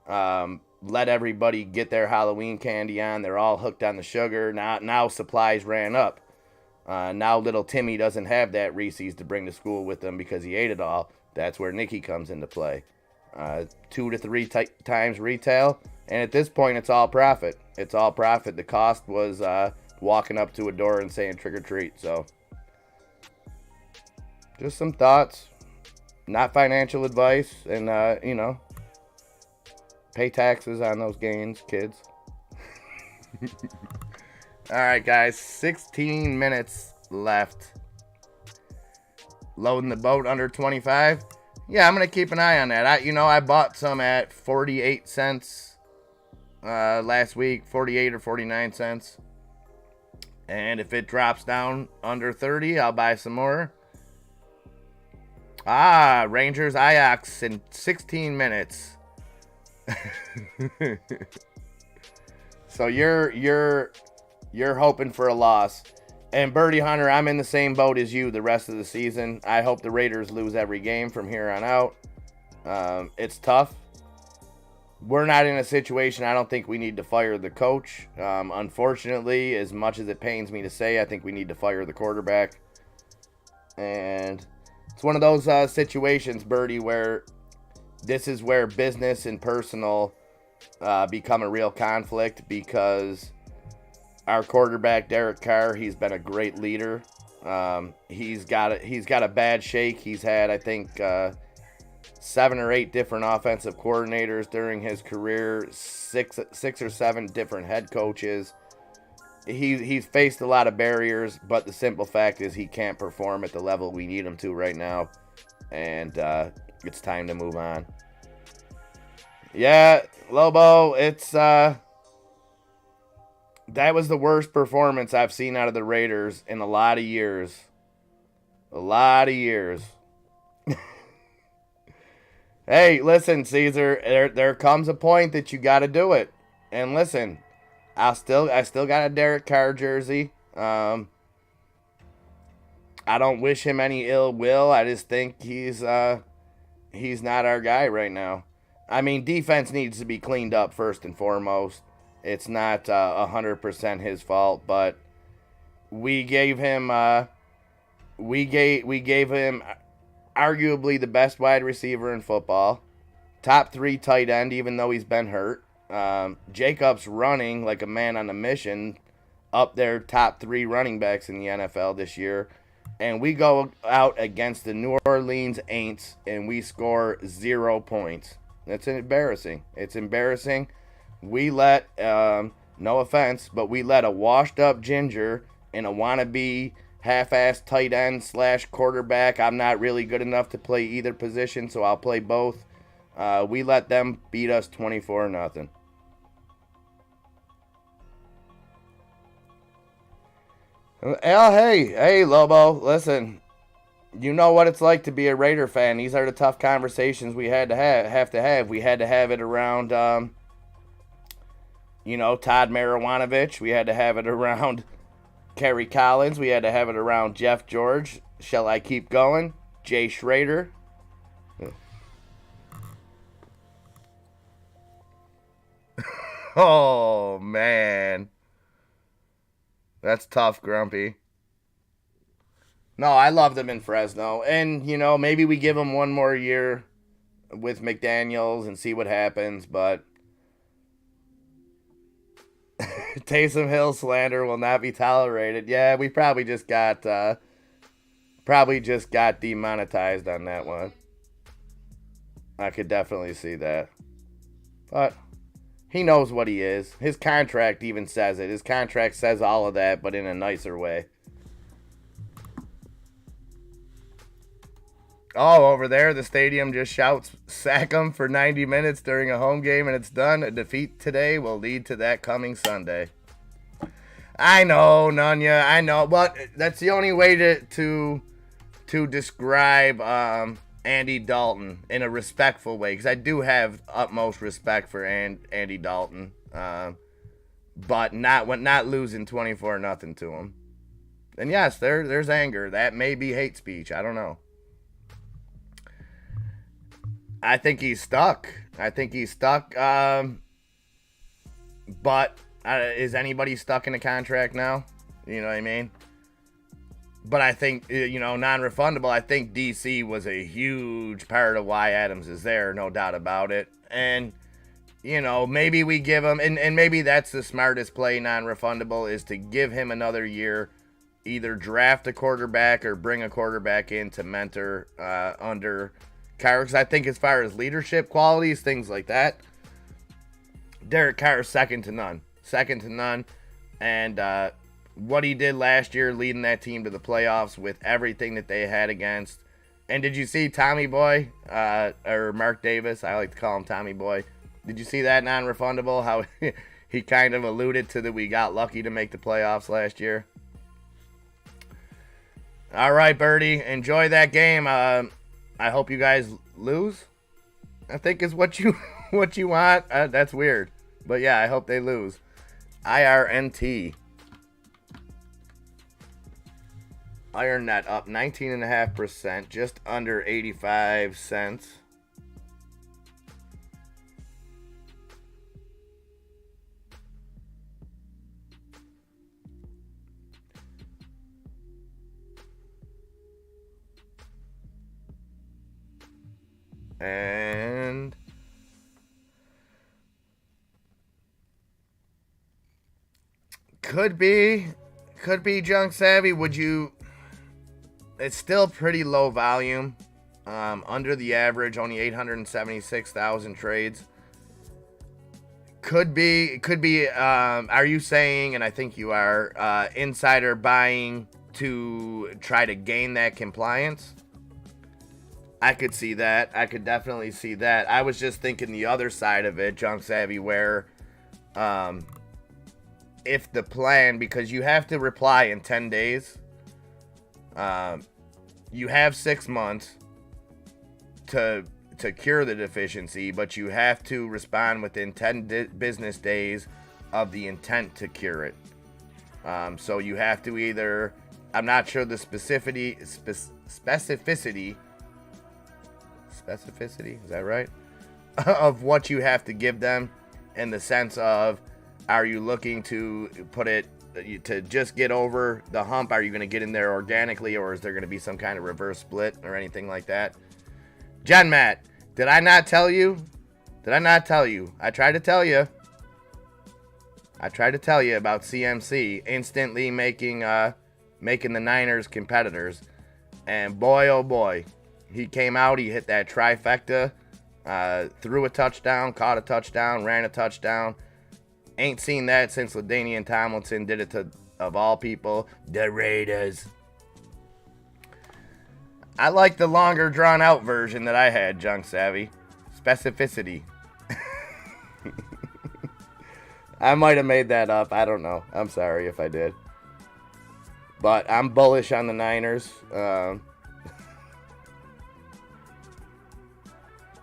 Let everybody get their Halloween candy on. They're all hooked on the sugar. Now supplies ran up. Now little Timmy doesn't have that Reese's to bring to school with him because he ate it all. That's where Nikki comes into play. 2 to 3 times retail. And at this point, it's all profit. It's all profit. The cost was walking up to a door and saying trick or treat. So just some thoughts. Not financial advice. And, pay taxes on those gains, kids. All right, guys. 16 minutes left. Loading the boat under 25. Yeah, I'm going to keep an eye on that. I bought some at 48 cents last week, 48 or 49 cents. And if it drops down under 30, I'll buy some more. Rangers Ajax in 16 minutes. So you're hoping for a loss. And Birdie Hunter, I'm in the same boat as you the rest of the season. I hope the Raiders lose every game from here on out. It's tough. We're not in a situation I don't think we need to fire the coach. Unfortunately, as much as it pains me to say, I think we need to fire the quarterback. And it's one of those situations, Birdie, where this is where business and personal become a real conflict because our quarterback, Derek Carr, he's been a great leader. He's got a bad shake. He's had, I think, 7 or 8 different offensive coordinators during his career, six or 7 different head coaches. He's faced a lot of barriers, but the simple fact is he can't perform at the level we need him to right now, and it's time to move on. Yeah, Lobo, it's that was the worst performance I've seen out of the Raiders in a lot of years. A lot of years. Hey, listen, Caesar, there comes a point that you got to do it. And listen, I still got a Derek Carr jersey. I don't wish him any ill will. I just think he's not our guy right now. I mean, defense needs to be cleaned up first and foremost. It's not 100% his fault, but we gave him arguably the best wide receiver in football, top 3 tight end, even though he's been hurt. Jacobs running like a man on a mission, up there top 3 running backs in the NFL this year, and we go out against the New Orleans Aints and we score 0 points. That's embarrassing. It's embarrassing. We let, no offense, but we let a washed-up ginger and a wannabe half-assed tight end / quarterback. I'm not really good enough to play either position, so I'll play both. We let them beat us 24-0. Hey, Lobo, listen. You know what it's like to be a Raider fan. These are the tough conversations we had to have. We had to have it around, Todd Marijuanovich. We had to have it around Kerry Collins. We had to have it around Jeff George. Shall I keep going? Jay Schrader. Oh, man. That's tough, Grumpy. No, I love them in Fresno. And, maybe we give them one more year with McDaniels and see what happens. But Taysom Hill slander will not be tolerated. Yeah, we probably just got demonetized on that one. I could definitely see that. But he knows what he is. His contract even says it. His contract says all of that, but in a nicer way. Oh, over there, the stadium just shouts, sack him for 90 minutes during a home game and it's done. A defeat today will lead to that coming Sunday. I know, Nunya, I know. But that's the only way to describe Andy Dalton in a respectful way. Because I do have utmost respect for Andy Dalton. But not losing 24-0 to him. And yes, there's anger. That may be hate speech. I don't know. I think he's stuck. But is anybody stuck in a contract now? You know what I mean? But I think, non-refundable, I think DC was a huge part of why Adams is there, no doubt about it. And, maybe we give him, and maybe that's the smartest play, non-refundable, is to give him another year, either draft a quarterback or bring a quarterback in to mentor under Carr, because I think as far as leadership qualities, things like that, Derek Carr is second to none. And what he did last year, leading that team to the playoffs with everything that they had against. And did you see Tommy Boy, or Mark Davis? I like to call him Tommy Boy. Did you see that non-refundable? How he kind of alluded to that we got lucky to make the playoffs last year. All right, Birdie, enjoy that game. I hope you guys lose. I think is what you want. That's weird, but yeah, I hope they lose. IRNT. IronNet up 19.5%, just under 85 cents. And could be Junk Savvy. Would you? It's still pretty low volume, under the average, only 876,000 trades. Could be. Are you saying? And I think you are. Insider buying to try to gain that compliance. I could see that. I could definitely see that. I was just thinking the other side of it, Junk Savvy, where if the plan, because you have to reply in 10 days, you have 6 months to cure the deficiency, but you have to respond within 10 business days of the intent to cure it. So you have to either, I'm not sure the specificity, is that right? Of what you have to give them, in the sense of, are you looking to put it to just get over the hump? Are you going to get in there organically, or is there going to be some kind of reverse split or anything like that? John Matt, did I not tell you? I tried to tell you about CMC instantly making the Niners competitors, and boy oh boy, he came out, he hit that trifecta, threw a touchdown, caught a touchdown, ran a touchdown. Ain't seen that since LaDainian Tomlinson did it to, of all people, the Raiders. I like the longer drawn out version that I had, Junk Savvy. Specificity. I might have made that up. I don't know. I'm sorry if I did. But I'm bullish on the Niners.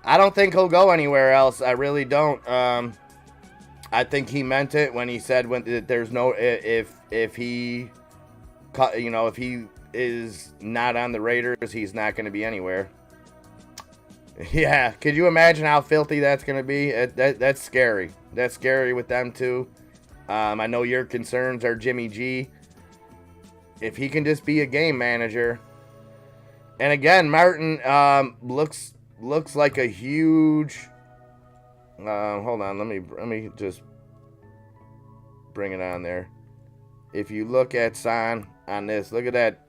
I don't think he'll go anywhere else. I really don't. I think he meant it when he said there's no, if he is not on the Raiders, he's not going to be anywhere. Yeah, could you imagine how filthy that's going to be? That's scary. That's scary with them too. I know your concerns are Jimmy G. If he can just be a game manager. And again, Martin looks like a huge. Hold on, let me just bring it on there. If you look at Son on this, look at that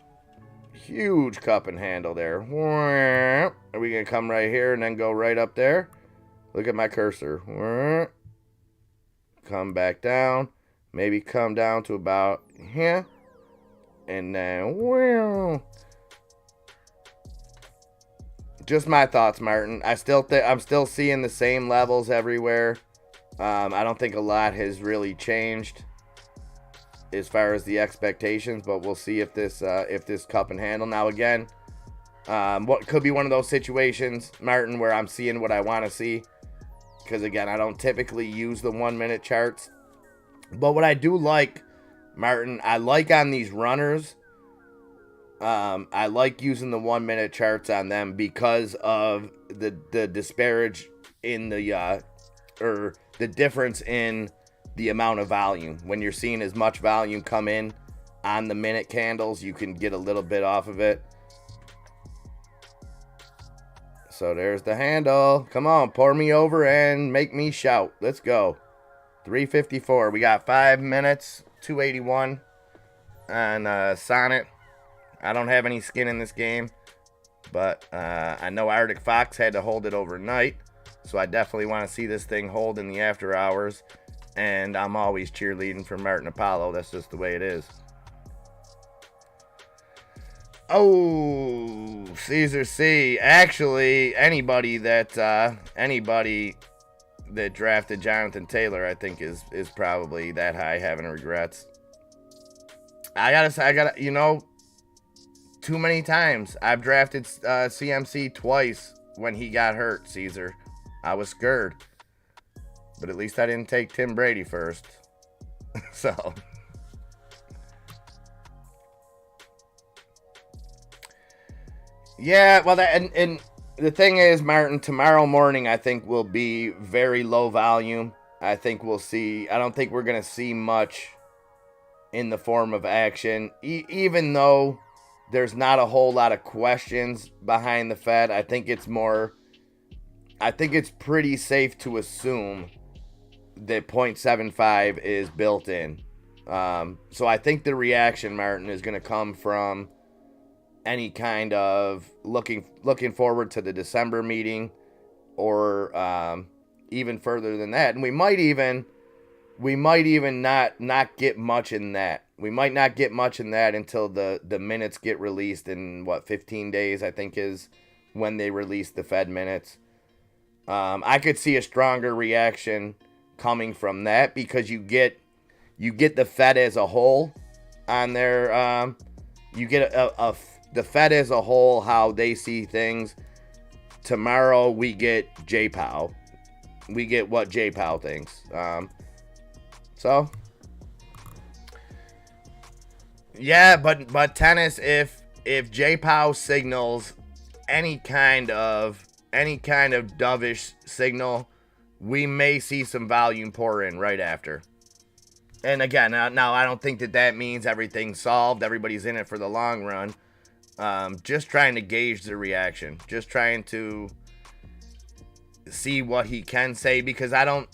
Huge cup and handle there. Are we going to come right here and then go right up there? Look at my cursor. Come back down. Maybe come down to about here. And then, just my thoughts, Martin. I'm still seeing the same levels everywhere. I don't think a lot has really changed as far as the expectations, but we'll see if this cup and handle. Now again, what could be one of those situations, Martin, where I'm seeing what I want to see, because again, I don't typically use the 1 minute charts, but what I do like, Martin, I like on these runners, I like using the 1 minute charts on them because of the disparage in the or the difference in the amount of volume. When you're seeing as much volume come in on the minute candles, you can get a little bit off of it. So there's the handle. Come on, pour me over and make me shout. Let's go. 354. We got 5 minutes. 281 on Sonnet. I don't have any skin in this game, but I know Arctic Fox had to hold it overnight, so I definitely want to see this thing hold in the after hours. And I'm always cheerleading for Martin Apollo. That's just the way it is. Oh, Caesar C. Actually, anybody that drafted Jonathan Taylor, I think is probably that high having regrets. I gotta, too many times. I've drafted CMC twice when he got hurt, Caesar. I was scared. But at least I didn't take Tim Brady first. So. Yeah, well, and the thing is, Martin, tomorrow morning I think will be very low volume. I think we'll see. I don't think we're going to see much in the form of action. Even though there's not a whole lot of questions behind the Fed, I think it's pretty safe to assume that 0.75 is built in. So I think the reaction, Martin, is going to come from any kind of looking forward to the December meeting, or even further than that. And we might even not get much in that. We might not get much in that until the minutes get released in 15 days, I think is when they release the Fed minutes. I could see a stronger reaction coming from that, because you get the Fed as a whole on their you get the Fed as a whole, how they see things. Tomorrow we get J Powell. We get what J Powell thinks. So yeah, but tennis, if J Powell signals any kind of dovish signal, we may see some volume pour in right after. And again, now I don't think that means everything's solved. Everybody's in it for the long run. Just trying to gauge the reaction. Just trying to see what he can say, because I don't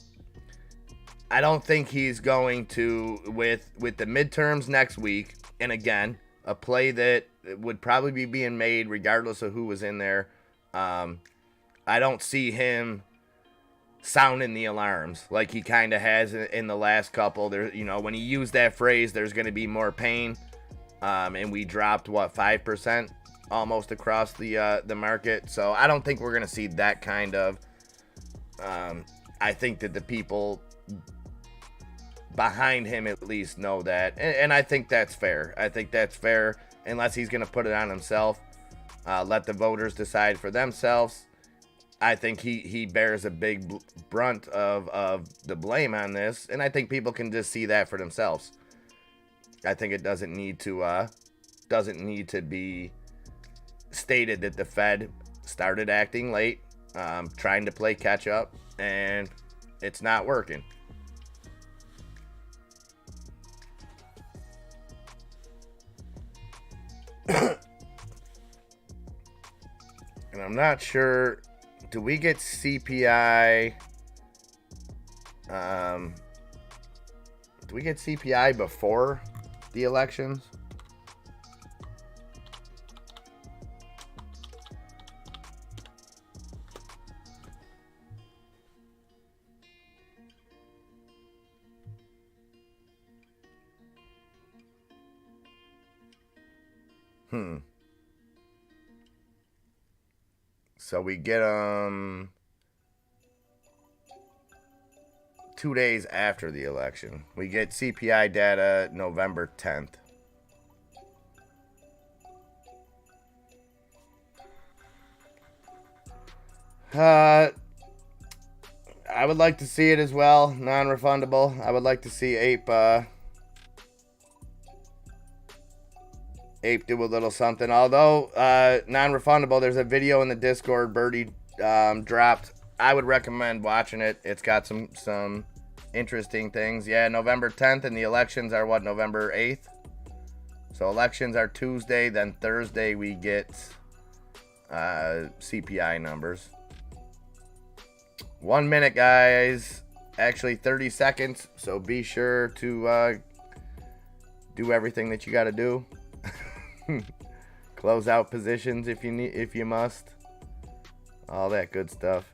think he's going to, with the midterms next week, and again, a play that would probably be being made regardless of who was in there. I don't see him sounding the alarms like he kind of has in the last couple. There, when he used that phrase, there's going to be more pain, and we dropped 5% almost across the market. So I don't think we're going to see that kind of. I think that the people behind him at least know that, and I think that's fair. I think that's fair, unless he's going to put it on himself. Let the voters decide for themselves. I think he bears a big brunt of the blame on this, and I think people can just see that for themselves. I think it doesn't need to be stated that the Fed started acting late, trying to play catch up, and it's not working. And I'm not sure. Do we get CPI? Do we get CPI before the elections? So we get them 2 days after the election. We get CPI data November 10th. I would like to see it as well, non-refundable. I would like to see Ape do a little something. Although non-refundable, there's a video in the Discord Birdie dropped. I would recommend watching it. It's got some interesting things. Yeah, November 10th, and the elections are what, November 8th? So elections are Tuesday, then Thursday we get CPI numbers. 1 minute, guys. Actually 30 seconds, so be sure to do everything that you got to do. Close out positions if you must. All that good stuff.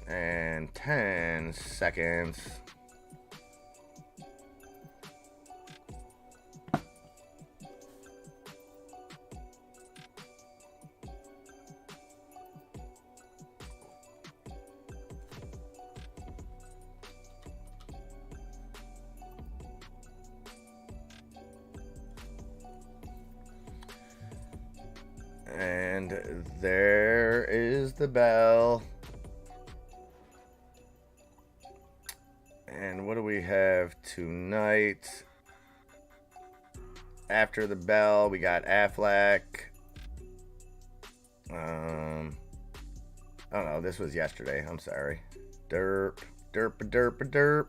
And 10 seconds. And there is the bell. And what do we have tonight? After the bell, we got AFLAC. Oh no, this was yesterday. I'm sorry. Derp, derp, derp, derp.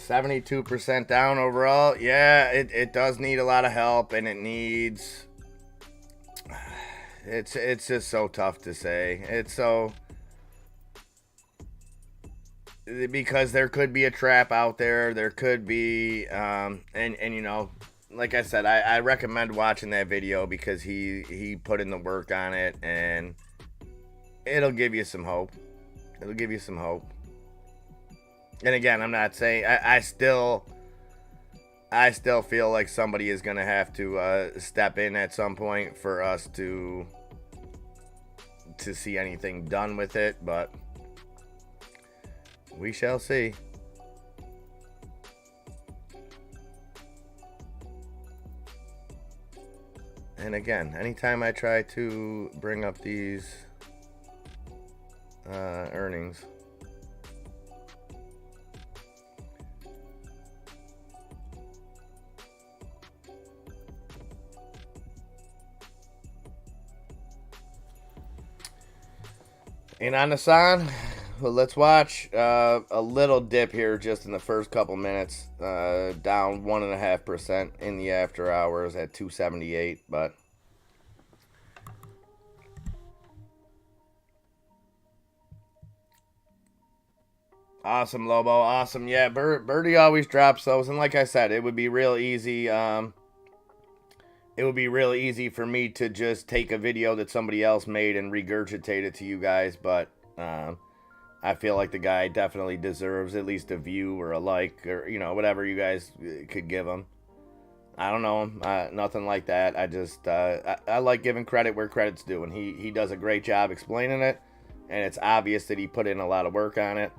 %72 down overall. Yeah, it does need a lot of help, and it needs. It's just so tough to say. It's so, because there could be a trap out there. There could be and you know, like I said, I recommend watching that video because he put in the work on it, and it'll give you some hope. It'll give you some hope. And again, I'm not saying I still feel like somebody is going to have to step in at some point for us to see anything done with it, but we shall see. And again, anytime I try to bring up these earnings, and on the sign, well, let's watch a little dip here just in the first couple minutes. Down 1.5% in the after hours at 278, but awesome, Lobo, awesome. Yeah, Birdie always drops those, and like I said, it would be real easy. It would be real easy for me to just take a video that somebody else made and regurgitate it to you guys, but I feel like the guy definitely deserves at least a view or a like, or, you know, whatever you guys could give him. I don't know him, nothing like that. I just, I like giving credit where credit's due, and he does a great job explaining it, and it's obvious that he put in a lot of work on it.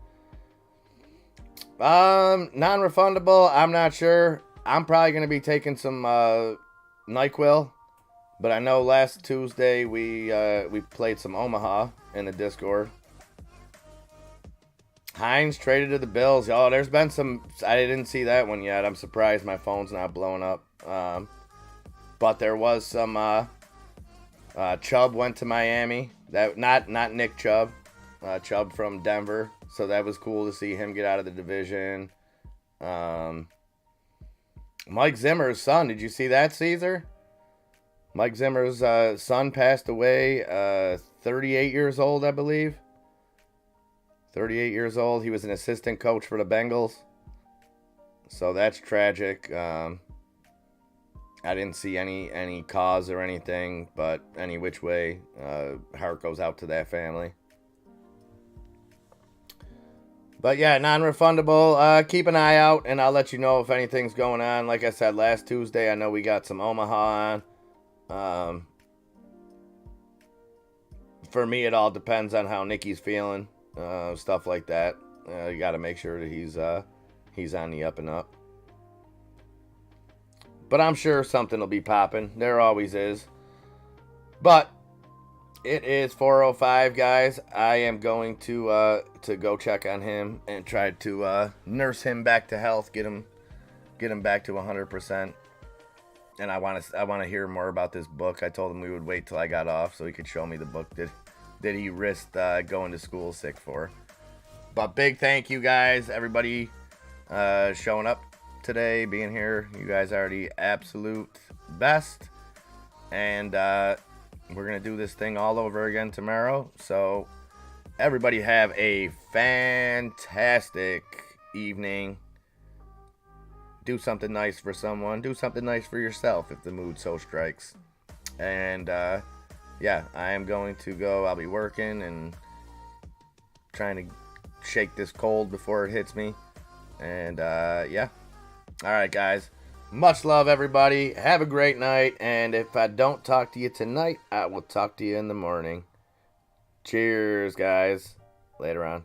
Non-refundable, I'm not sure. I'm probably going to be taking some NyQuil, but I know last Tuesday we played some Omaha in the Discord. Hines traded to the Bills. Oh, there's been some. I didn't see that one yet. I'm surprised my phone's not blowing up. But there was some. Chubb went to Miami. That not Nick Chubb. Chubb from Denver. So that was cool to see him get out of the division. Mike Zimmer's son. Did you see that, Caesar? Mike Zimmer's son passed away. 38 years old, I believe. 38 years old. He was an assistant coach for the Bengals. So that's tragic. I didn't see any cause or anything, but any which way, heart goes out to that family. But yeah, non-refundable. Keep an eye out, and I'll let you know if anything's going on. Like I said, last Tuesday, I know we got some Omaha on. For me, it all depends on how Nikki's feeling, stuff like that. You got to make sure that he's on the up and up. But I'm sure something will be popping. There always is. But it is 4:05, guys. I am going to go check on him and try to nurse him back to health, get him back to 100%. And I want to hear more about this book. I told him we would wait till I got off so he could show me the book that he risked going to school sick for. But big thank you, guys, everybody showing up today, being here. You guys are the absolute best. And we're going to do this thing all over again tomorrow. So everybody have a fantastic evening. Do something nice for someone. Do something nice for yourself if the mood so strikes. And yeah, I am going to go. I'll be working and trying to shake this cold before it hits me. And yeah. All right, guys. Much love, everybody. Have a great night. And if I don't talk to you tonight, I will talk to you in the morning. Cheers, guys. Later on.